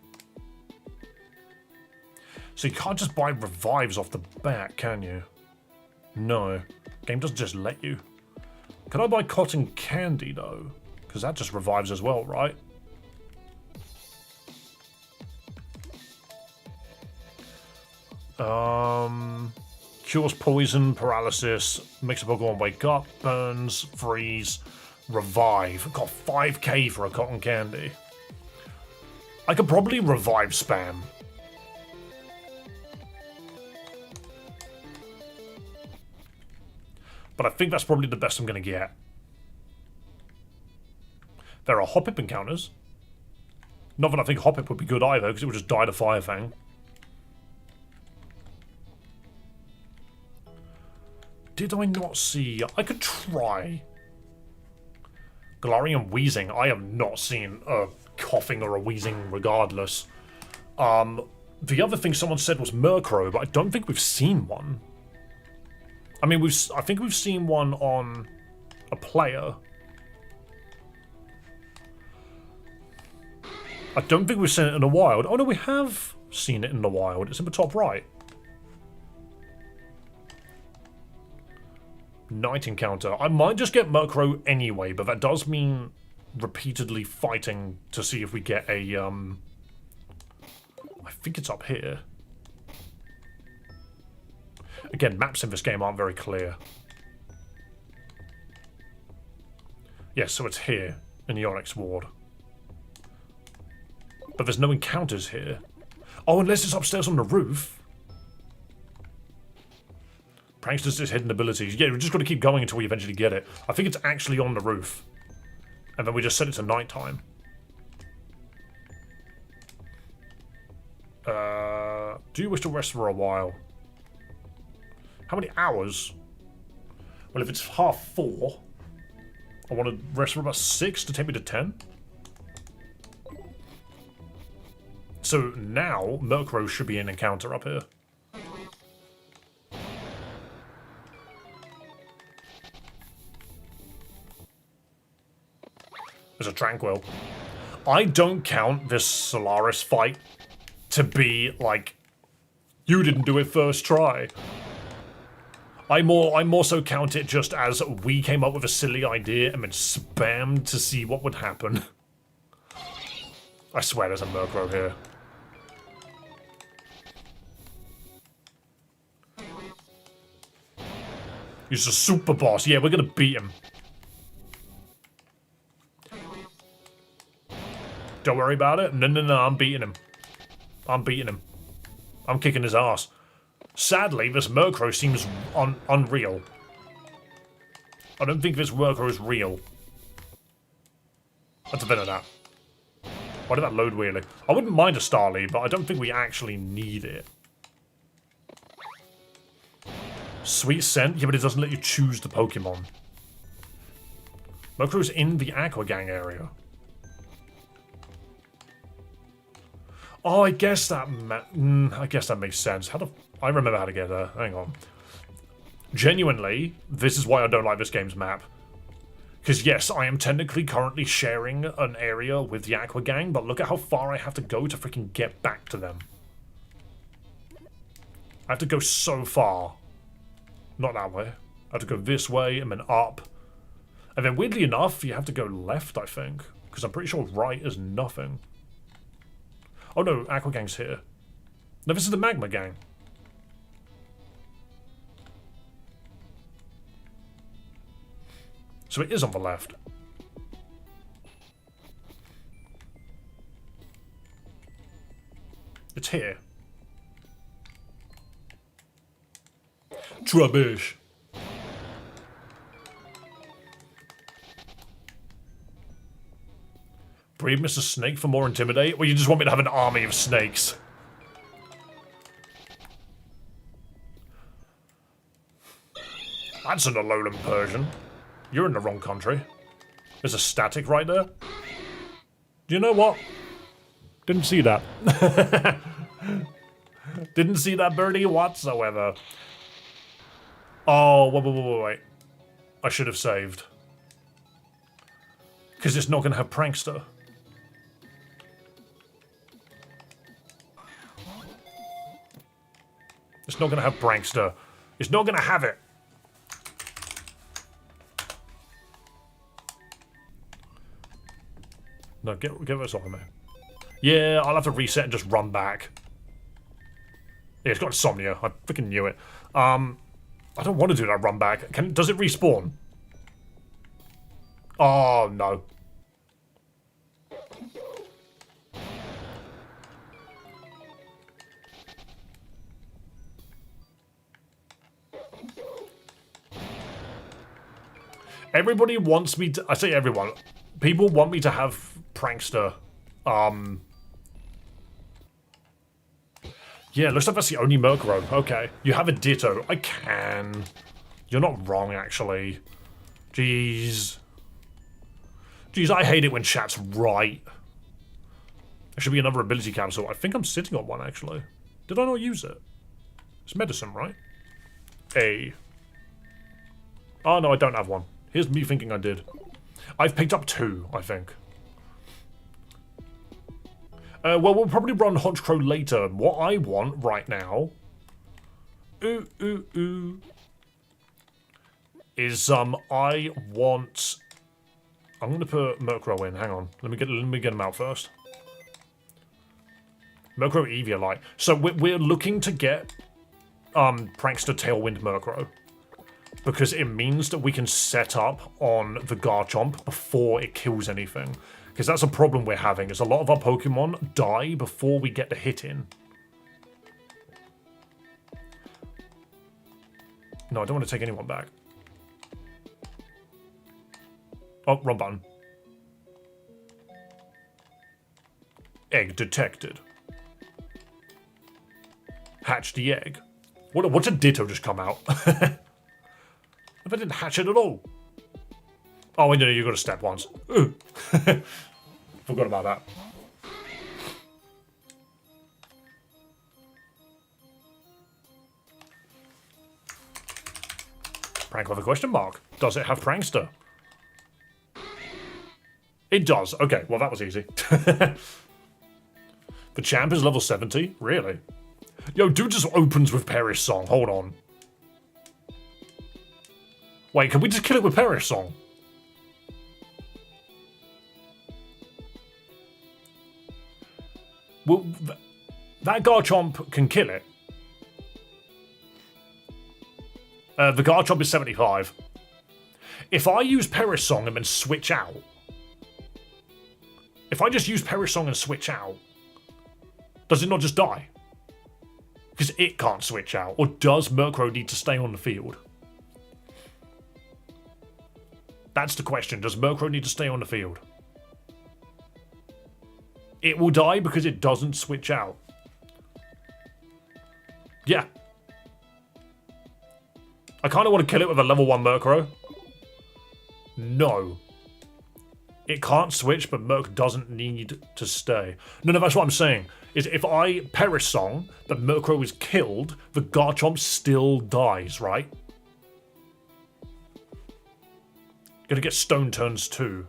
[SPEAKER 1] So you can't just buy revives off the bat, can you? No. Game doesn't just let you. Can I buy cotton candy, though? Because that just revives as well, right? Cures poison, paralysis, makes a Pokemon wake up, burns, freeze, revive. Got 5k for a cotton candy. I could probably revive spam. But I think that's probably the best I'm going to get. There are Hoppip encounters. Not that I think Hoppip would be good either, because it would just die to Fire Fang. Did I not see? I could try. Galarian wheezing. I have not seen a coughing or a wheezing regardless. The other thing someone said was Murkrow, but I don't think we've seen one. I mean, I think we've seen one on a player. I don't think we've seen it in the wild. Oh no, we have seen it in the wild. It's in the top right. Night encounter. I might just get Murkrow anyway, but that does mean repeatedly fighting to see if we get a, I think it's up here. Again, maps in this game aren't very clear. Yes, so it's here, in the Onyx Ward. But there's no encounters here. Oh, unless it's upstairs on the roof. Pranksters' hidden abilities. Yeah, we've just got to keep going until we eventually get it. I think it's actually on the roof. And then we just set it to nighttime. Do you wish to rest for a while? How many hours? Well, if it's 4:30, I want to rest for about 6 to take me to 10. So now, Murkrow should be an encounter up here. There's a Tranquil. I don't count this Solaris fight to be like, you didn't do it first try. I more so count it just as we came up with a silly idea and then spammed to see what would happen. I swear there's a Murkrow here. He's a super boss. Yeah, we're gonna beat him. Don't worry about it. No, I'm beating him. I'm beating him. I'm kicking his ass. Sadly, this Murkrow seems unreal. I don't think this Murkrow is real. That's a bit of that. Why did that load weirdly? I wouldn't mind a Starly, but I don't think we actually need it. Sweet Scent? Yeah, but it doesn't let you choose the Pokemon. Murkrow's in the Aqua Gang area. Oh, I guess that makes sense. I remember how to get there. Hang on. Genuinely, this is why I don't like this game's map. Because yes, I am technically currently sharing an area with the Aqua Gang, but look at how far I have to go to freaking get back to them. I have to go so far. Not that way. I have to go this way and then up. And then weirdly enough, you have to go left, I think. Because I'm pretty sure right is nothing. Oh no, Aqua Gang's here. No, this is the Magma Gang. So it is on the left. It's here. Trubbish. Breed Mr. Snake for more intimidate? Well, you just want me to have an army of snakes. That's an Alolan Persian. You're in the wrong country. There's a static right there. Do you know what? Didn't see that. Didn't see that birdie whatsoever. Oh, wait. I should have saved. Because it's not going to have Prankster. It's not going to have Prankster. It's not going to have it. No, get this off of me. Yeah, I'll have to reset and just run back. Yeah, it's got insomnia. I freaking knew it. I don't want to do that run back. Does it respawn? Oh, no. Everybody wants me to... I say everyone. People want me to have Prankster. Yeah, looks like that's the only Murkrow. Okay. You have a Ditto. I can. You're not wrong, actually. Jeez. Jeez, I hate it when chat's right. There should be another ability capsule. I think I'm sitting on one, actually. Did I not use it? It's medicine, right? A. Oh, no, I don't have one. Here's me thinking I did. I've picked up 2, I think. Well, we'll probably run Honchkrow later. What I want right now... is, I want... I'm going to put Murkrow in. Hang on. Let me get him out first. Murkrow Eviolite. So we're looking to get Prankster Tailwind Murkrow. Because it means that we can set up on the Garchomp before it kills anything. Because that's a problem we're having, is a lot of our Pokemon die before we get the hit in. No, I don't want to take anyone back. Oh, wrong button. Egg detected. Hatch the egg. What's a Ditto just come out? If I didn't hatch it at all. Oh, wait, no, you got to step once. Forgot about that. Prank with a question mark. Does it have Prankster? It does. Okay, well, that was easy. The champ is level 70? Really? Yo, dude just opens with Perish Song. Hold on. Wait, can we just kill it with Perish Song? Well, that Garchomp can kill it. The Garchomp is 75. If I use Perish Song and then switch out... If I just use Perish Song and switch out... Does it not just die? Because it can't switch out. Or does Murkrow need to stay on the field? That's the question. Does Murkrow need to stay on the field? It will die because it doesn't switch out. Yeah. I kind of want to kill it with a level 1 Murkrow. No. It can't switch, but Murk doesn't need to stay. No, that's what I'm saying. Is if I Perish Song, but Murkrow is killed, the Garchomp still dies, right? Gonna get Stone Turns too.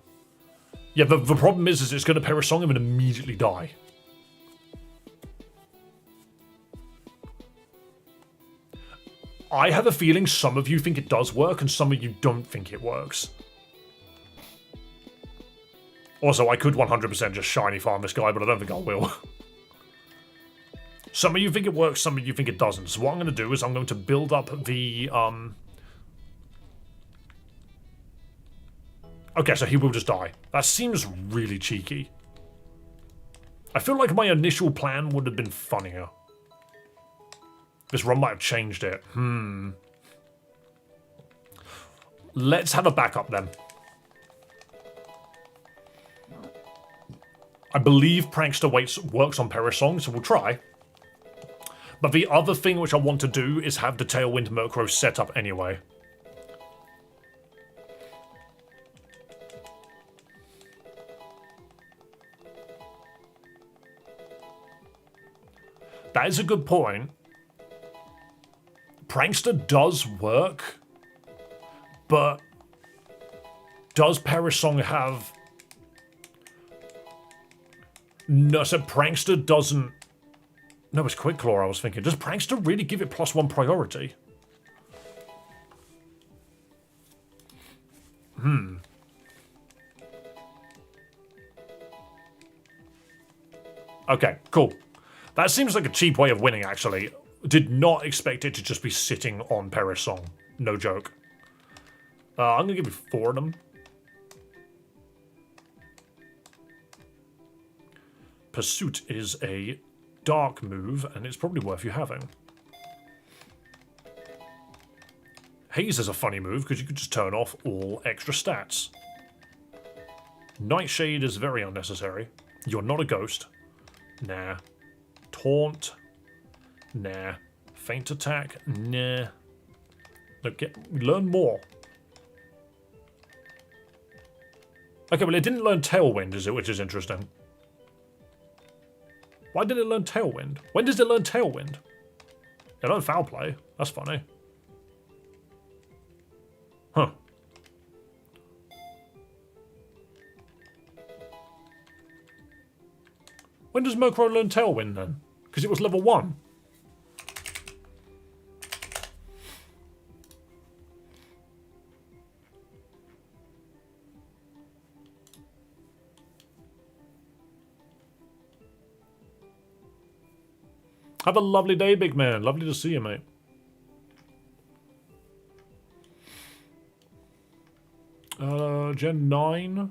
[SPEAKER 1] Yeah, the problem is it's gonna Perish Song him and immediately die. I have a feeling some of you think it does work and some of you don't think it works. Also, I could 100% just shiny farm this guy, but I don't think I will. Some of you think it works, some of you think it doesn't. So what I'm going to do is I'm going to build up the... Okay, so he will just die. That seems really cheeky. I feel like my initial plan would have been funnier. This run might have changed it. Let's have a backup then. I believe Prankster works on Perish Song, so we'll try. But the other thing which I want to do is have the Tailwind Murkrow set up anyway. That is a good point. Prankster does work, but does Perish Song have... No, so Prankster doesn't... No, it's Quick Claw I was thinking. Does Prankster really give it +1 priority? Okay, cool. That seems like a cheap way of winning, actually. Did not expect it to just be sitting on Perish Song. No joke. I'm going to give you 4 of them. Pursuit is a dark move, and it's probably worth you having. Haze is a funny move, because you could just turn off all extra stats. Nightshade is very unnecessary. You're not a ghost. Nah. Taunt. Nah. Feint attack. Nah. Look, learn more. Okay, well it didn't learn Tailwind, is it? Which is interesting. Why did it learn Tailwind? When does it learn Tailwind? It learned Foul Play. That's funny. Huh. When does Murkrow learn Tailwind then? Because it was level 1. Have a lovely day, big man. Lovely to see you, mate. Gen 9?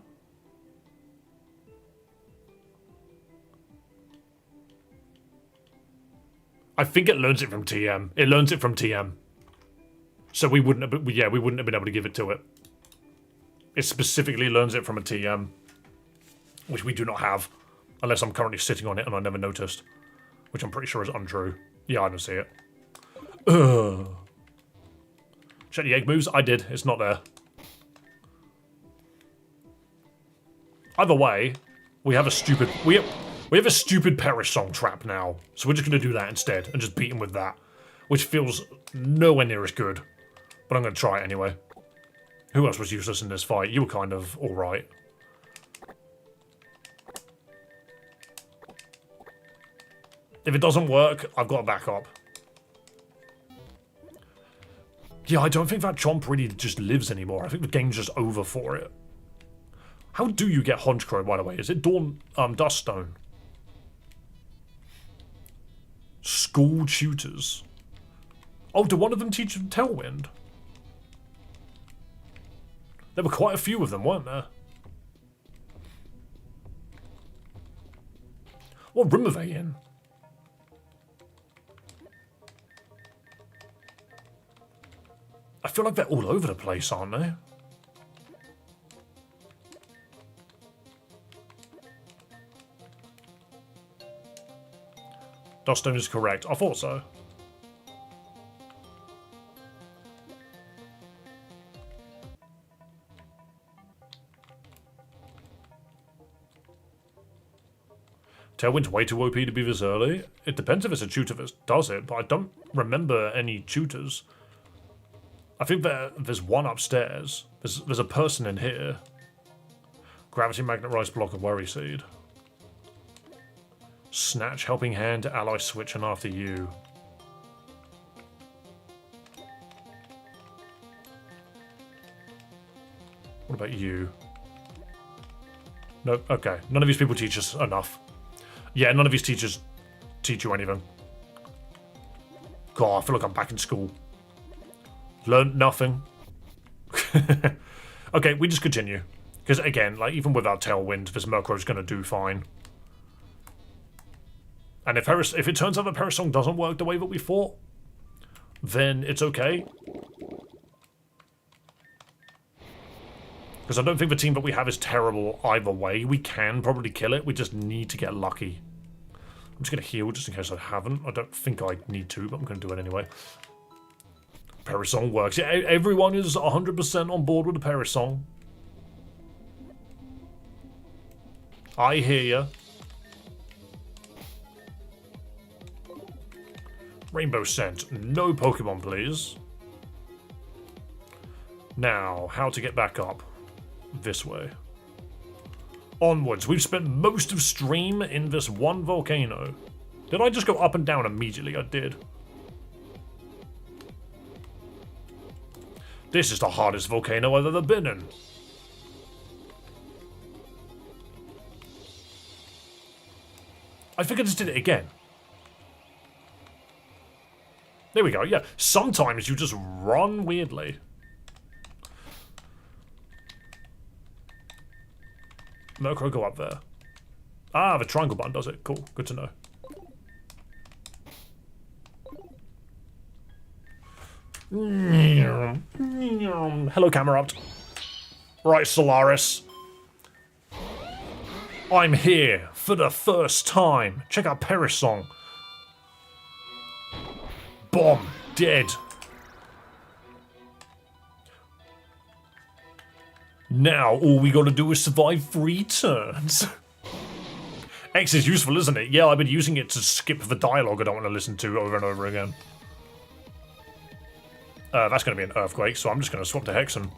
[SPEAKER 1] I think it learns it from TM. It learns it from TM. So we wouldn't have, yeah, we wouldn't have been able to give it to it. It specifically learns it from a TM, which we do not have, unless I'm currently sitting on it and I never noticed, which I'm pretty sure is untrue. Yeah, I don't see it. Ugh. Check the egg moves. I did. It's not there. Either way, we have a stupid we have a stupid Perish Song trap now, so we're just going to do that instead and just beat him with that, which feels nowhere near as good, but I'm going to try it anyway. Who else was useless in this fight? You were kind of alright. If it doesn't work, I've got a backup. Yeah, I don't think that Chomp really just lives anymore. I think the game's just over for it. How do you get Honchkrow, by the way? Is it Duststone? School tutors. Oh, did one of them teach them Tailwind? There were quite a few of them, weren't there? What room are they in? I feel like they're all over the place, aren't they? Duststone is correct. I thought so. Tailwind's way too OP to be this early. It depends if it's a tutor that does it, but I don't remember any tutors. I think there's one upstairs. There's a person in here. Gravity, Magnet, Rice Block, and Worry Seed. Snatch, Helping Hand, Ally Switch, and After You. What about you? Nope, okay. None of these people teach us enough. Yeah, none of these teachers teach you anything. God, I feel like I'm back in school. Learned nothing. Okay, we just continue. Because again, like even without Tailwind, this Murkrow's gonna do fine. And if it turns out that Perish Song doesn't work the way that we thought, then it's okay. Because I don't think the team that we have is terrible either way. We can probably kill it, we just need to get lucky. I'm just going to heal just in case I haven't. I don't think I need to, but I'm going to do it anyway. Perish Song works. Yeah, everyone is 100% on board with the Perish Song. I hear ya. Rainbow Scent. No Pokemon, please. Now, how to get back up? This way. Onwards. We've spent most of stream in this one volcano. Did I just go up and down immediately? I did. This is the hardest volcano I've ever been in. I think I just did it again. There we go, yeah. Sometimes you just run weirdly. Murkrow, go up there. Ah, the triangle button does it. Cool, good to know. Hello, Camerupt. Right, Solaris. I'm here for the first time. Check out Perish Song. Bomb. Dead. Now, all we gotta do is survive 3 turns. X is useful, isn't it? Yeah, I've been using it to skip the dialogue I don't want to listen to over and over again. That's gonna be an Earthquake, so I'm just gonna swap to Hexen.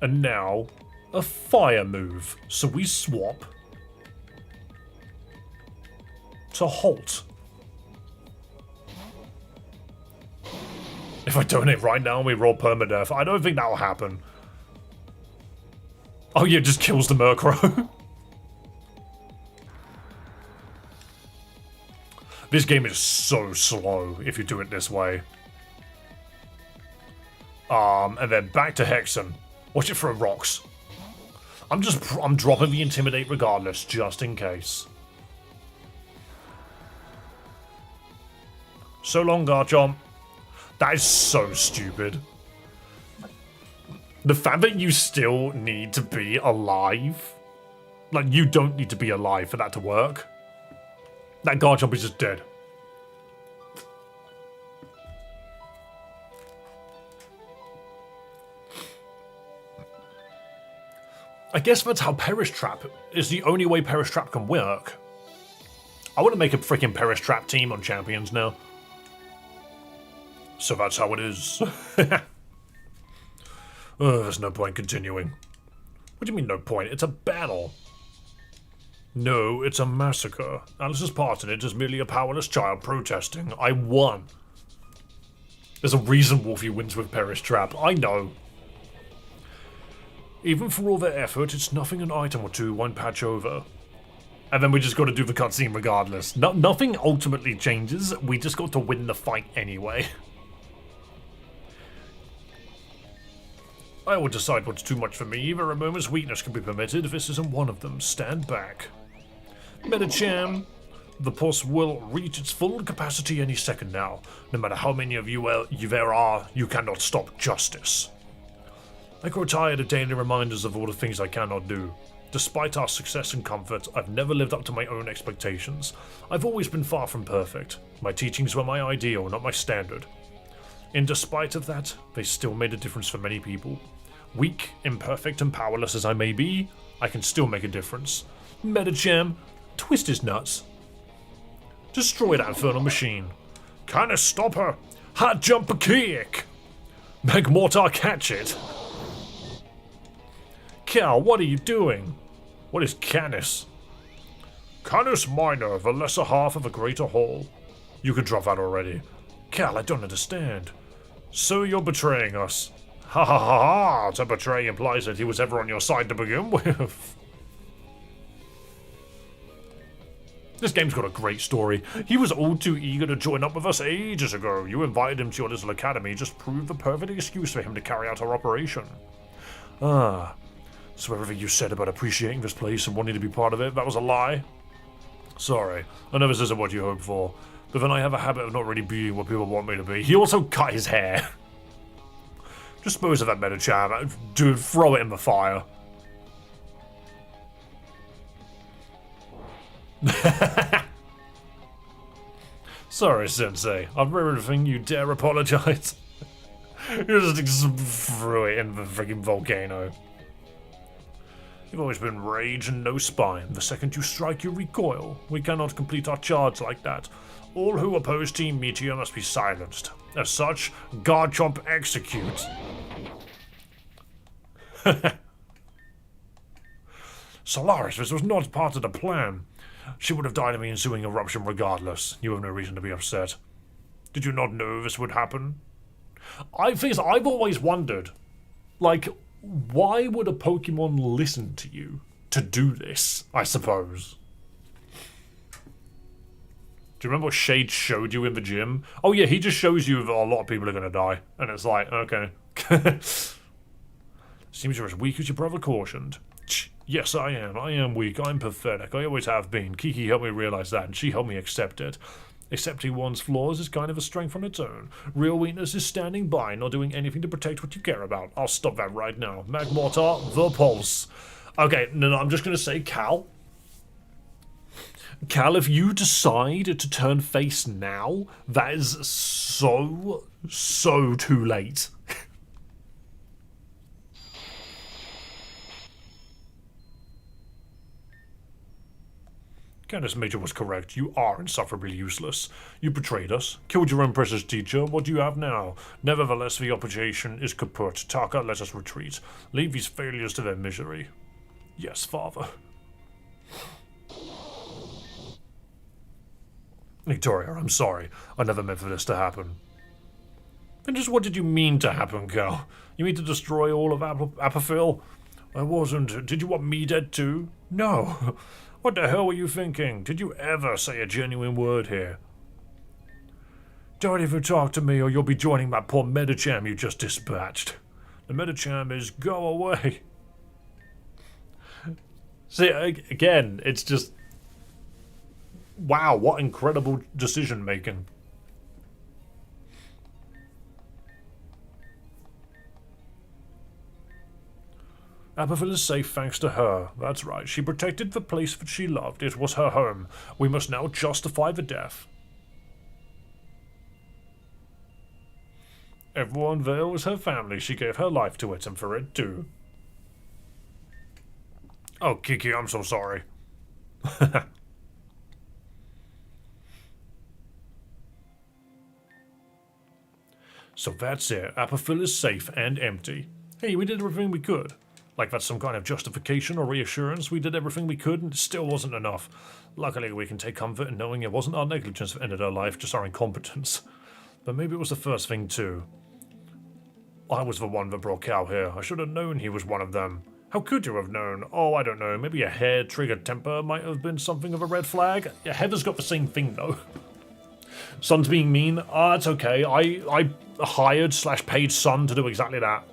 [SPEAKER 1] And now, a fire move. So we swap to Halt. If I donate right now and we roll permadeath, I don't think that'll happen. Oh yeah, it just kills the Murkrow. This game is so slow if you do it this way. And then back to Hexen. Watch it throw rocks. I'm dropping the Intimidate regardless, just in case. So long, Garchomp. That is so stupid. The fact that you still need to be alive. Like, you don't need to be alive for that to work. That Garchomp is just dead. I guess that's how Perish Trap is the only way Perish Trap can work. I want to make a freaking Perish Trap team on Champions now. So that's how it is. There's no point continuing. What do you mean no point? It's a battle. No, it's a massacre. Alice's part in it is merely a powerless child protesting. I won. There's a reason Wolfie wins with Perish Trap. I know. Even for all their effort, it's nothing an item or two won't patch over. And then we just got to do the cutscene regardless. Nothing ultimately changes. We just got to win the fight anyway. I will decide what's too much for me. Even a moment's weakness can be permitted. This isn't one of them. Stand back. Metacham. The pulse will reach its full capacity any second now. No matter how many of you there are, you cannot stop justice. I grow tired of daily reminders of all the things I cannot do. Despite our success and comfort, I've never lived up to my own expectations. I've always been far from perfect. My teachings were my ideal, not my standard. In despite of that, they still made a difference for many people. Weak, imperfect, and powerless as I may be, I can still make a difference. Metacham, twist his nuts. Destroy that infernal machine. Kinda stop her. Hot jump a kick. Magmortar, catch it. Cal, what are you doing? What is Canis? Canis Minor, the lesser half of a greater whole. You can drop that already. Cal, I don't understand. So you're betraying us. Ha ha ha ha! To betray implies that he was ever on your side to begin with. This game's got a great story. He was all too eager to join up with us ages ago. You invited him to your little academy, just proved the perfect excuse for him to carry out our operation. Ah. So everything you said about appreciating this place and wanting to be part of it, that was a lie? Sorry, I know this isn't what you hoped for, but then I have a habit of not really being what people want me to be. He also cut his hair. Dispose of that Metacham. Dude, throw it in the fire. Sorry, Sensei. I've ruined everything. You dare apologize? You just threw it in the freaking volcano. You've always been rage and no spine. The second you strike, you recoil. We cannot complete our charge like that. All who oppose Team Meteor must be silenced. As such, Garchomp execute. Solaris, this was not part of the plan. She would have died in the ensuing eruption regardless. You have no reason to be upset. Did you not know this would happen? I've always wondered, like, why would a Pokemon listen to you to do this, I suppose? Do you remember what Shade showed you in the gym? Oh yeah, he just shows you that a lot of people are going to die. And it's like, okay. Seems you're as weak as your brother cautioned. Yes, I am. I am weak. I'm pathetic. I always have been. Kiki helped me realize that, and she helped me accept it. Accepting one's flaws is kind of a strength on its own. Real weakness is standing by, not doing anything to protect what you care about. I'll stop that right now. Magmortar, the pulse. Okay, no, I'm just going to say, Cal, if you decide to turn face now, that is so too late. Candace Major was correct. You are insufferably useless. You betrayed us, killed your own precious teacher. What do you have now? Nevertheless, the operation is kaput. Taka, let us retreat. Leave these failures to their misery. Yes, father. Victoria, I'm sorry. I never meant for this to happen. Then just what did you mean to happen, Cal? You mean to destroy all of Apophil? I wasn't. Did you want me dead too? No. What the hell were you thinking? Did you ever say a genuine word here? Don't even talk to me or you'll be joining my poor Medicham you just dispatched. The Medicham is go away. See, again, it's just... Wow, what incredible decision making. Aberville is safe thanks to her. That's right. She protected the place that she loved. It was her home. We must now justify the death. Everyone there was her family. She gave her life to it, and for it too. Oh, Kiki, I'm so sorry. So that's it. Aberville is safe and empty. Hey, we did everything we could. Like that's some kind of justification or reassurance. We did everything we could and it still wasn't enough. Luckily, we can take comfort in knowing it wasn't our negligence that ended her life, just our incompetence. But maybe it was the first thing too. I was the one that brought Cal here. I should have known he was one of them. How could you have known? Oh, I don't know. Maybe a hair-triggered temper might have been something of a red flag. Yeah, Heather's got the same thing though. Son's being mean. Ah, it's okay. I hired / paid Son to do exactly that.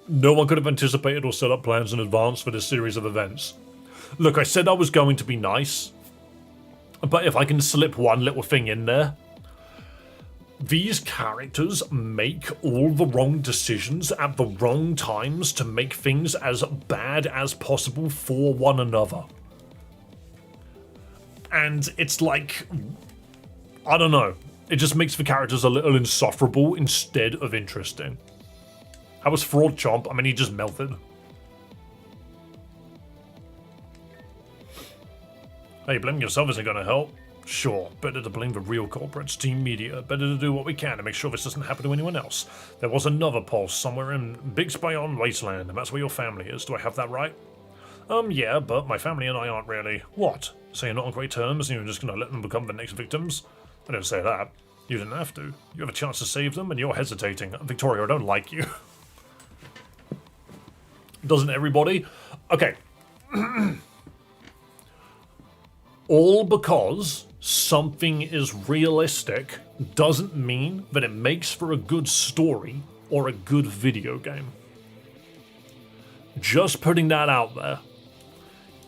[SPEAKER 1] No one could have anticipated or set up plans in advance for this series of events. Look, I said I was going to be nice, but if I can slip one little thing in there, these characters make all the wrong decisions at the wrong times to make things as bad as possible for one another. And it's like, I don't know, it just makes the characters a little insufferable instead of interesting. How was Fraud Chomp? I mean, he just melted. Hey, blaming yourself isn't going to help. Sure, better to blame the real culprits, Team Media. Better to do what we can to make sure this doesn't happen to anyone else. There was another pulse somewhere in Big Spion Wasteland, and that's where your family is. Do I have that right? Yeah, but my family and I aren't really. What? So you're not on great terms and you're just going to let them become the next victims? I didn't say that. You didn't have to. You have a chance to save them and you're hesitating. Victoria, I don't like you. Doesn't everybody? Okay. All because something is realistic doesn't mean that it makes for a good story or a good video game. Just putting that out there.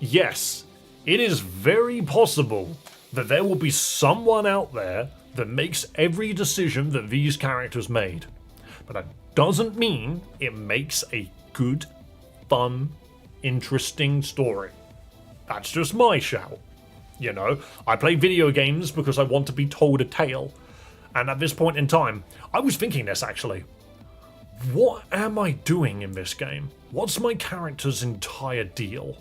[SPEAKER 1] Yes, it is very possible that there will be someone out there that makes every decision that these characters made. But that doesn't mean it makes a good, fun, interesting story. That's just my shout. You know, I play video games because I want to be told a tale. And at this point in time, I was thinking this actually. What am I doing in this game? What's my character's entire deal?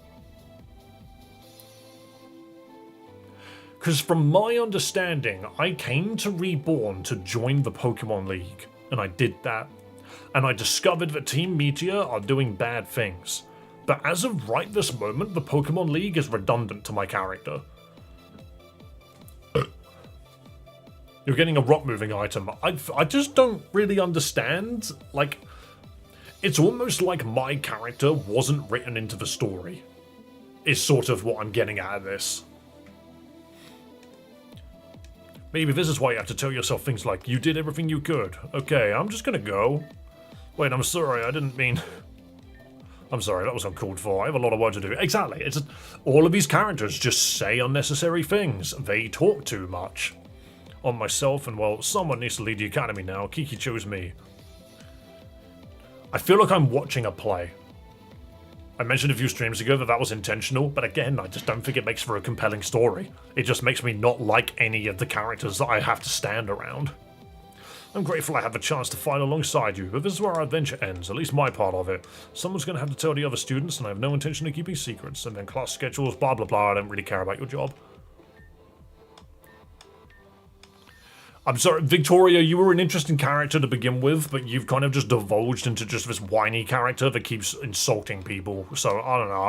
[SPEAKER 1] Because from my understanding, I came to Reborn to join the Pokémon League, and I did that. And I discovered that Team Meteor are doing bad things. But as of right this moment, the Pokémon League is redundant to my character. You're getting a rock moving item. I just don't really understand. Like, it's almost like my character wasn't written into the story. Is sort of what I'm getting out of this. Maybe this is why you have to tell yourself things like, you did everything you could. Okay, I'm just gonna go. Wait, I'm sorry, I didn't mean... I'm sorry, that was uncalled for. I have a lot of work to do. Exactly, it's all of these characters just say unnecessary things. They talk too much. On myself, and well, someone needs to lead the academy now. Kiki chose me. I feel like I'm watching a play. I mentioned a few streams ago that was intentional, but again, I just don't think it makes for a compelling story. It just makes me not like any of the characters that I have to stand around. I'm grateful I have a chance to fight alongside you, but this is where our adventure ends, at least my part of it. Someone's going to have to tell the other students, and I have no intention of keeping secrets, and then class schedules, blah blah blah, I don't really care about your job. I'm sorry, Victoria, you were an interesting character to begin with, but you've kind of just divulged into just this whiny character that keeps insulting people, so I don't know,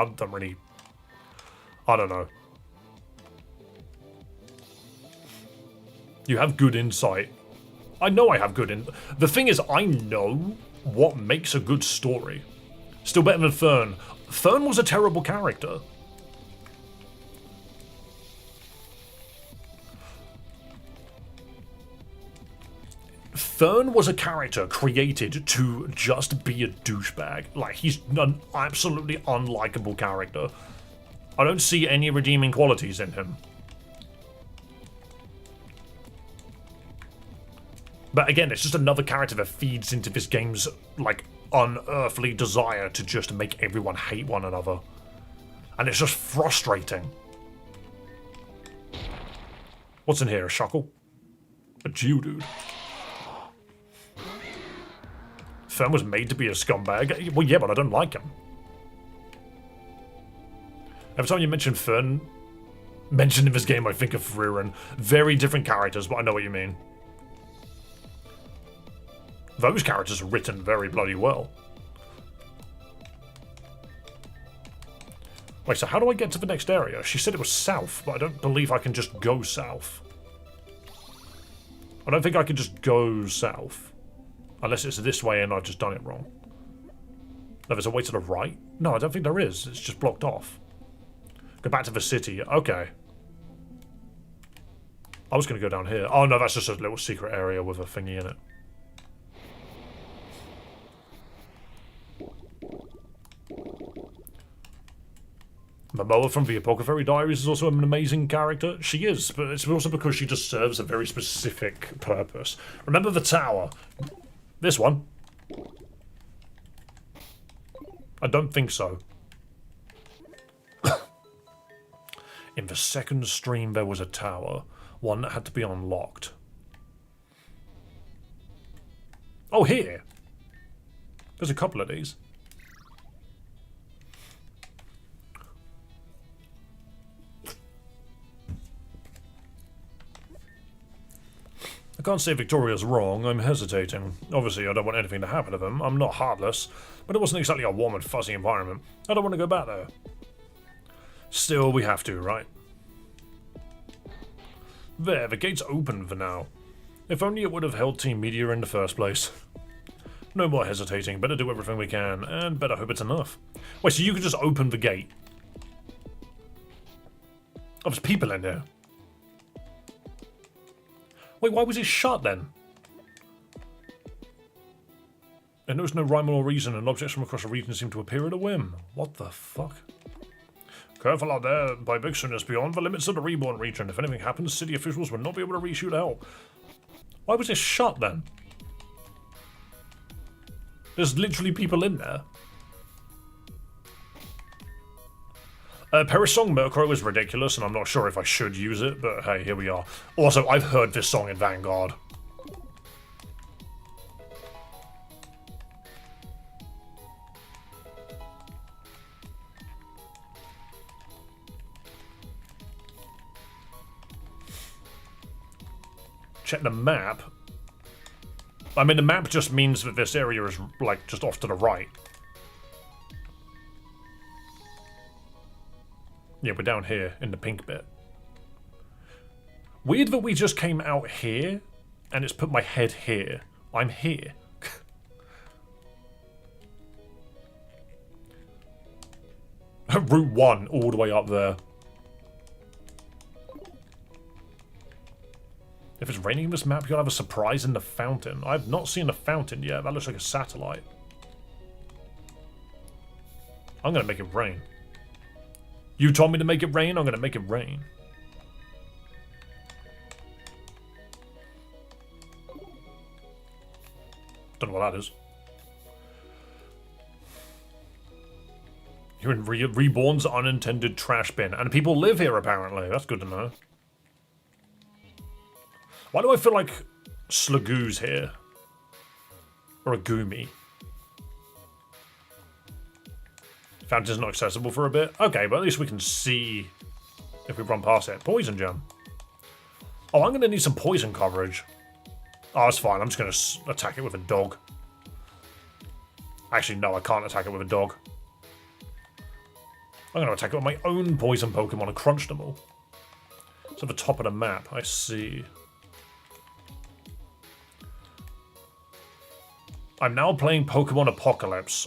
[SPEAKER 1] I don't know. You have good insight. I know I have good the thing is, I know what makes a good story. Still better than Fern. Fern was a terrible character. Fern was a character created to just be a douchebag. Like, he's an absolutely unlikable character. I don't see any redeeming qualities in him. But again, it's just another character that feeds into this game's, like, unearthly desire to just make everyone hate one another. And it's just frustrating. What's in here? A shuckle? A Geodude. Fern was made to be a scumbag. Well, yeah, but I don't like him. Every time you mention Fern, mentioned in this game, I think of Frieren. Very different characters, but I know what you mean. Those characters are written very bloody well. Wait, so how do I get to the next area? She said it was south, but I don't believe I can just go south. I don't think I can just go south. Unless it's this way and I've just done it wrong. No, there's a way to the right? No, I don't think there is. It's just blocked off. Go back to the city. Okay. I was going to go down here. Oh no, that's just a little secret area with a thingy in it. Momoa from the Apothecary Diaries is also an amazing character. She is, but it's also because she just serves a very specific purpose. Remember the tower? This one? I don't think so. In the second stream there was a tower. One that had to be unlocked. Oh, here! There's a couple of these. I can't say Victoria's wrong, I'm hesitating. Obviously, I don't want anything to happen to them. I'm not heartless, but it wasn't exactly a warm and fuzzy environment. I don't want to go back there. Still, we have to, right? There, the gate's open for now. If only it would have held Team Media in the first place. No more hesitating, better do everything we can, and better hope it's enough. Wait, so you can just open the gate? Oh, there's people in there. Wait, why was it shut then? There knows no rhyme or reason, and objects from across the region seem to appear at a whim. What the fuck? Careful out there, by Vixen is beyond the limits of the Reborn region. If anything happens, city officials will not be able to reach you to help. Why was it shut then? There's literally people in there. Perisong Murkrow is ridiculous, and I'm not sure if I should use it, but hey, here we are. Also, I've heard this song in Vanguard. Check the map. I mean, the map just means that this area is, like, just off to the right. Yeah, we're down here in the pink bit. Weird that we just came out here and it's put my head here. I'm here. Route 1 all the way up there. If it's raining in this map, you'll have a surprise in the fountain. I've not seen the fountain yet. That looks like a satellite. I'm going to make it rain. You told me to make it rain, I'm going to make it rain. Don't know what that is. You're in Reborn's unintended trash bin. And people live here, apparently. That's good to know. Why do I feel like Slagoo's here? Or a Goomy? Fountain's not accessible for a bit. Okay, but at least we can see if we run past it. Poison gem. Oh, I'm going to need some poison coverage. Oh, that's fine. I'm just going to attack it with a dog. Actually, no, I can't attack it with a dog. I'm going to attack it with my own poison Pokemon and crunch them all. It's at the top of the map. I see. I'm now playing Pokemon Apocalypse.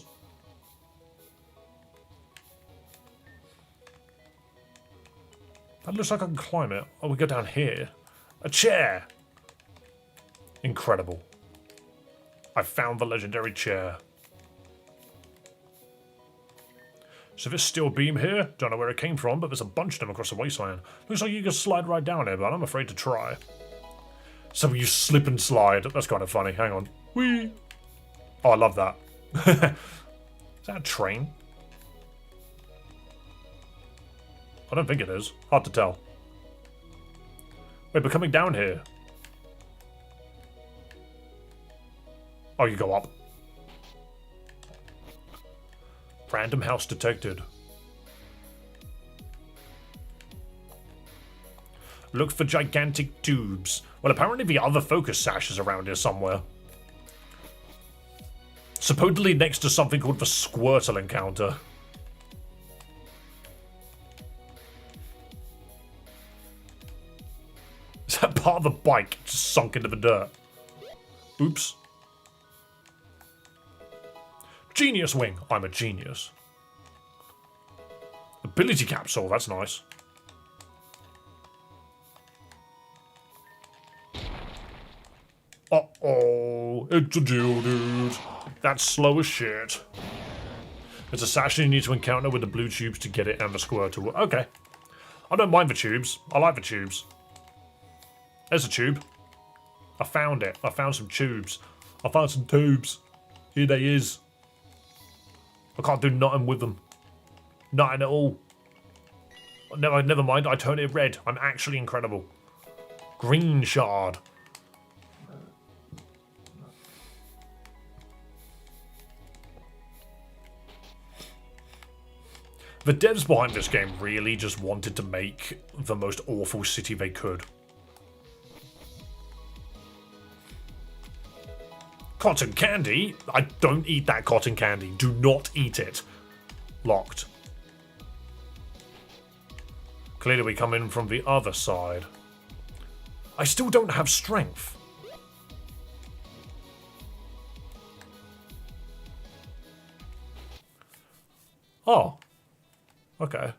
[SPEAKER 1] That looks like I can climb it. Oh, we go down here. A chair! Incredible. I found the legendary chair. So this steel beam here, don't know where it came from, but there's a bunch of them across the wasteland. Looks like you can slide right down here, but I'm afraid to try. So you slip and slide. That's kind of funny. Hang on. Whee! Oh, I love that. Is that a train? I don't think it is. Hard to tell. Wait, but coming down here. Oh, you go up. Random house detected. Look for gigantic tubes. Well, apparently the other focus sash is around here somewhere. Supposedly next to something called the Squirtle encounter. Is that part of the bike just sunk into the dirt? Oops. Genius wing. I'm a genius. Ability capsule. That's nice. Uh-oh. It's a dude. That's slow as shit. It's a sash you need to encounter with the blue tubes to get it and the Squirtle. Okay. I don't mind the tubes. I like the tubes. There's a tube. I found it. I found some tubes. I found some tubes. Here they is. I can't do nothing with them. Nothing at all. Never mind. I turn it red. I'm actually incredible. Green shard. The devs behind this game really just wanted to make the most awful city they could. Cotton candy? I don't eat that cotton candy. Do not eat it. Locked. Clearly we come in from the other side. I still don't have strength. Oh. Okay.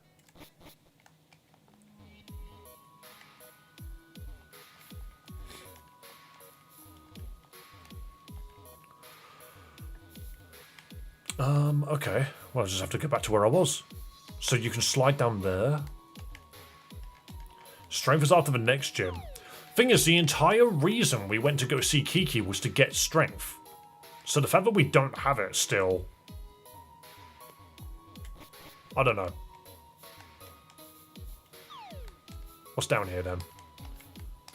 [SPEAKER 1] Okay. Well, I just have to get back to where I was. So you can slide down there. Strength is after the next gym. Thing is, the entire reason we went to go see Kiki was to get strength. So the fact that we don't have it still... I don't know. What's down here then?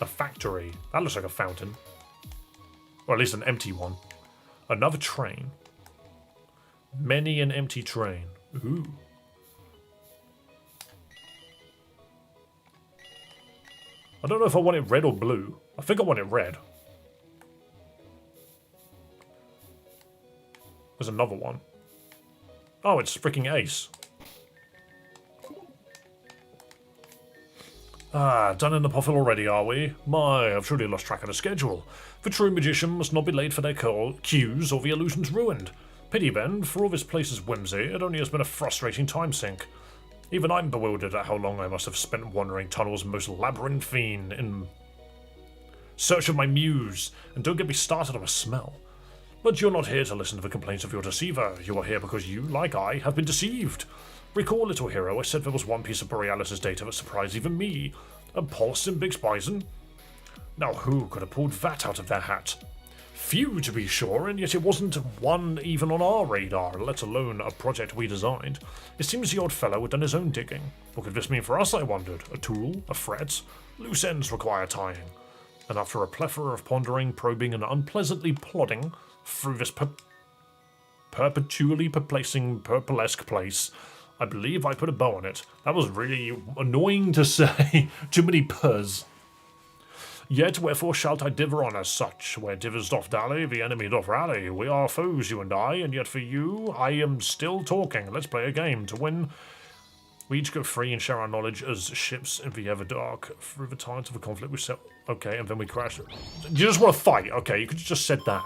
[SPEAKER 1] A factory. That looks like a fountain. Or at least an empty one. Another train. Many an empty train. Ooh. I don't know if I want it red or blue. I think I want it red. There's another one. Oh, it's freaking Ace. Ah, done in the puffle already, are we? My, I've truly lost track of the schedule. The true magician must not be late for their cues or the illusion's ruined. Pity then, for all this place's whimsy, it only has been a frustrating time sink. Even I'm bewildered at how long I must have spent wandering tunnels most labyrinthine in search of my muse, and don't get me started on a smell. But you're not here to listen to the complaints of your deceiver. You are here because you, like I, have been deceived. Recall, little hero, I said there was one piece of Borealis' data that surprised even me. A pulse in Big's Bison? Now who could have pulled that out of their hat? Few, to be sure, and yet it wasn't one even on our radar, let alone a project we designed. It seems the odd fellow had done his own digging. What could this mean for us, I wondered? A tool? A threat? Loose ends require tying. And after a plethora of pondering, probing, and unpleasantly plodding through this perpetually perplacing purplesque place, I believe I put a bow on it. That was really annoying to say. Too many purrs. Yet wherefore shalt I differ on as such? Where divers doth dally, the enemy doth rally. We are foes, you and I, and yet for you, I am still talking. Let's play a game. To win, we each go free and share our knowledge as ships in the ever dark. Through the tides of a conflict we set... Okay, and then we crash. You just want to fight? Okay, you could have just said that.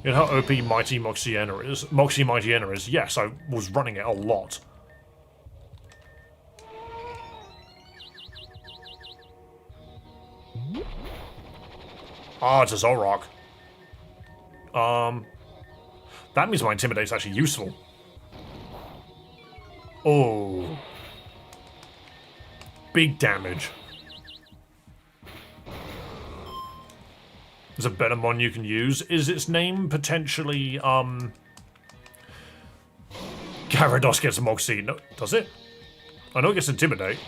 [SPEAKER 1] You know how OP Mighty Moxiena is? Moxie Mightyena is? Yes, I was running it a lot. Ah, it's a Zolrock. That means my Intimidate's actually useful. Oh. Big damage. There's a better mon you can use. Is its name potentially, Gyarados gets a Moxie? No, does it? I know it gets Intimidate.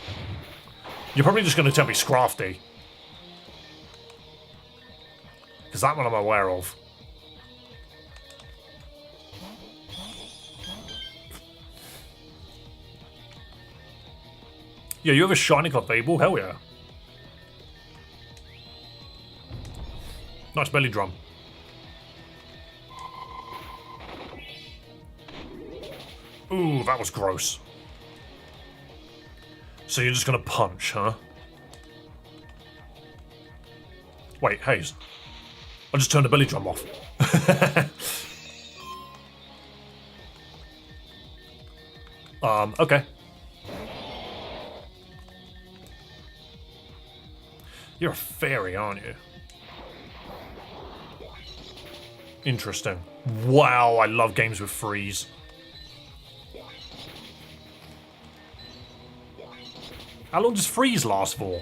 [SPEAKER 1] You're probably just going to tell me Scrafty. Because that one I'm aware of. Yeah, you have a shiny Clefable? Hell yeah. Nice belly drum. Ooh, that was gross. So you're just gonna punch, huh? Wait, Haze. I just turned the belly drum off. Okay. You're a fairy, aren't you? Interesting. Wow, I love games with freeze. How long does freeze last for?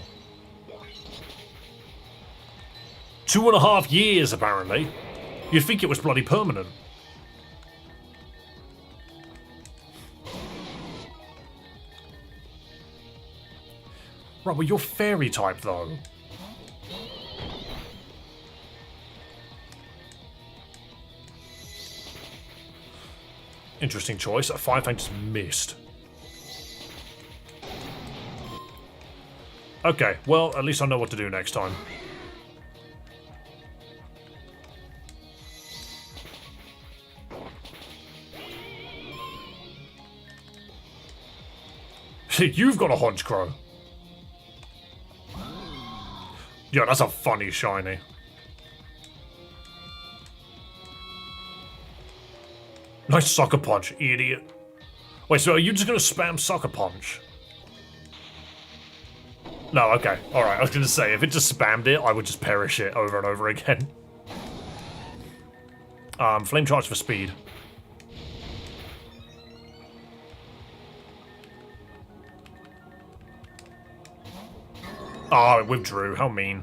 [SPEAKER 1] 2.5 years, apparently. You'd think it was bloody permanent. Right, well, you're fairy type, though. Interesting choice. A Fire Fang just missed. Okay, well, at least I know what to do next time. You've got a Hodgecrow. Yeah, that's a funny shiny. Nice Sucker Punch, idiot. Wait, so are you just gonna spam Sucker Punch? No, okay. Alright, I was gonna say, if it just spammed it, I would just perish it over and over again. Flame Charge for speed. Oh, it withdrew. How mean.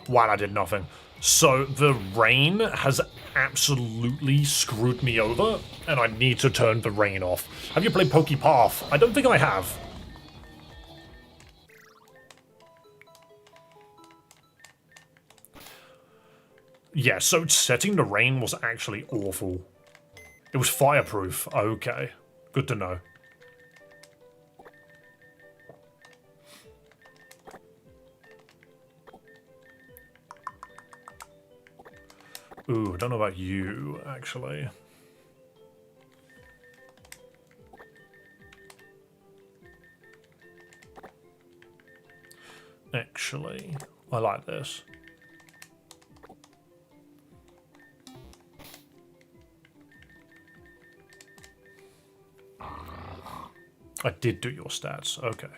[SPEAKER 1] Wow, I did nothing. So, the rain has absolutely screwed me over, and I need to turn the rain off. Have you played Pokepath? I don't think I have. Yeah, so setting the rain was actually awful. It was fireproof. Okay. Good to know. Ooh, I don't know about you, actually. Actually, I like this. I did do your stats, okay.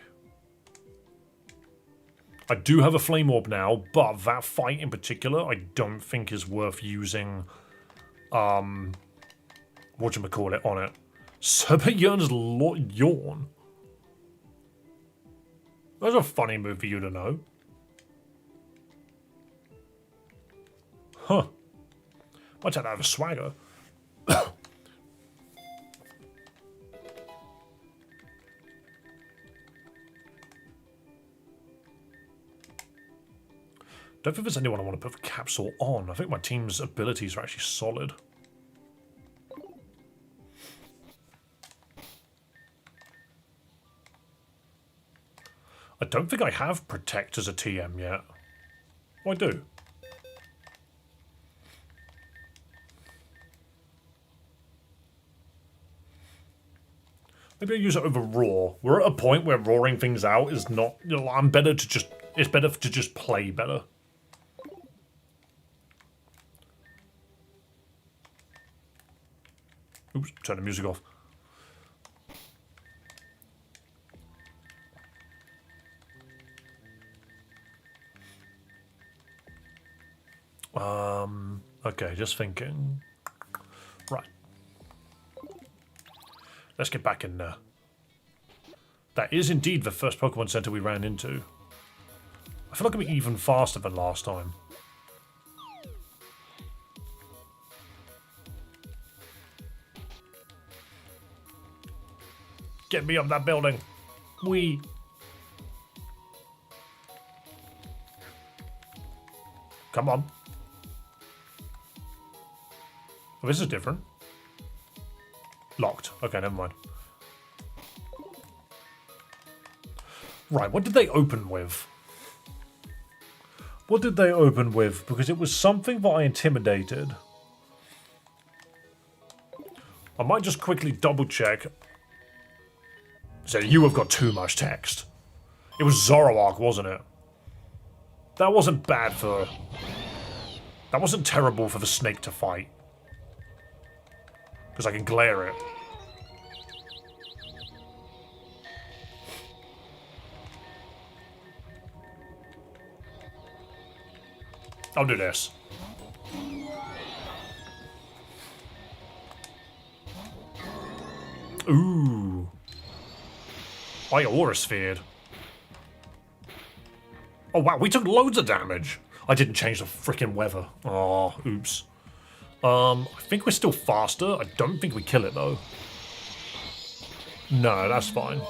[SPEAKER 1] I do have a Flame Orb now, but that fight in particular I don't think is worth using, whatchamacallit on it. Super Yearn's Yawn. That's a funny move for you to know. Huh. Might take that as a swagger. Don't think there's anyone I want to put the capsule on. I think my team's abilities are actually solid. I don't think I have Protect as a TM yet. Oh, I do. Maybe I use it over Roar. We're at a point where roaring things out is not... You know, I'm better to just... It's better to just play better. Oops, turn the music off. Okay, just thinking. Right. Let's get back in there. That is indeed the first Pokemon Center we ran into. I feel like I'm even faster than last time. Get me up that building. Wee. Come on. Oh, this is different. Locked. Okay, never mind. Right, what did they open with? What did they open with? Because it was something that I intimidated. I might just quickly double check. So you have got too much text. It was Zoroark, wasn't it? That wasn't bad for... That wasn't terrible for the snake to fight. Because I can glare it. I'll do this. Ooh. I aura sphered. Oh wow, we took loads of damage. I didn't change the freaking weather. Oh, oops. I think we're still faster. I don't think we kill it though. No, that's fine.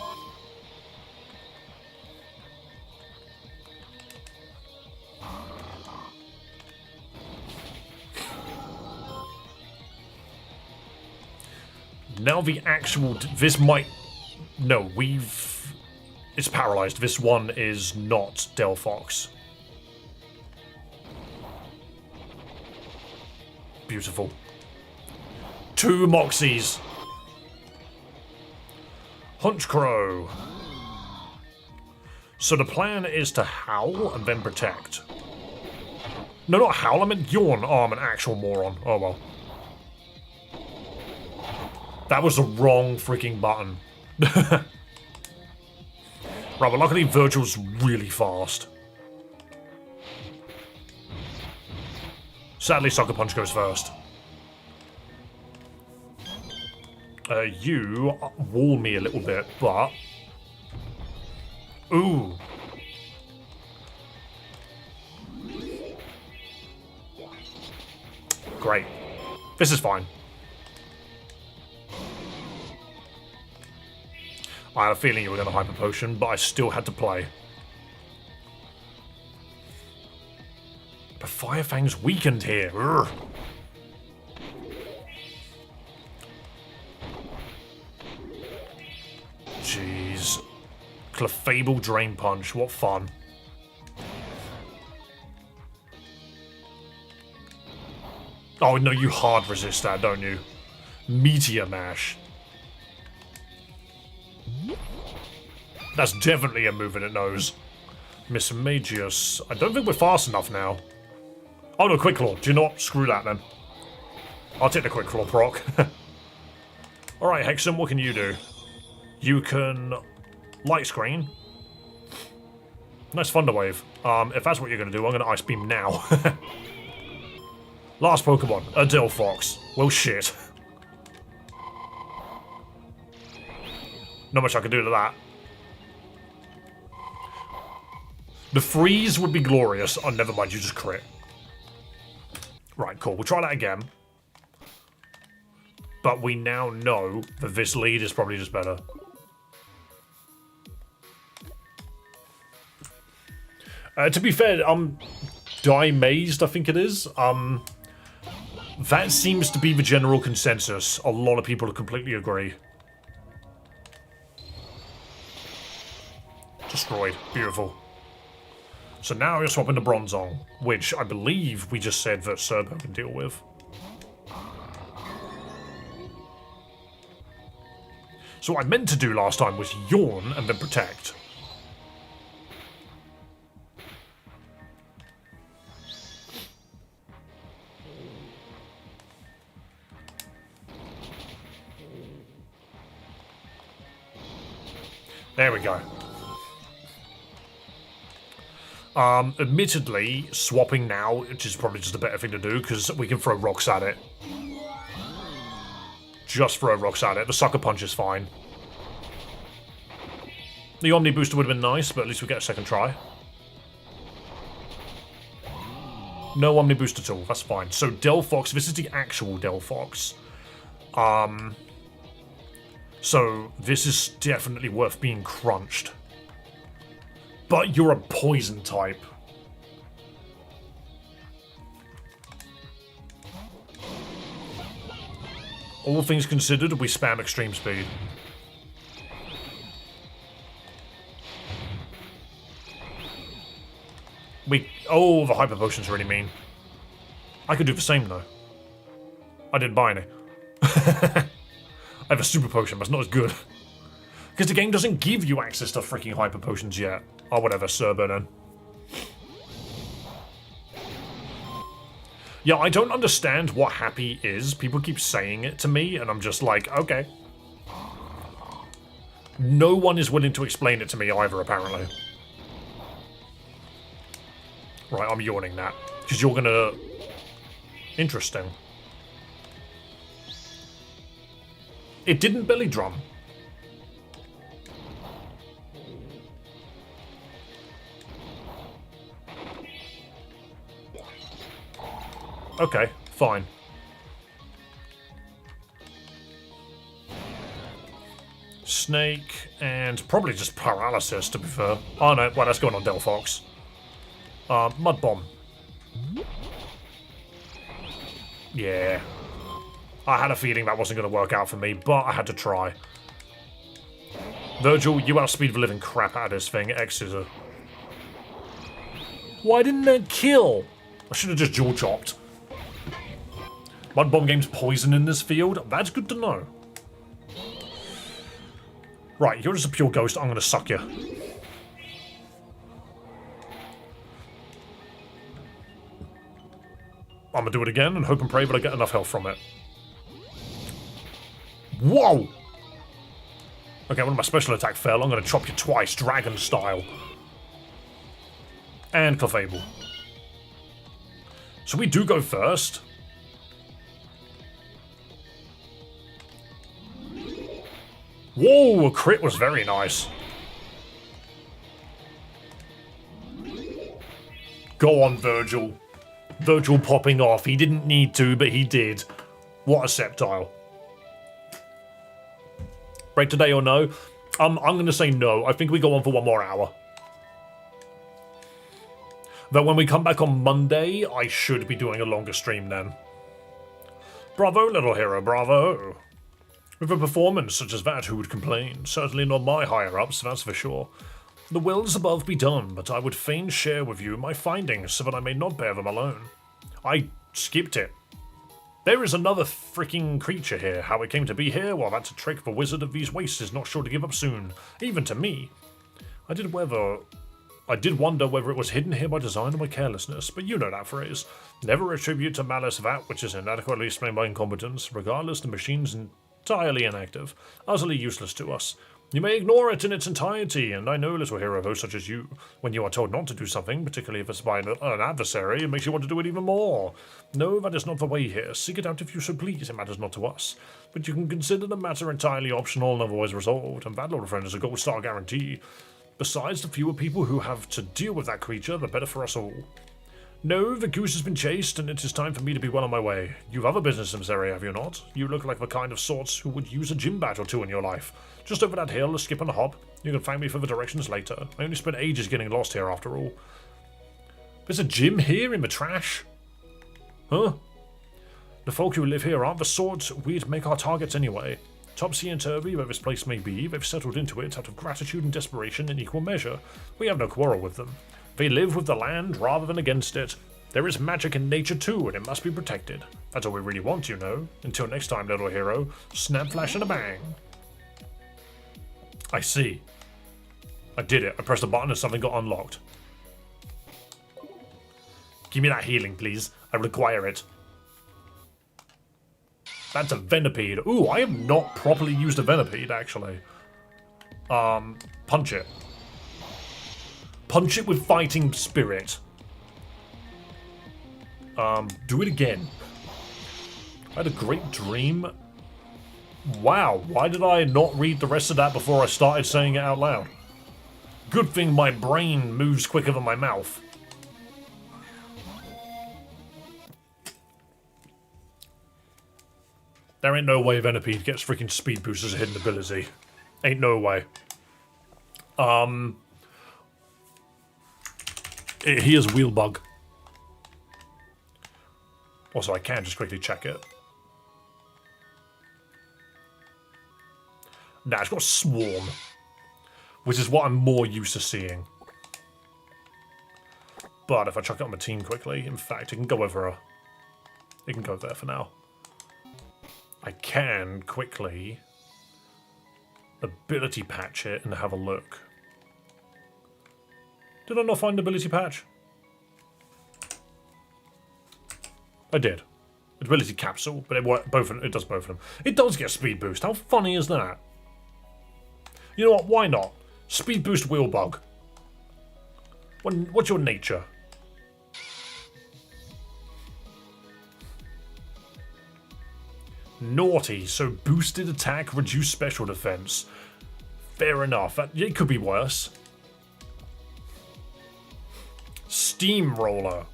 [SPEAKER 1] Now the actual... This might... No, we've... It's paralyzed. This one is not Delphox. Beautiful. 2 Moxies. Hunchcrow. So the plan is to howl and then protect. No, not howl. I meant yawn. Oh, I'm an actual moron. Oh, well. That was the wrong freaking button. Right, but luckily Virgil's really fast. Sadly, Sucker Punch goes first. You wall me a little bit, but... Ooh. Great. This is fine. I had a feeling you were going to Hyper Potion, but I still had to play. But Firefang's weakened here. Urgh. Jeez. Clefable Drain Punch, what fun. Oh no, you hard resist that, don't you? Meteor Mash. That's definitely a move that it knows. Miss Magius. I don't think we're fast enough now. Oh no, Quick Claw. Do you know what? Screw that then. I'll take the Quick Claw proc. Alright, Hexam, what can you do? You can Light Screen. Nice Thunder Wave. If that's what you're going to do, I'm going to Ice Beam now. Last Pokemon, a Delphox. Well, shit. Not much I can do to that. The freeze would be glorious. Oh, never mind, you just crit. Right, cool. We'll try that again. But we now know that this lead is probably just better. To be fair, Die-mazed, I think it is. That seems to be the general consensus. A lot of people completely agree. Destroyed. Beautiful. So now you're swapping to Bronzong, which I believe we just said that Serbo can deal with. So what I meant to do last time was Yawn and then Protect. There we go. Admittedly, swapping now, which is probably just a better thing to do, because we can throw rocks at it. Just throw rocks at it. The Sucker Punch is fine. The Omni Booster would have been nice, but at least we get a second try. No Omni Boost at all, that's fine. So Delphox, this is the actual Delphox. So this is definitely worth being crunched. But you're a poison type. All things considered, we spam extreme speed. Oh, the Hyper Potion's really mean. I could do the same though. I didn't buy any. I have a Super Potion, but it's not as good. Because the game doesn't give you access to freaking Hyper Potions yet. Oh, whatever, Serbo then. Yeah, I don't understand what happy is. People keep saying it to me, and I'm just like, okay. No one is willing to explain it to me either, apparently. Right, I'm yawning that. Because you're gonna... Interesting. It didn't belly drum. Okay, fine. Snake, and probably just paralysis, to be fair. Oh no, well, that's going on Delphox. Mud Bomb. Yeah. I had a feeling that wasn't going to work out for me, but I had to try. Virgil, you outspeed the living crap out of this thing. X-Scissor. Why didn't it kill? I should have just jaw chopped. Mud Bomb game's poison in this field? That's good to know. Right, you're just a pure ghost. I'm going to suck you. I'm going to do it again and hope and pray that I get enough health from it. Whoa! Okay, when my special attack fell, I'm going to chop you twice, dragon style. And Clefable. So we do go first. Whoa, a crit was very nice. Go on, Virgil. Virgil popping off. He didn't need to, but he did. What a Sceptile. Break today or no? I'm going to say no. I think we go on for one more hour. Though when we come back on Monday, I should be doing a longer stream then. Bravo, little hero, bravo. With a performance such as that, who would complain? Certainly not my higher-ups, that's for sure. The wills above be done, but I would fain share with you my findings so that I may not bear them alone. I skipped it. There is another freaking creature here. How it came to be here? Well, that's a trick the wizard of these wastes is not sure to give up soon. Even to me. I did wonder whether it was hidden here by design or by carelessness, but you know that phrase. Never attribute to malice that which is inadequately explained by incompetence. Regardless, the machine's entirely inactive, utterly useless to us. You may ignore it in its entirety, and I know, little hero such as you, when you are told not to do something, particularly if it's by an adversary, it makes you want to do it even more. No, that is not the way here. Seek it out if you so please, it matters not to us. But you can consider the matter entirely optional and otherwise resolved, and that, little friend, is a gold star guarantee. Besides, the fewer people who have to deal with that creature, the better for us all. No, the goose has been chased, and it is time for me to be well on my way. You've other business in this area, have you not? You look like the kind of sorts who would use a gym badge or two in your life. Just over that hill, a skip and a hop. You can thank me for the directions later. I only spent ages getting lost here after all. There's a gym here in the trash? Huh? The folk who live here aren't the sorts we'd make our targets anyway. Topsy-turvy where this place may be, they've settled into it out of gratitude and desperation in equal measure. We have no quarrel with them. They live with the land rather than against it. There is magic in nature too, and it must be protected. That's all we really want, you know. Until next time, little hero. Snap, flash, and a bang. I see. I did it. I pressed a button and something got unlocked. Give me that healing, please. I require it. That's a Venipede. Ooh, I have not properly used a Venipede, actually. Punch it. Punch it with fighting spirit. Do it again. I had a great dream. Wow, why did I not read the rest of that before I started saying it out loud? Good thing my brain moves quicker than my mouth. There ain't no way Venipede gets freaking speed boost as a hidden ability. Ain't no way. Here's Wheelbug. Also, I can just quickly check it. Nah, it's got Swarm, which is what I'm more used to seeing. But if I chuck it on my team quickly, in fact, it can go over it can go there for now. I can quickly ability patch it and have a look. Did I not find ability patch? I did. Ability capsule, but it does both of them. It does get speed boost. How funny is that? You know what? Why not? Speed boost Wheelbug. What's your nature? Naughty, so boosted attack, reduced special defense. Fair enough. It could be worse. Steamroller.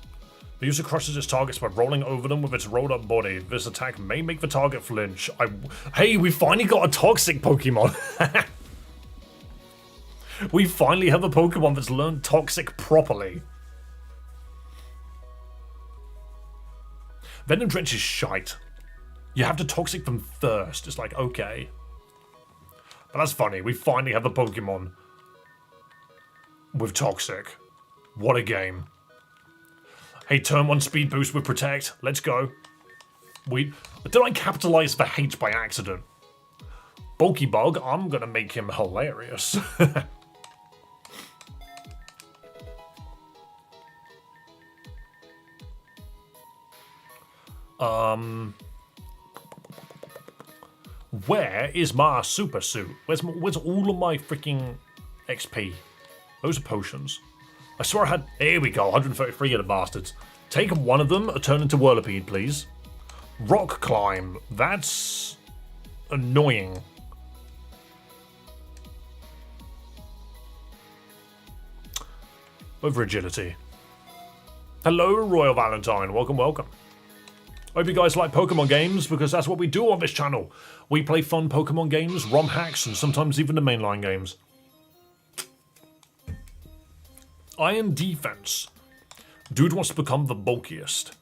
[SPEAKER 1] The user crushes its targets by rolling over them with its rolled up body. This attack may make the target flinch. Hey, we finally got a toxic Pokemon. We finally have a Pokemon that's learned toxic properly. Venom Drench is shite. You have to toxic them first. It's like, okay. But that's funny. We finally have a Pokemon with toxic. What a game. Hey, turn 1 speed boost with protect. Let's go. Did I capitalize for H by accident? Bulky Bug, I'm gonna make him hilarious. Where is my super suit? Where's all of my freaking XP? Those are potions. I swear I had... Here we go, 133 of the bastards. Take one of them, turn into Whirlipede, please. Rock Climb. That's... annoying. Over agility. Hello, Royal Valentine. Welcome, welcome. Hope you guys like Pokemon games, because that's what we do on this channel. We play fun Pokemon games, ROM hacks, and sometimes even the mainline games. Iron Defense. Dude wants to become the bulkiest.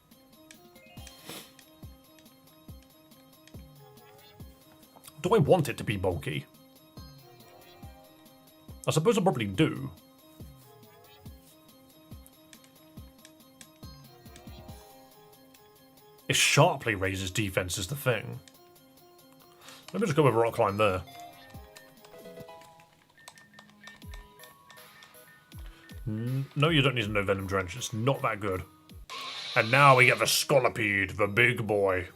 [SPEAKER 1] Do I want it to be bulky? I suppose I probably do. It sharply raises defense is the thing. Let me just go with Rock Climb there. No, you don't need to know Venom Drench. It's not that good. And now we get the Scolipede, the big boy.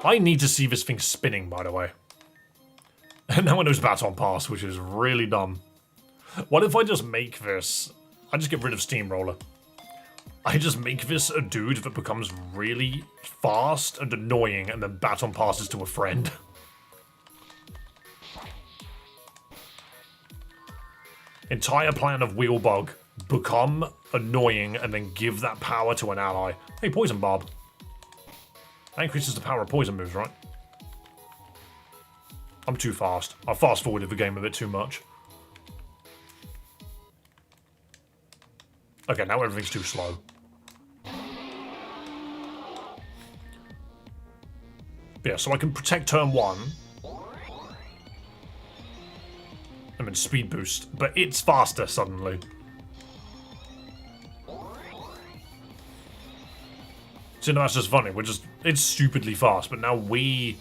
[SPEAKER 1] I need to see this thing spinning, by the way. And now it knows Baton Pass, which is really dumb. What if I just make this... I just get rid of Steamroller. I just make this a dude that becomes really fast and annoying and then Baton Passes to a friend. Entire plan of Wheelbug. Become annoying and then give that power to an ally. Hey, Poison Barb. That increases the power of poison moves, right? I'm too fast. I fast forwarded the game a bit too much. Okay, now everything's too slow. Yeah, so I can protect turn 1. And then speed boost. But it's faster suddenly. So no, that's just funny. It's stupidly fast, but now we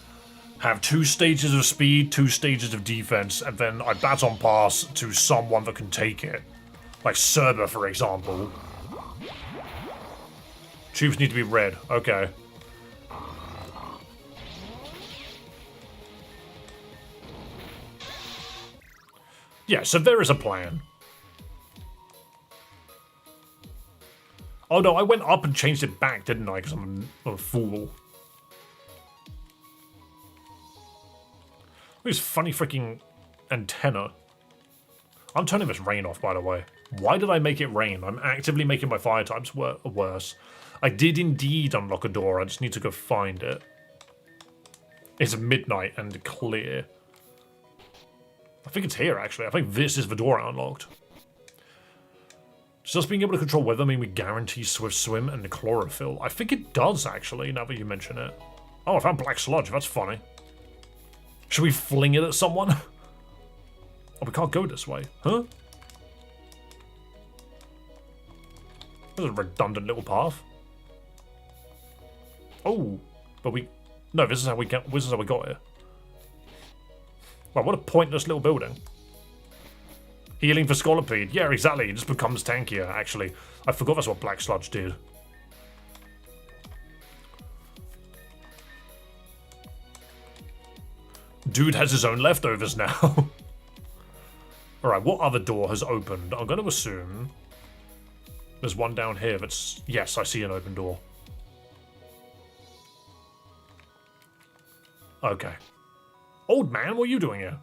[SPEAKER 1] have 2 stages of speed, 2 stages of defense, and then I Baton Pass to someone that can take it. Like Cerber, for example. Tubes need to be red. Okay. Yeah, so there is a plan. Oh no, I went up and changed it back, didn't I? Because I'm a fool. This funny freaking antenna. I'm turning this rain off, by the way. Why did I make it rain? I'm actively making my fire types worse. I did indeed unlock a door. I just need to go find it. It's midnight and clear. I think it's here, actually. I think this is the door I unlocked. Does just being able to control weather mean we guarantee swift swim and chlorophyll? I think it does, actually, now that you mention it. Oh, I found black sludge. That's funny. Should we fling it at someone? Oh, we can't go this way. Huh? There's a redundant little path. Oh, but we... No, this is how we got here. Wow, what a pointless little building. Healing for Scolipede. Yeah, exactly. It just becomes tankier, actually. I forgot that's what black sludge did. Dude has his own leftovers now. Alright, what other door has opened? I'm going to assume there's one down here that's... Yes, I see an open door. Okay. Old man, what are you doing here?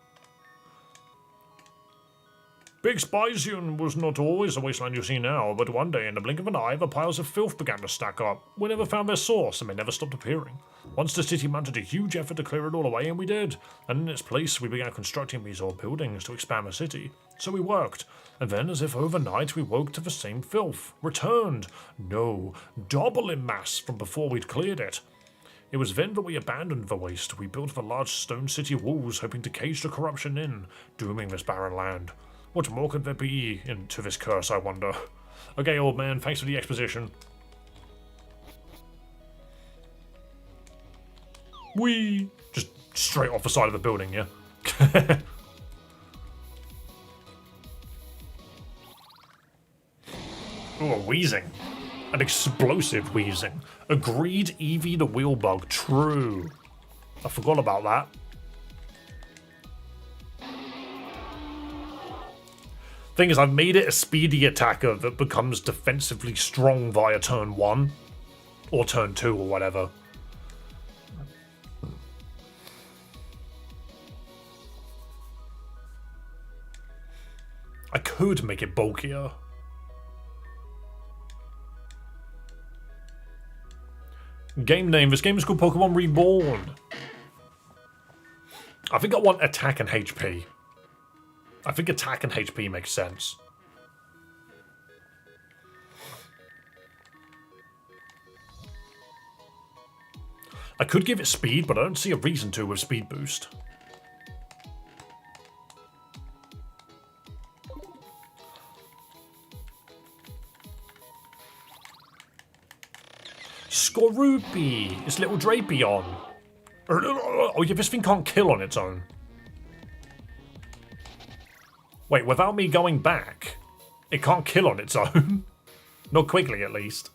[SPEAKER 1] Big Spysian was not always the wasteland you see now, but one day, in the blink of an eye, the piles of filth began to stack up. We never found their source, and they never stopped appearing. Once the city mounted a huge effort to clear it all away, and we did. And in its place, we began constructing these old buildings to expand the city. So we worked. And then, as if overnight, we woke to the same filth. Returned. No, double in mass from before we'd cleared it. It was then that we abandoned the waste. We built the large stone city walls, hoping to cage the corruption in, dooming this barren land. What more could there be into this curse, I wonder? Okay, old man, thanks for the exposition. Whee! Just straight off the side of the building, yeah? Oh, wheezing. An explosive wheezing. Agreed, Eevee the wheelbug. True. I forgot about that. Thing is, I've made it a speedy attacker that becomes defensively strong via turn 1. Or turn 2 or whatever. I could make it bulkier. Game name. This game is called Pokémon Reborn. I think I want attack and HP. I think attack and HP makes sense. I could give it speed, but I don't see a reason to with speed boost. Skorupi! It's little Drapion. Oh yeah, this thing can't kill on its own. Wait, without me going back, it can't kill on its own. Not quickly, at least.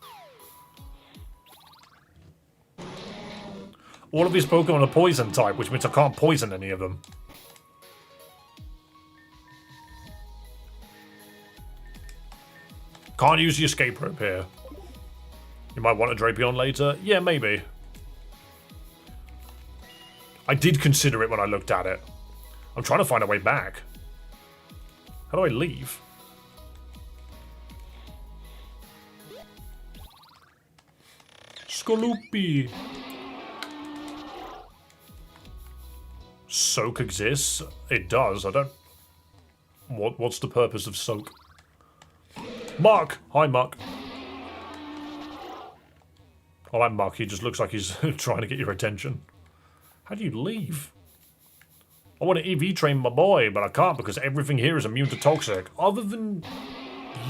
[SPEAKER 1] All of these Pokemon are poison type, which means I can't poison any of them. Can't use the escape rope here. You might want a Drapion later. Yeah, maybe. I did consider it when I looked at it. I'm trying to find a way back. How do I leave? Skorupi. Soak exists? It does. I don't... What's the purpose of soak? Mark! Hi, Mark. I like Mark. He just looks like he's trying to get your attention. How do you leave? I want to EV train my boy, but I can't because everything here is immune to toxic. Other than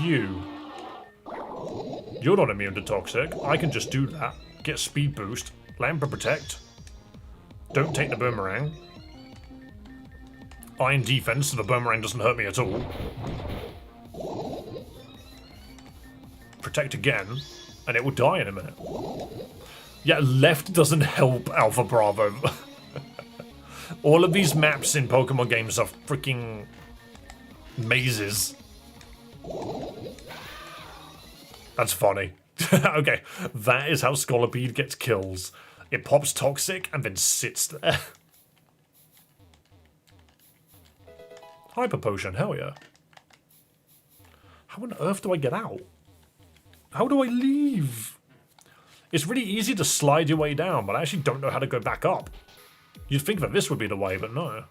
[SPEAKER 1] you. You're not immune to toxic. I can just do that. Get speed boost. Lamp and protect. Don't take the boomerang. Iron defense so the boomerang doesn't hurt me at all. Protect again, and it will die in a minute. Yeah, left doesn't help Alpha Bravo. All of these maps in Pokemon games are freaking mazes. That's funny. Okay, that is how Scolipede gets kills. It pops toxic and then sits there. Hyper potion, hell yeah. How on earth do I get out? How do I leave? It's really easy to slide your way down, but I actually don't know how to go back up. You'd think that this would be the way, but no.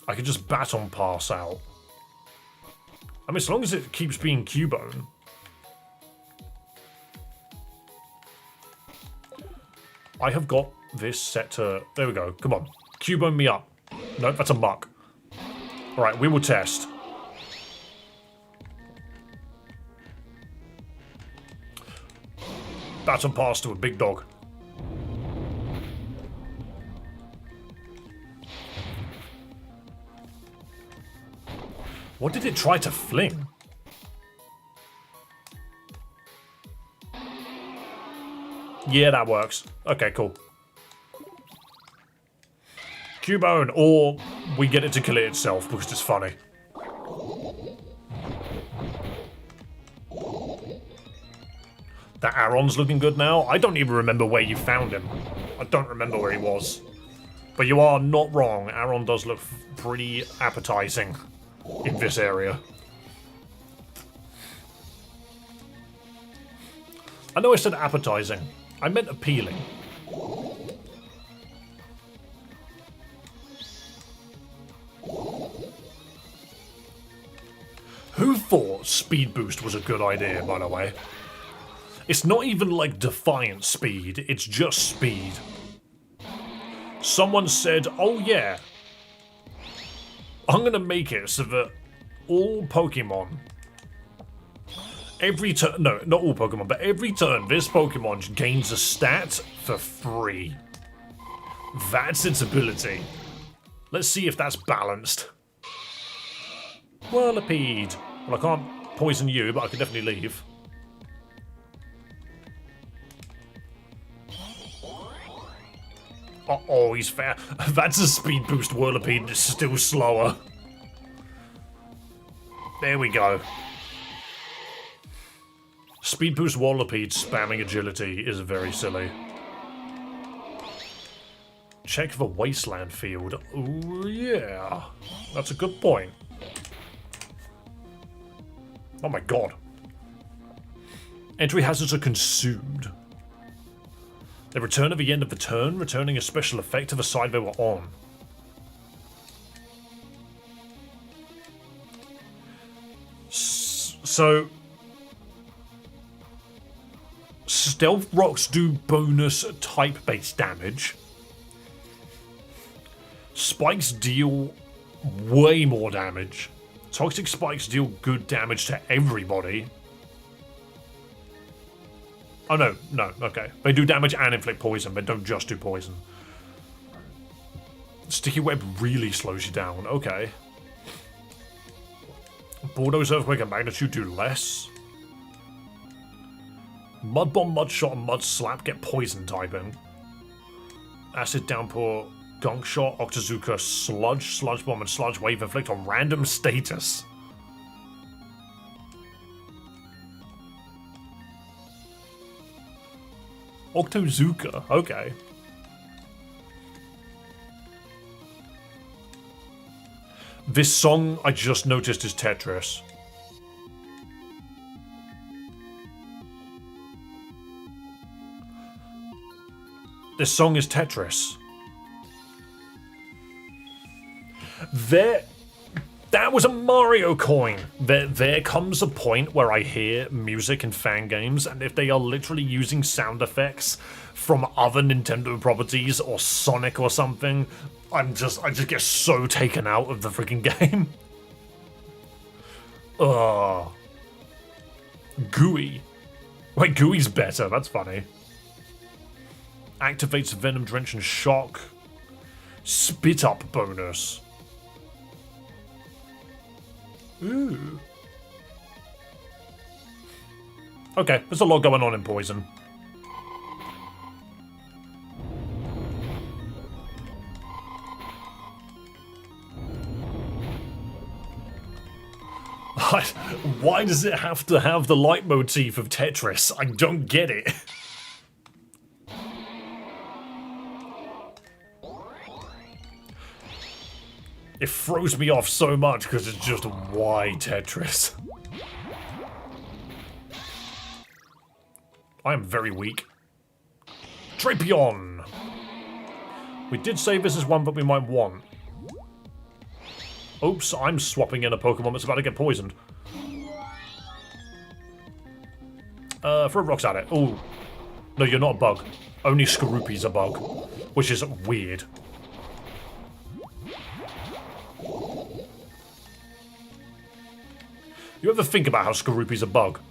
[SPEAKER 1] I could just baton pass out. I mean, as long as it keeps being Cubone. I have got this set to... There we go. Come on. Cubone me up. Nope, that's a muck. Alright, we will test. Baton pass to a big dog. What did it try to fling? Yeah, that works. Okay, cool. Cubone, or we get it to kill it itself because it's funny. That Aron's looking good now. I don't even remember where you found him. I don't remember where he was. But you are not wrong. Aron does look pretty appetizing in this area. I know I said appetizing. I meant appealing. Who thought speed boost was a good idea, by the way? It's not even like defiant speed, it's just speed. Someone said, oh yeah, I'm gonna make it so that all Pokemon, every turn, no, not all Pokemon, but every turn this Pokemon gains a stat for free. That's its ability. Let's see if that's balanced. Whirlipede. Well, I can't poison you, but I can definitely leave. Oh, he's fair. That's a speed boost Whirlipede, it's still slower. There we go. Speed boost Whirlipede spamming agility is very silly. Check the wasteland field. Oh yeah, that's a good point. Oh my god. Entry hazards are consumed. They return at the end of the turn, returning a special effect to the side they were on. So... Stealth Rocks do bonus type-based damage. Spikes deal way more damage. Toxic Spikes deal good damage to everybody. Oh no, okay. They do damage and inflict poison, they don't just do poison. Sticky Web really slows you down, okay. Bulldoze, Earthquake, and Magnitude do less. Mud Bomb, Mud Shot, and Mud Slap get poison typing. Acid Downpour, Gunk Shot, Octazooka, Sludge, Sludge Bomb, and Sludge Wave inflict on random status. Octazooka, okay. This song I just noticed is Tetris. This song is Tetris. That was a Mario coin. There comes a point where I hear music in fan games, and if they are literally using sound effects from other Nintendo properties or Sonic or something, I just get so taken out of the freaking game. Ugh. Gooey. Wait, Gooey's better. That's funny. Activates Venom Drench and Shock. Spit Up bonus. Ooh. Okay, there's a lot going on in Poison. Why does it have to have the leitmotif of Tetris? I don't get it. It throws me off so much because it's just why Tetris. I am very weak. Drapion! We did say this is one that we might want. Oops, I'm swapping in a Pokemon that's about to get poisoned. Throw rocks at it. Oh, no, you're not a bug. Only Skorupi's a bug, which is weird. You ever think about how Skorupi's a bug?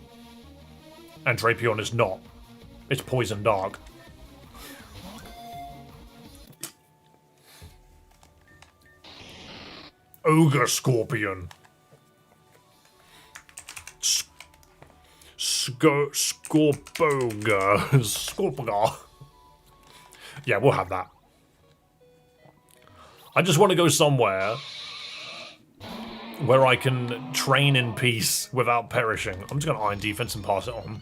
[SPEAKER 1] And Drapion is not. It's poison dark. Ogre Scorpion. Scorpoga. Yeah, we'll have that. I just want to go somewhere where I can train in peace without perishing. I'm just going to Iron Defense and pass it on.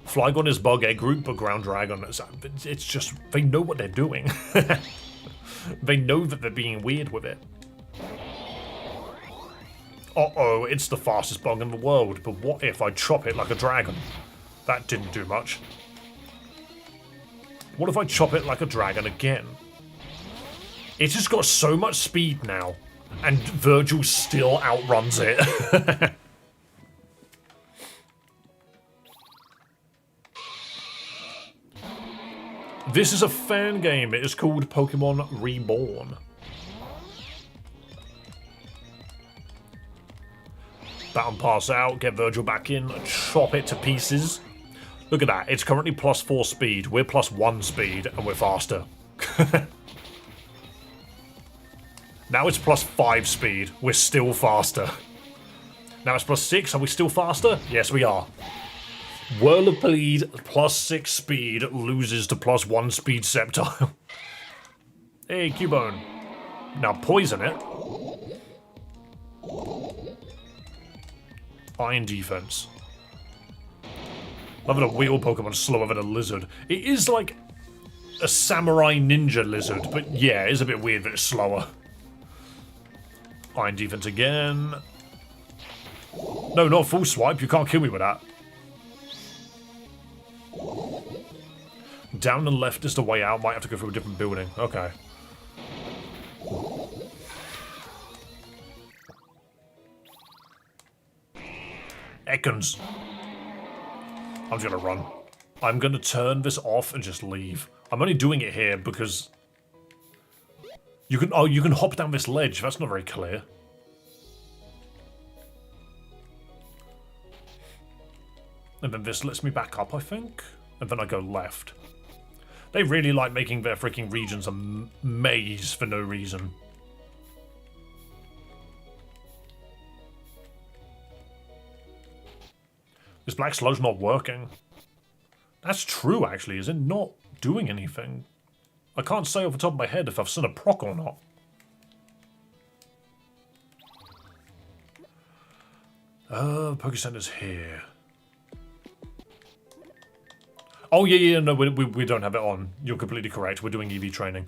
[SPEAKER 1] Flygon is Bug Egg Root, but Ground Dragon, it's just, they know what they're doing. They know that they're being weird with it. Uh-oh, it's the fastest bug in the world, but what if I chop it like a dragon? That didn't do much. What if I chop it like a dragon again? It's just got so much speed now, and Virgil still outruns it. This is a fan game. It is called Pokémon Reborn. Baton pass out, get Virgil back in, chop it to pieces. Look at that, it's currently +4 speed, we're +1 speed, and we're faster. Now it's +5 speed, we're still faster. Now it's +6, are we still faster? Yes, we are. Whirlipede +6 speed loses to +1 speed Sceptile. Hey, Cubone. Now poison it. Iron Defense. Love it, a wheel Pokemon slower than a lizard. It is like a samurai ninja lizard, but yeah, it is a bit weird that it's slower. Iron Defense again. No, not full swipe, you can't kill me with that. Down and left is the way out, might have to go through a different building. Okay. Ekans. I'm just gonna run. I'm gonna turn this off and just leave. I'm only doing it here because you can hop down this ledge. That's not very clear. And then this lets me back up, I think. And then I go left. They really like making their freaking regions a maze for no reason. This black sludge not working. That's true, actually. Is it not doing anything? I can't say off the top of my head if I've seen a proc or not. Poké Center's here. Oh, yeah, no, we don't have it on. You're completely correct. We're doing EV training.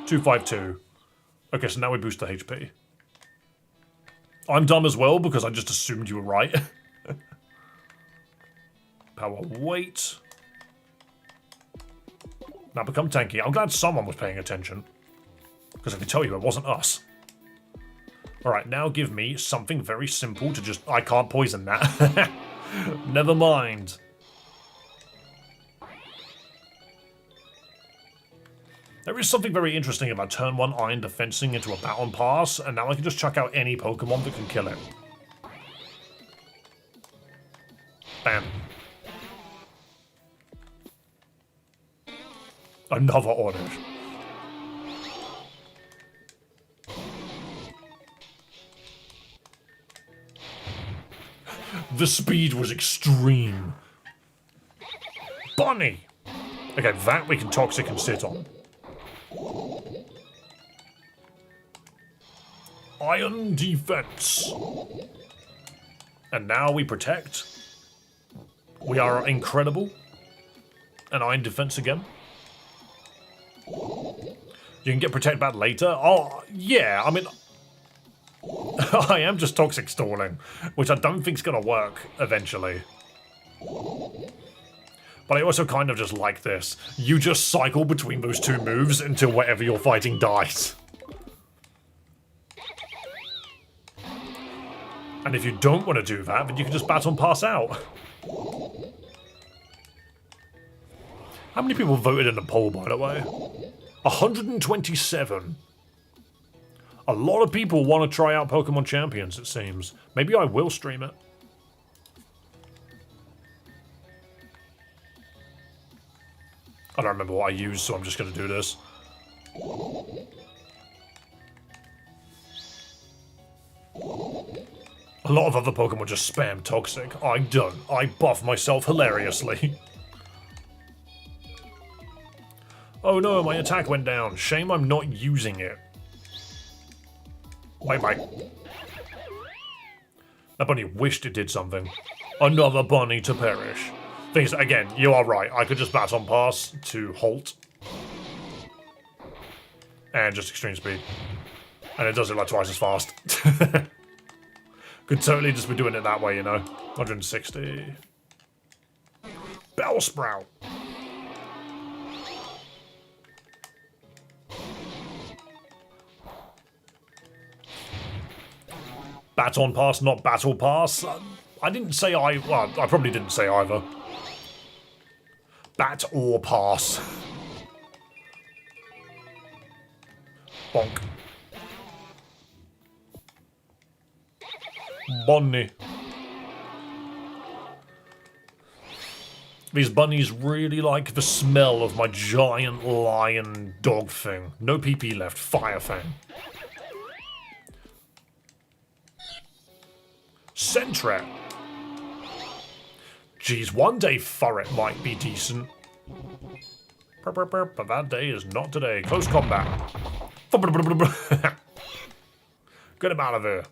[SPEAKER 1] 252. Okay, so now we boost the HP. I'm dumb as well because I just assumed you were right. Power weight. Now become tanky. I'm glad someone was paying attention. Because I can tell you it wasn't us. Alright, now give me something very simple to just... I can't poison that. Never mind. There is something very interesting about turn 1 Iron defensing into a Baton Pass, and now I can just chuck out any Pokemon that can kill it. Bam. Another Oddish. The speed was extreme. Bunny! Okay, that we can Toxic and sit on. Iron defense. And now we protect. We are incredible. And iron defense again. You can get protect back later. Oh, yeah, I mean... I am just toxic stalling, which I don't think is going to work eventually. But I also kind of just like this. You just cycle between those two moves until whatever you're fighting dies. And if you don't want to do that, then you can just baton pass out. How many people voted in the poll, by the way? 127. A lot of people want to try out Pokemon Champions, it seems. Maybe I will stream it. I don't remember what I used, so I'm just going to do this. A lot of other Pokemon just spam Toxic. I don't. I buff myself hilariously. Oh no, my attack went down. Shame I'm not using it. Bye-bye. That bunny wished it did something. Another bunny to perish. Things again, you are right. I could just baton pass to halt. And just extreme speed. And it does it like twice as fast. Could totally just be doing it that way, you know. 160. Bellsprout. Baton pass, not battle pass. I didn't say well, I probably didn't say either. Bat or pass. Bonk. Bunny. These bunnies really like the smell of my giant lion dog thing. No PP left. Fire Fang. Sentret. Geez, one day Furret might be decent. But that day is not today. Close combat. Get him out of there.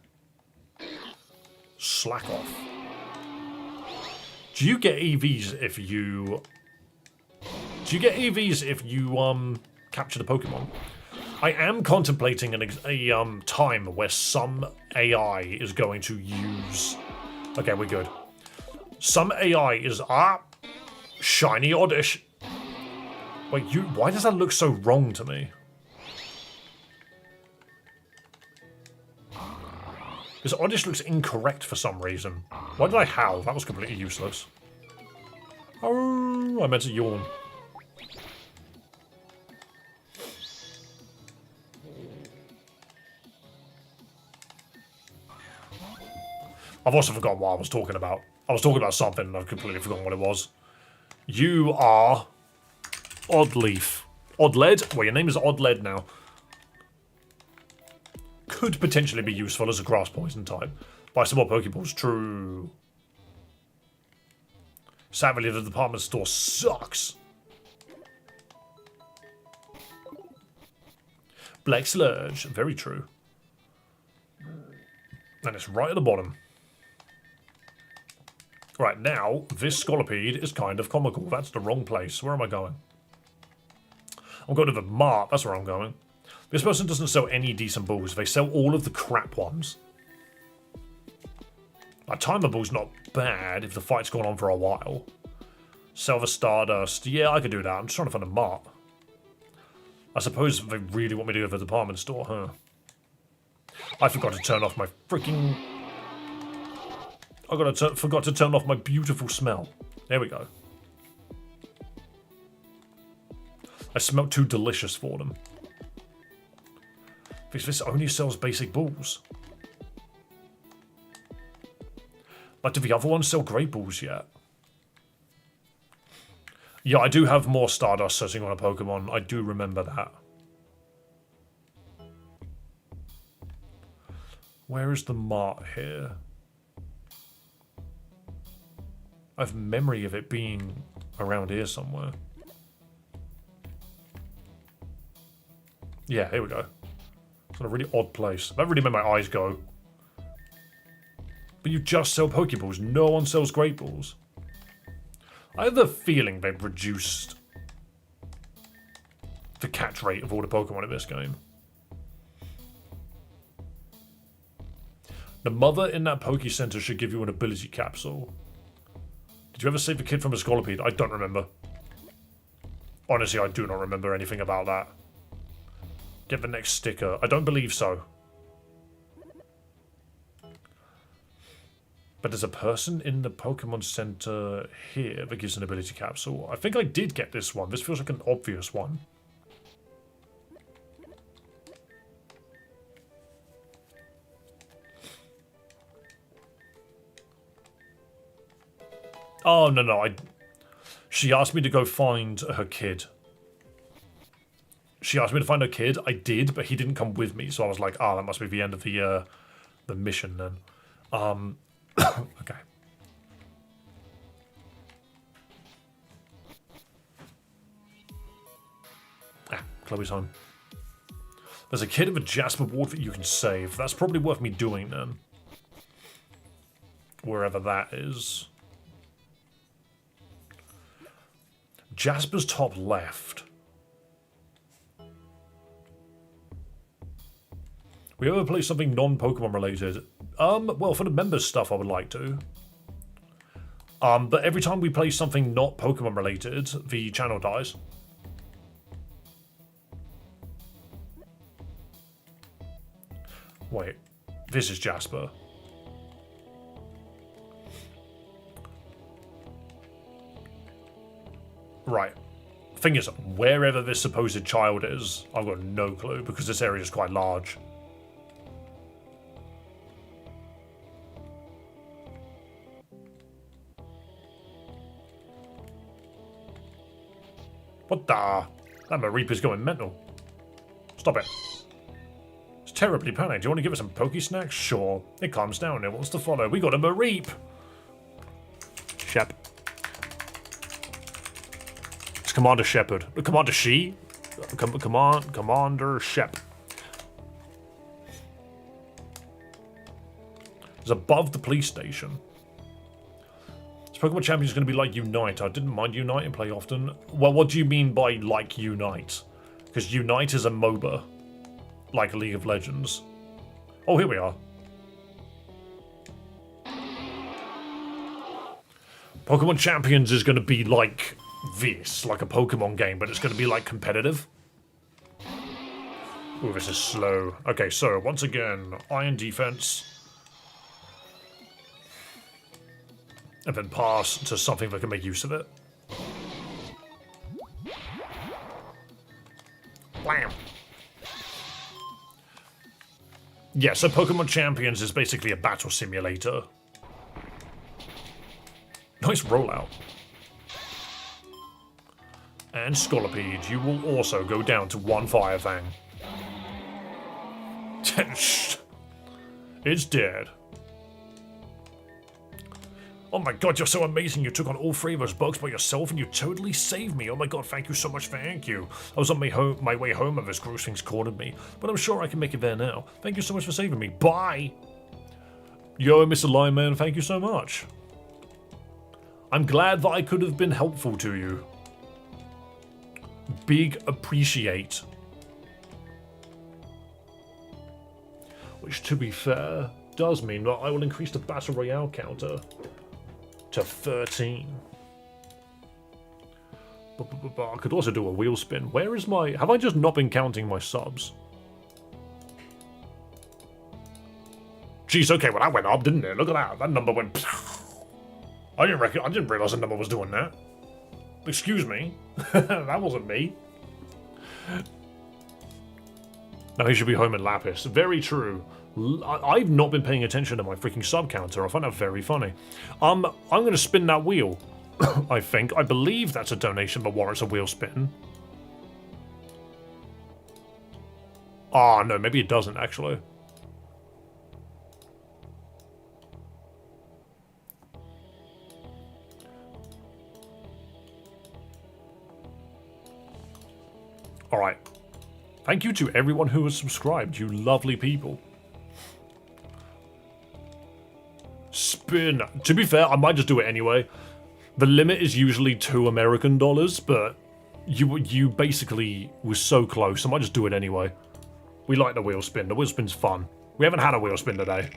[SPEAKER 1] Slack off. Do you get EVs if you... Do you get EVs if you capture the Pokemon? I am contemplating a time where some AI is going to use... Okay, we're good. Some AI is... shiny Oddish. Wait, why does that look so wrong to me? This Oddish looks incorrect for some reason. Why did I howl? That was completely useless. Oh, I meant to yawn. I've also forgotten what I was talking about. I was talking about something and I've completely forgotten what it was. You are... Oddleaf. Oddled? Well, your name is Oddled now. Could potentially be useful as a grass poison type. Buy some more Pokeballs. True. Sadly, the department store sucks. Black Sludge. Very true. And it's right at the bottom. Right, now, this Scolipede is kind of comical. That's the wrong place. Where am I going? I'm going to the mart. That's where I'm going. This person doesn't sell any decent balls. They sell all of the crap ones. Like, Timer Ball's not bad if the fight's gone on for a while. Sell the Stardust. Yeah, I could do that. I'm just trying to find a mart. I suppose they really want me to go to the department store, huh? I forgot to turn off my freaking... I forgot to turn off my beautiful smell. There we go. I smell too delicious for them. Because this only sells basic balls. Like, do the other ones sell great balls yet? Yeah, I do have more Stardust sitting on a Pokemon. I do remember that. Where is the mart here? I have memory of it being around here somewhere. Yeah, here we go. It's in a really odd place. That really made my eyes go. But you just sell Pokeballs. No one sells Great Balls. I have the feeling they've reduced the catch rate of all the Pokemon in this game. The mother in that Poke Center should give you an ability capsule. Did you ever save a kid from a Scolipede? I don't remember. Honestly, I do not remember anything about that. Get the next sticker. I don't believe so. But there's a person in the Pokemon Center here that gives an ability capsule. I think I did get this one. This feels like an obvious one. Oh, no. She asked me to go find her kid. She asked me to find her kid. I did, but he didn't come with me. So I was like, oh, that must be the end of the mission then. Okay. Chloe's home. There's a kid of a Jasper ward that you can save. That's probably worth me doing then. Wherever that is. Jasper's top left. We ever play something non-Pokemon related? Well, for the members stuff I would like to. But every time we play something not Pokemon related, the channel dies. Wait, this is Jasper. Right. Thing is, wherever this supposed child is, I've got no clue because this area is quite large. What the? That Mareepa's going mental. Stop it. It's terribly panicked. Do you want to give it some Poke Snacks? Sure. It calms down. It wants to follow. We got a Mareep. Shep. It's Commander Shepard. Commander She? Commander Shep. It's above the police station. Pokemon Champion is going to be like Unite. I didn't mind Unite and play often. Well, what do you mean by like Unite? Because Unite is a MOBA. Like League of Legends. Oh, here we are. Pokemon Champions is going to be like this. Like a Pokemon game, but it's going to be like competitive. Ooh, this is slow. Okay, so once again, Iron Defense. And then pass to something that can make use of it. Blam! Yeah, so Pokemon Champions is basically a battle simulator. Nice rollout. And Scolipede, you will also go down to one Fire Fang. It's dead. Oh my god, you're so amazing. You took on all three of those bugs by yourself and you totally saved me. Oh my god, thank you so much, thank you. I was on my way home and those gross things cornered me, but I'm sure I can make it there now. Thank you so much for saving me. Bye! Yo, Mr. Lineman, thank you so much. I'm glad that I could have been helpful to you. Big appreciate. Which, to be fair, does mean that I will increase the Battle Royale counter to 13. I could also do a wheel spin. Where is my... Have I just not been counting my subs? Jeez, okay, well that went up, didn't it? Look at that. That number went... I didn't realise the number was doing that. Excuse me. That wasn't me. Now he should be home in Lapis. Very true. I've not been paying attention to my freaking sub counter. I find that very funny. I'm going to spin that wheel. I think. I believe that's a donation that warrants a wheel spin. Ah, no, maybe it doesn't, actually. Alright. Thank you to everyone who has subscribed, you lovely people. Spin. To be fair, I might just do it anyway. The limit is usually $2 American, but you basically were so close. I might just do it anyway. We like the wheel spin. The wheel spin's fun. We haven't had a wheel spin today.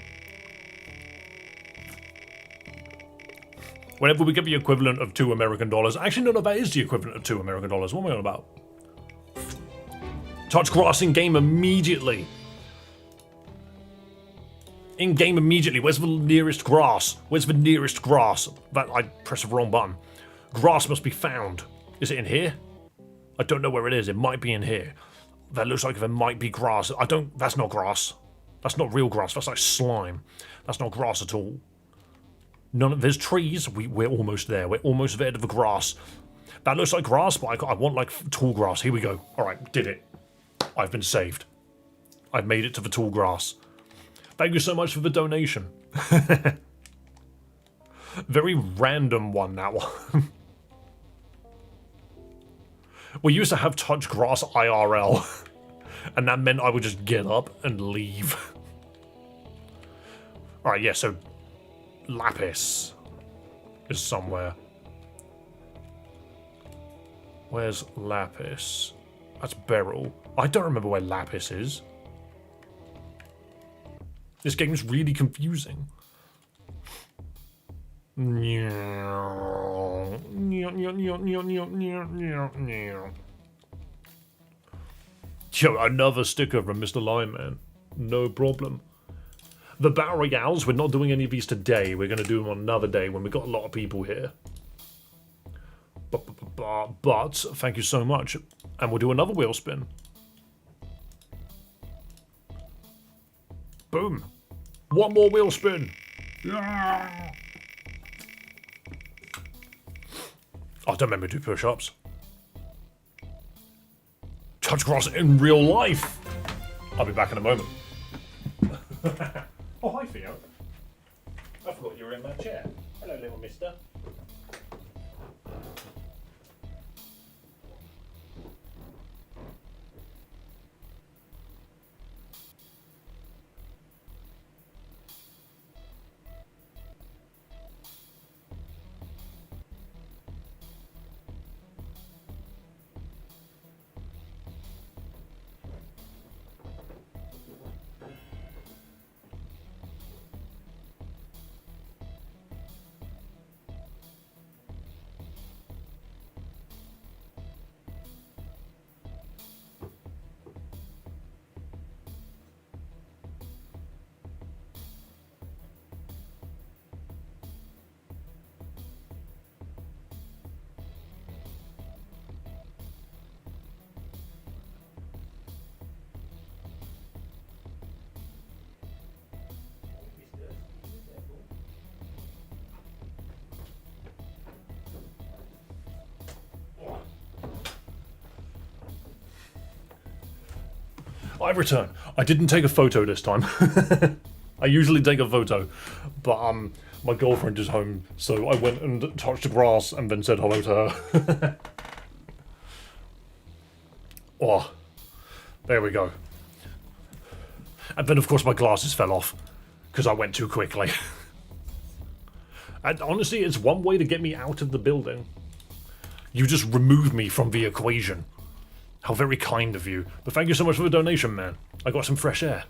[SPEAKER 1] Whenever we get the equivalent of $2 American. Actually, no, that is the equivalent of $2 American. What am I on about? Touch grass in game immediately. In game immediately. Where's the nearest grass? Where's the nearest grass? That I pressed the wrong button. Grass must be found. Is it in here? I don't know where it is. It might be in here. That looks like there might be grass. That's not grass. That's not real grass. That's like slime. That's not grass at all. There's trees. We're almost there. We're almost there to the grass. That looks like grass, but I want like tall grass. Here we go. All right, did it. I've been saved. I've made it to the tall grass. Thank you so much for the donation. Very random one, that one. We used to have touch grass IRL, and that meant I would just get up and leave. Alright, yeah, so Lapis is somewhere. Where's Lapis? That's Beryl. I don't remember where Lapis is. This game is really confusing. Yo, another sticker from Mr. Lineman. No problem. The Battle Royales, we're not doing any of these today. We're going to do them on another day when we've got a lot of people here. But thank you so much. And we'll do another wheel spin. Boom. One more wheel spin. Yeah. I don't remember to do push-ups. Touch grass in real life. I'll be back in a moment. Oh, hi, Theo. I forgot you were in that chair. Hello, little mister. I return. I didn't take a photo this time. I usually take a photo, but my girlfriend is home, so I went and touched the grass and then said hello to her. Oh, there we go. And then of course my glasses fell off because I went too quickly. And honestly, it's one way to get me out of the building. You just remove me from the equation. How very kind of you. But thank you so much for the donation, man. I got some fresh air.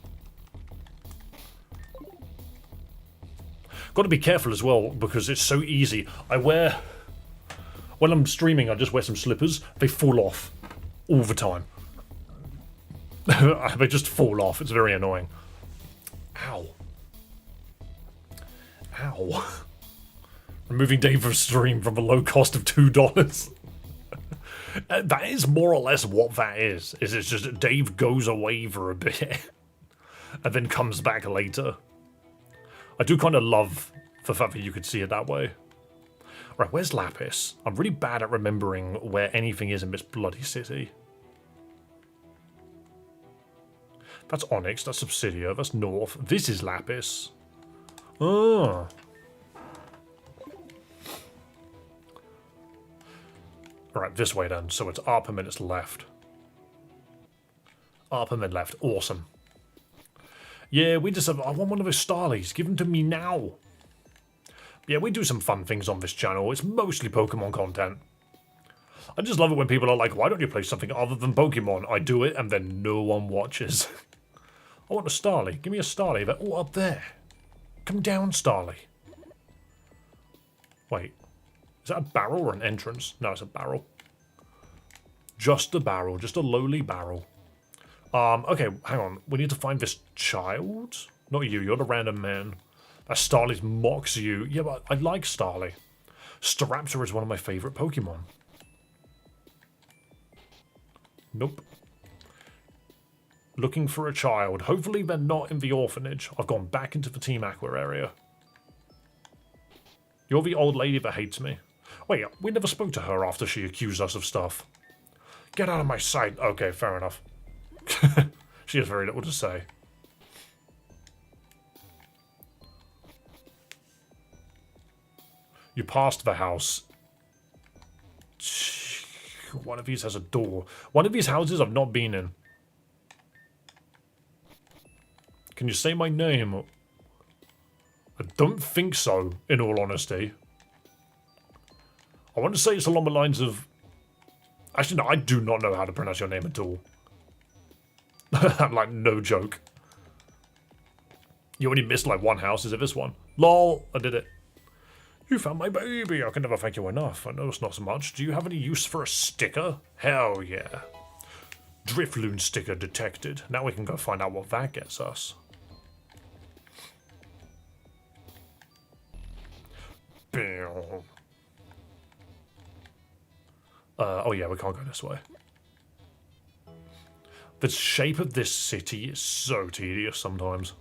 [SPEAKER 1] Got to be careful as well, because it's so easy. When I'm streaming, I just wear some slippers. They fall off all the time. They just fall off. It's very annoying. Ow. Ow. Removing Dave from stream from a low cost of $2. That is more or less what that is. It's just that Dave goes away for a bit and then comes back later. I do kind of love the fact that you could see it that way. Right, where's Lapis? I'm really bad at remembering where anything is in this bloody city. That's Onyx, that's Subsidia, that's North. This is Lapis. Oh. Right, this way then. So it's up and then it's left. Up and then left. Awesome. Yeah, we just have... I want one of those Starlies. Give them to me now. Yeah, we do some fun things on this channel. It's mostly Pokemon content. I just love it when people are like, why don't you play something other than Pokemon? I do it and then no one watches. I want a Starly. Give me a Starly. They're all up there. Come down, Starly. Wait. Is that a barrel or an entrance? No, it's a barrel. Just a barrel. Just a lowly barrel. Okay, hang on. We need to find this child? Not you. You're the random man. That Starly mocks you. Yeah, but I like Starly. Staraptor is one of my favourite Pokemon. Nope. Looking for a child. Hopefully they're not in the orphanage. I've gone back into the Team Aqua area. You're the old lady that hates me. Wait, we never spoke to her after she accused us of stuff. Get out of my sight. Okay, fair enough. She has very little to say. You passed the house. One of these has a door. One of these houses I've not been in. Can you say my name? I don't think so, in all honesty. I want to say it's along the lines of... Actually, no, I do not know how to pronounce your name at all. Like, no joke. You only missed, like, one house. Is it this one? LOL, I did it. You found my baby. I can never thank you enough. I know it's not so much. Do you have any use for a sticker? Hell yeah. Drifloon sticker detected. Now we can go find out what that gets us. Oh yeah, we can't go this way. The shape of this city is so tedious sometimes.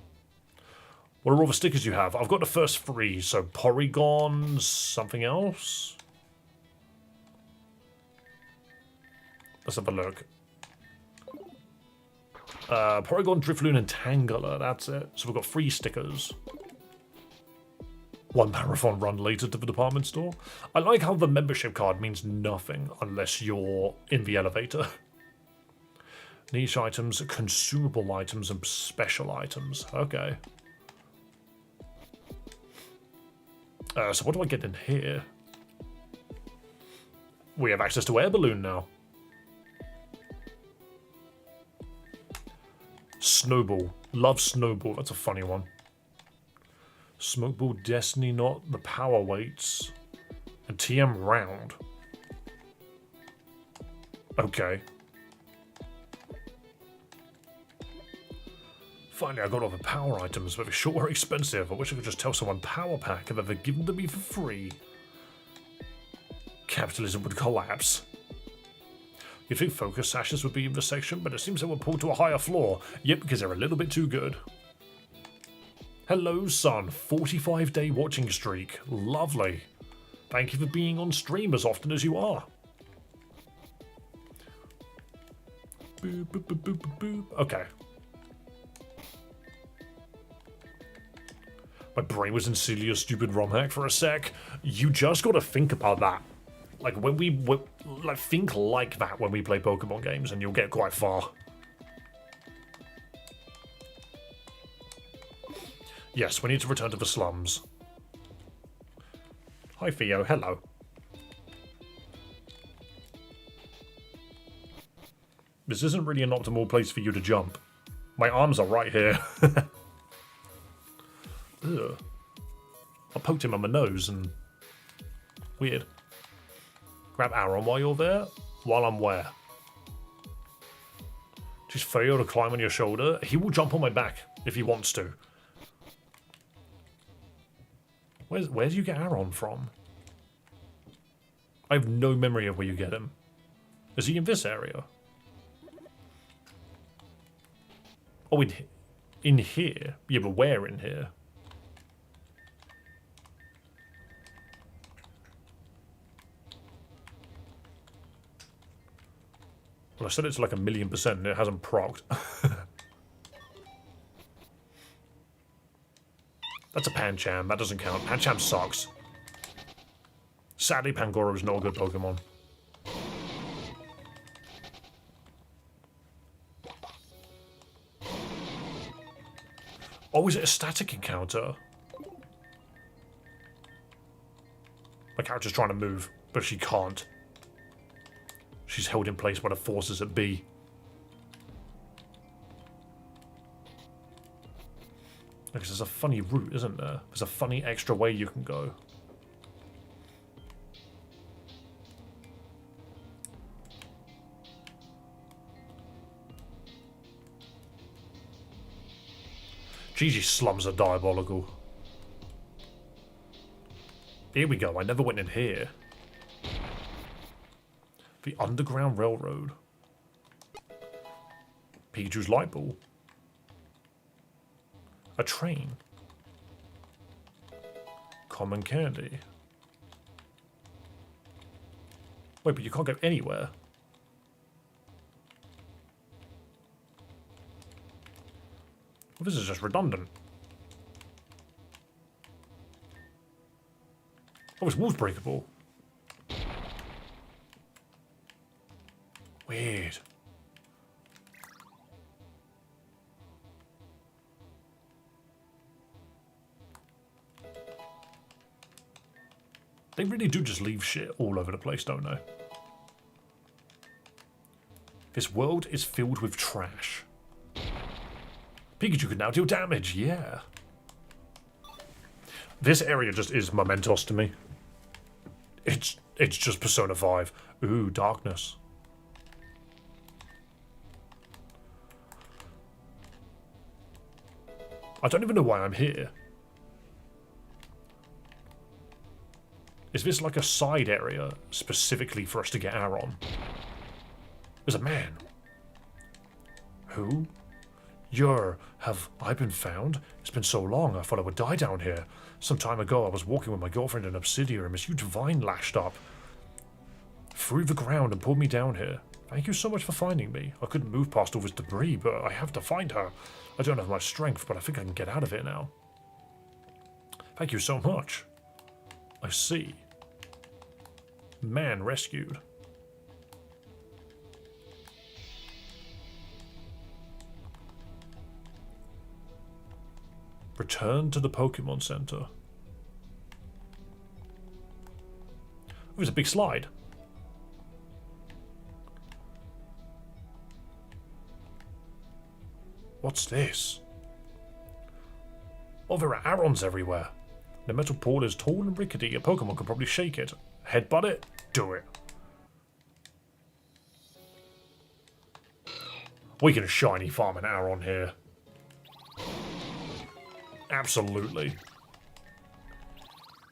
[SPEAKER 1] What are all the stickers you have? I've got the first three, so Porygon, something else? Let's have a look. Porygon, Drifloon, and Tangela, that's it. So we've got 3 stickers. 1 marathon run later to the department store. I like how the membership card means nothing unless you're in the elevator. Niche items, consumable items, and special items. Okay. So what do I get in here? We have access to Air Balloon now. Snowball. Love Snowball. That's a funny one. Smokeball, Destiny Knot, the Power Weights, and TM Round. Okay. Finally, I got all the power items, but they're sure expensive. I wish I could just tell someone Power Pack and that they'd given them to me for free. Capitalism would collapse. You'd think focus sashes would be in this section, but it seems they were pulled to a higher floor. Yep, because they're a little bit too good. Hello, son. 45-day watching streak. Lovely. Thank you for being on stream as often as you are. Boop, boop, boop, boop, boop, boop. Okay. My brain was in Celia's stupid romhack for a sec. You just gotta think about that. Like, when we... like, think like that when we play Pokemon games, and you'll get quite far. Yes, we need to return to the slums. Hi, Theo. Hello. This isn't really an optimal place for you to jump. My arms are right here. Ugh. I poked him on my nose and... Weird. Grab Aaron while you're there? While I'm where? Just fail to climb on your shoulder? He will jump on my back if he wants to. Where do you get Aaron from? I have no memory of where you get him. Is he in this area? Oh, in here? Yeah, but where in here? Well, I said it's like 1,000,000% and it hasn't procced. That's a Pancham. That doesn't count. Pancham sucks. Sadly, Pangoro is not a good Pokemon. Oh, is it a static encounter? My character's trying to move, but she can't. She's held in place by the forces at B. Because there's a funny route, isn't there? There's a funny extra way you can go. GG slums are diabolical. Here we go, I never went in here. The Underground Railroad. Pikachu's light ball. A train. Common candy. Wait, but you can't go anywhere. Well, this is just redundant. Oh, it's walls breakable. Weird. They really do just leave shit all over the place, don't they? This world is filled with trash. Pikachu can now deal damage, yeah. This area just is momentous to me. It's just Persona 5. Ooh, darkness. I don't even know why I'm here. Is this like a side area specifically for us to get Aaron? There's a man. Who? Have I been found? It's been so long, I thought I would die down here. Some time ago, I was walking with my girlfriend in Obsidia, and this huge vine lashed up through the ground and pulled me down here. Thank you so much for finding me. I couldn't move past all this debris, but I have to find her. I don't have much strength, but I think I can get out of here now. Thank you so much. I see. Man rescued. Return to the Pokémon Center. Oh, there's a big slide. What's this? Oh, there are Arons everywhere. The metal pole is tall and rickety. A Pokemon could probably shake it. Headbutt it? Do it. We can shiny farm an Aron here. Absolutely.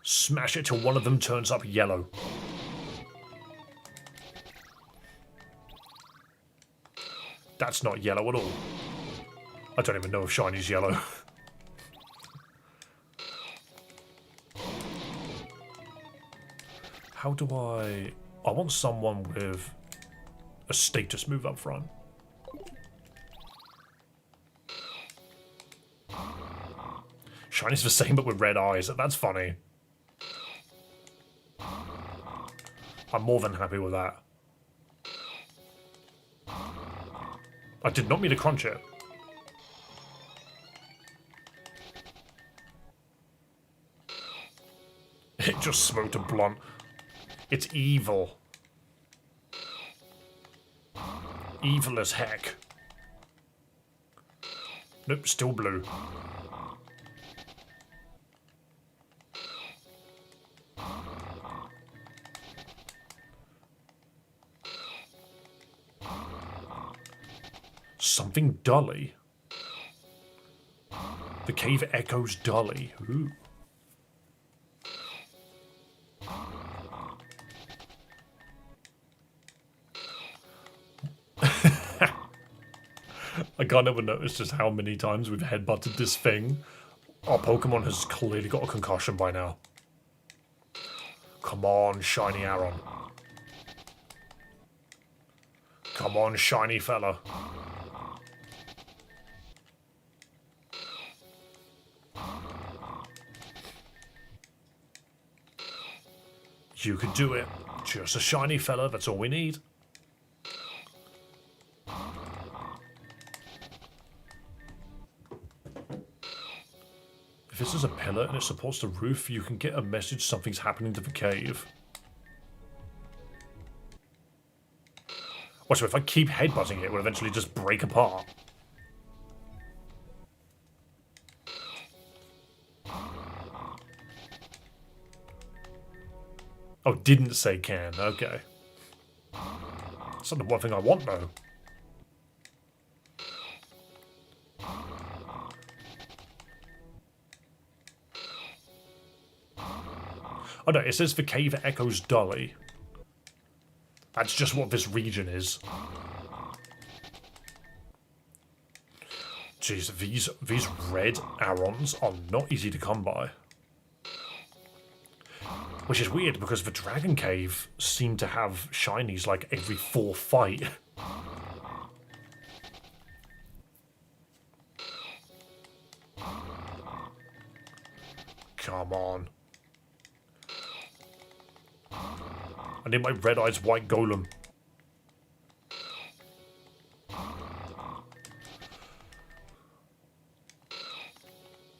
[SPEAKER 1] Smash it till one of them turns up yellow. That's not yellow at all. I don't even know if shiny's yellow. How do I want someone with a status move up front. Shiny's the same but with red eyes. That's funny. I'm more than happy with that. I did not mean to crunch it. It just smoked a blunt. It's evil. Evil as heck. Nope, still blue. Something dully. The cave echoes dully. Ooh. I can't ever notice just how many times we've headbutted this thing. Our Pokemon has clearly got a concussion by now. Come on, shiny Aron. Come on, shiny fella. You could do it. Just a shiny fella, that's all we need. If this is a pillar and it supports the roof, you can get a message something's happening to the cave. Watch, so if I keep headbutting it, it will eventually just break apart. Oh, didn't say can. Okay. That's not the one thing I want, though. Oh no, it says the cave echoes dully. That's just what this region is. Jeez, these red arons are not easy to come by. Which is weird, because the Dragon Cave seemed to have shinies like every 4th fight. Come on. I need my red eyes white golem.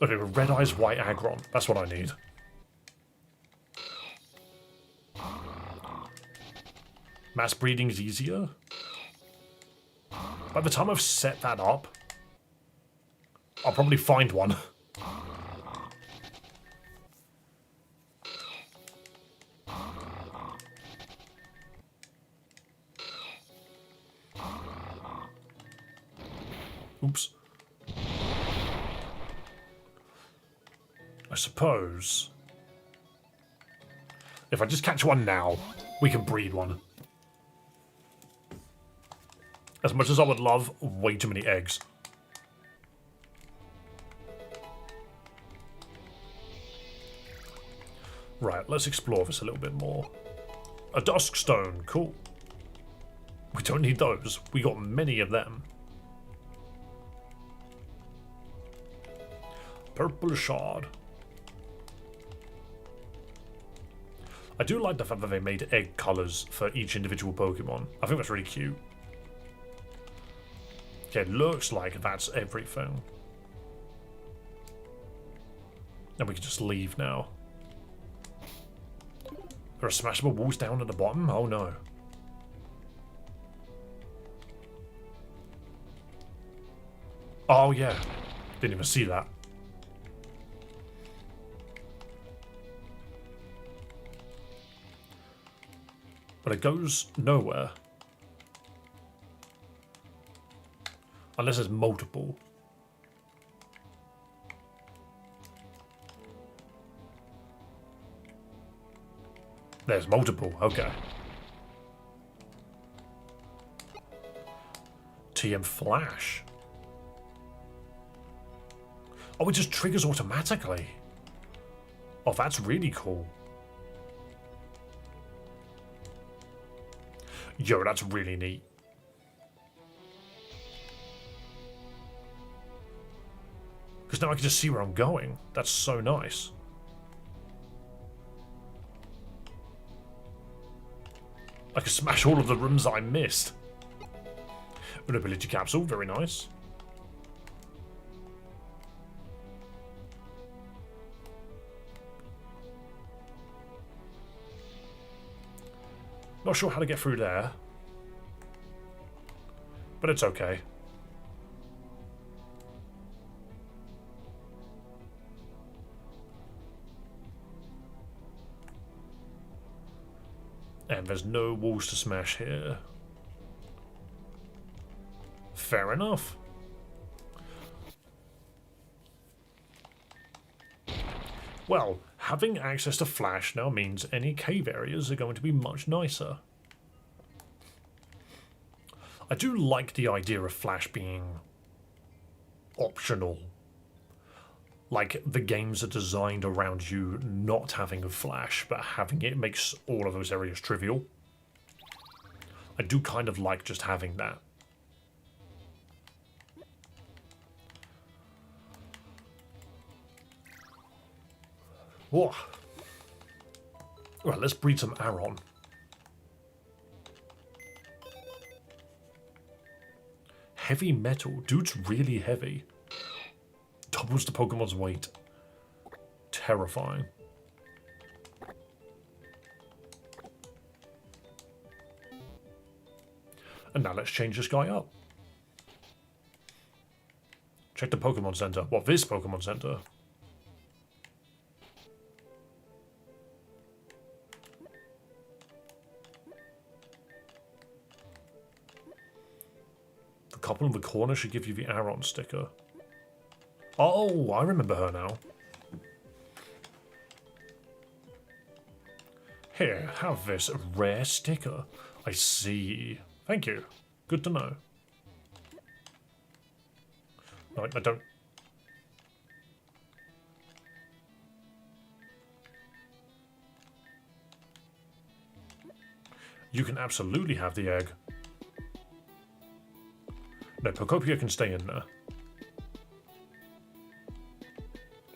[SPEAKER 1] Okay, red eyes white aggron. That's what I need. Mass breeding is easier. By the time I've set that up, I'll probably find one. Oops. I suppose if I just catch one now, we can breed one. As much as I would love, way too many eggs. Right, let's explore this a little bit more. A dusk stone, cool. We don't need those. We got many of them. Purple shard. I do like the fact that they made egg colours for each individual Pokemon. I think that's really cute. Okay, it looks like that's everything. And we can just leave now. There are smashable walls down at the bottom? Oh no. Oh yeah. Didn't even see that. But it goes nowhere. Unless there's multiple. There's multiple, okay. TM Flash. Oh, it just triggers automatically. Oh, that's really cool. Yo, that's really neat. Because now I can just see where I'm going. That's so nice. I can smash all of the rooms that I missed. An ability capsule, very nice. Not sure how to get through there. But it's okay. And there's no walls to smash here. Fair enough. Well, having access to Flash now means any cave areas are going to be much nicer. I do like the idea of Flash being optional. Like, the games are designed around you not having a Flash, but having it makes all of those areas trivial. I do kind of like just having that. Whoa. Right, let's breed some Aron. Heavy metal. Dude's really heavy. Doubles the Pokemon's weight. terrifying. And now let's change this guy up. Check the Pokemon Center. What, this Pokemon Center? The couple in the corner should give you the Aron sticker. Oh, I remember her now. Here, have this rare sticker. I see. Thank you. Good to know. No, I don't. You can absolutely have the egg. No, Pokopia can stay in there.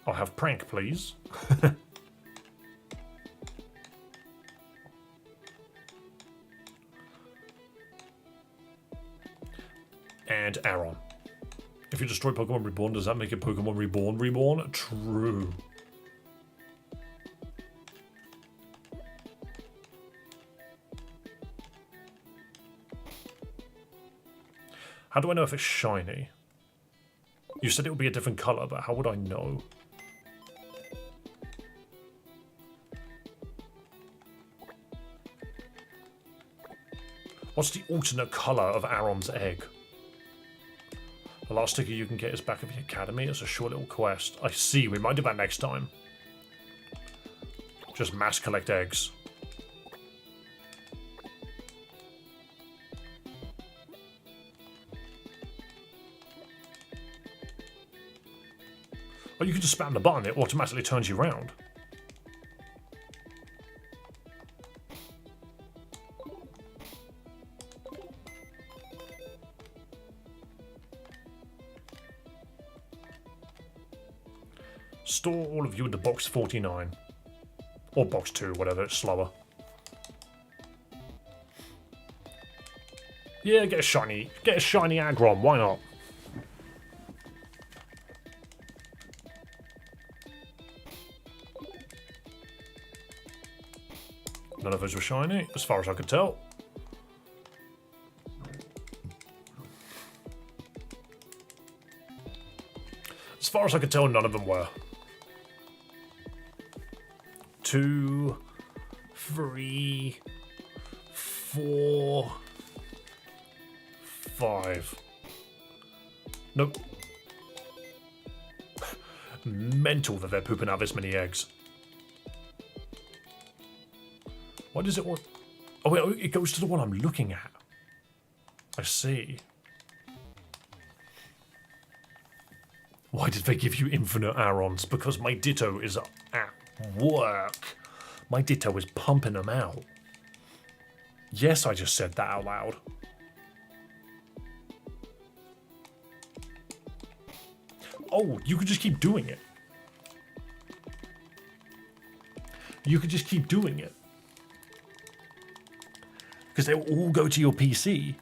[SPEAKER 1] I'll have Prank, please. And Aron. If you destroy Pokemon Reborn, does that make it Pokemon Reborn Reborn? True. How do I know if it's shiny? You said it would be a different colour, but how would I know? What's the alternate colour of Aron's egg? The last sticker you can get is back at the academy. It's a short little quest. I see, we might do that next time. Just mass collect eggs. Or you can just spam the button, it automatically turns you around. Store all of you into box 49. Or box 2, whatever, it's slower. Yeah, get a shiny Aggron, why not? None of those were shiny, as far as I could tell. As far as I could tell, none of them were. 2, 3, 4, 5. Nope. Mental that they're pooping out this many eggs. Why does it want... Oh wait, it goes to the one I'm looking at. I see. Why did they give you infinite Arons? Because my Ditto is at work. My Ditto is pumping them out. Yes, I just said that out loud. Oh, you could just keep doing it. You could just keep doing it. Because they will all go to your PC,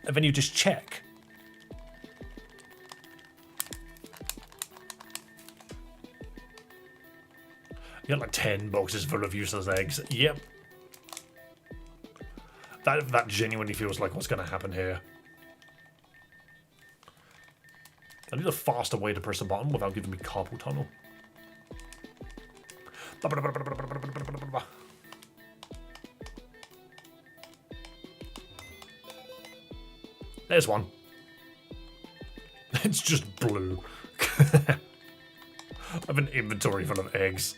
[SPEAKER 1] and then you just check. You got like 10 boxes full of useless eggs. Yep. That genuinely feels like what's going to happen here. I need a faster way to press a button without giving me carpal tunnel. There's one. It's just blue. I have an inventory full of eggs.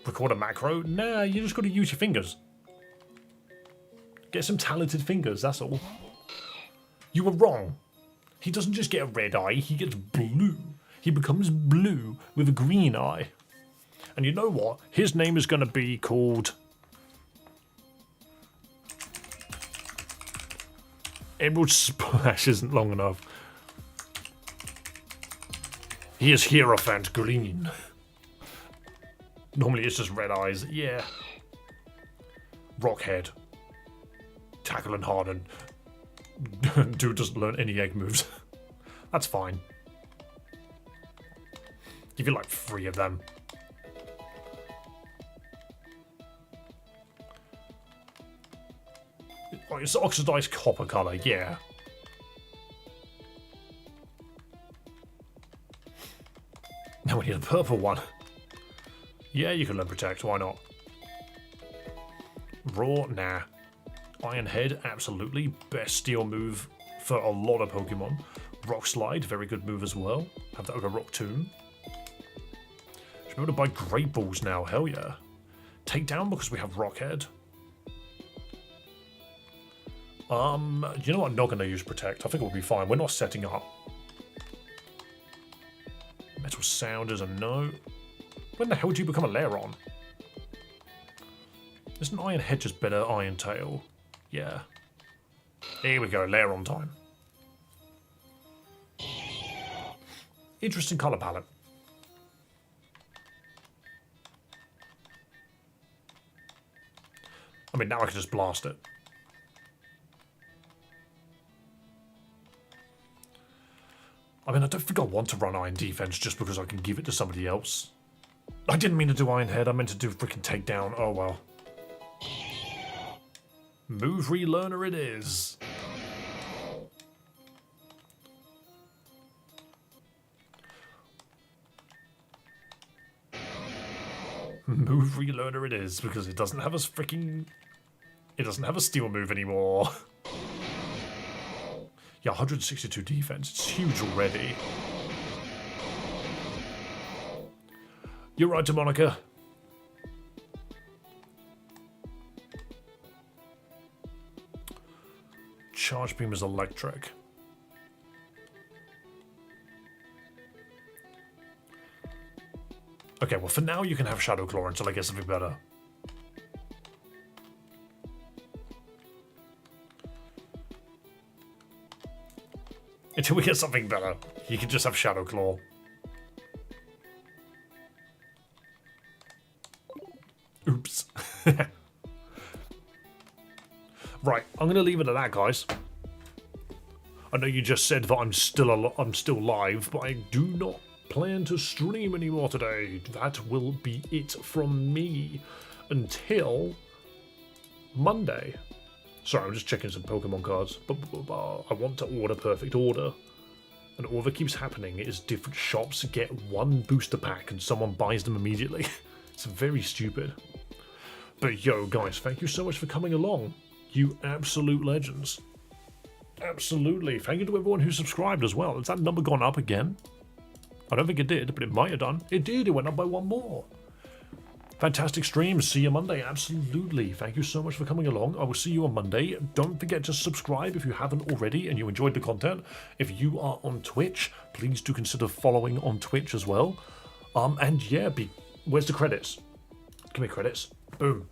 [SPEAKER 1] Record a macro? Nah, you just got to use your fingers. Get some talented fingers, that's all. You were wrong. He doesn't just get a red eye, he gets blue. He becomes blue with a green eye. And you know what? His name is going to be called... Emerald Splash isn't long enough. He is Hierophant Green. Normally it's just red eyes. Yeah. Rockhead. tackling hard and dude doesn't learn any egg moves. That's fine. Give you like 3 of them. Oh, it's oxidized copper color, yeah. Now we need a purple one. Yeah, you can learn protect, why not? Raw, nah. Iron Head, absolutely. Best steel move for a lot of Pokemon. Rock Slide, very good move as well. Have that over Rock Tomb. Should be able to buy Great Balls now, hell yeah. Takedown because we have Rock Head. You know what? I'm not going to use Protect. I think we'll be fine. We're not setting up. Metal Sound is a no. When the hell did you become a Lairon? Isn't Iron Head just better Iron Tail? Yeah. Here we go, Lairon time. Interesting colour palette. I mean, now I can just blast it. I mean, I don't think I want to run Iron Defense just because I can give it to somebody else. I didn't mean to do Iron Head, I meant to do freaking Takedown. Oh well. Move Relearner it is. Move Relearner it is, because it doesn't have a freaking... It doesn't have a steel move anymore. Yeah, 162 defense. It's huge already. You're right, Monica. Charge Beam is electric. Okay, well for now you can have Shadow Claw until I get something better. Until we get something better, you can just have Shadow Claw. Oops. Right, I'm going to leave it at that, guys. I know you just said that I'm still live, but I do not plan to stream anymore today. That will be it from me until Monday. Sorry, I'm just checking some Pokemon cards. But I want to order Perfect Order. And all that keeps happening is different shops get one booster pack and someone buys them immediately. It's very stupid. But yo, guys, thank you so much for coming along. You absolute legends. Absolutely. Thank you to everyone who subscribed as well. Has that number gone up again? I don't think it did, but it might have done. It did. It went up by 1 more. Fantastic stream. See you Monday. Absolutely. Thank you so much for coming along. I will see you on Monday. Don't forget to subscribe if you haven't already and you enjoyed the content. If you are on Twitch, please do consider following on Twitch as well. And yeah, where's the credits? Give me credits. Boom.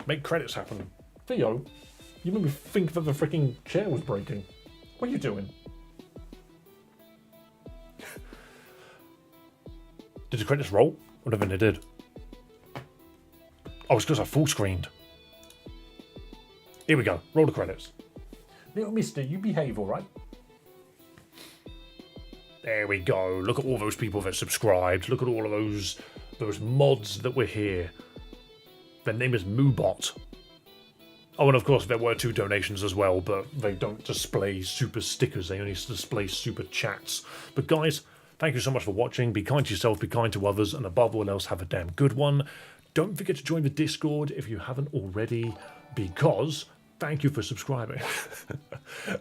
[SPEAKER 1] Make credits happen. Theo, you made me think that the freaking chair was breaking. What are you doing? Did the credits roll? I don't think they did. Oh, it's because I full screened. Here we go. Roll the credits. Little mister, you behave, alright? There we go. Look at all those people that subscribed. Look at all of those mods that were here. Their name is Moobot. Oh, and of course there were 2 donations as well, but they don't display super stickers. They only display super chats. But guys, thank you so much for watching. Be kind to yourself, be kind to others, and above all else, have a damn good one. Don't forget to join the Discord if you haven't already, because thank you for subscribing.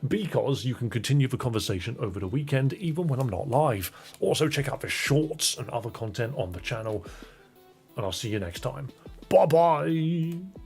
[SPEAKER 1] Because you can continue the conversation over the weekend, even when I'm not live. Also, check out the shorts and other content on the channel, and I'll see you next time. Bye-bye!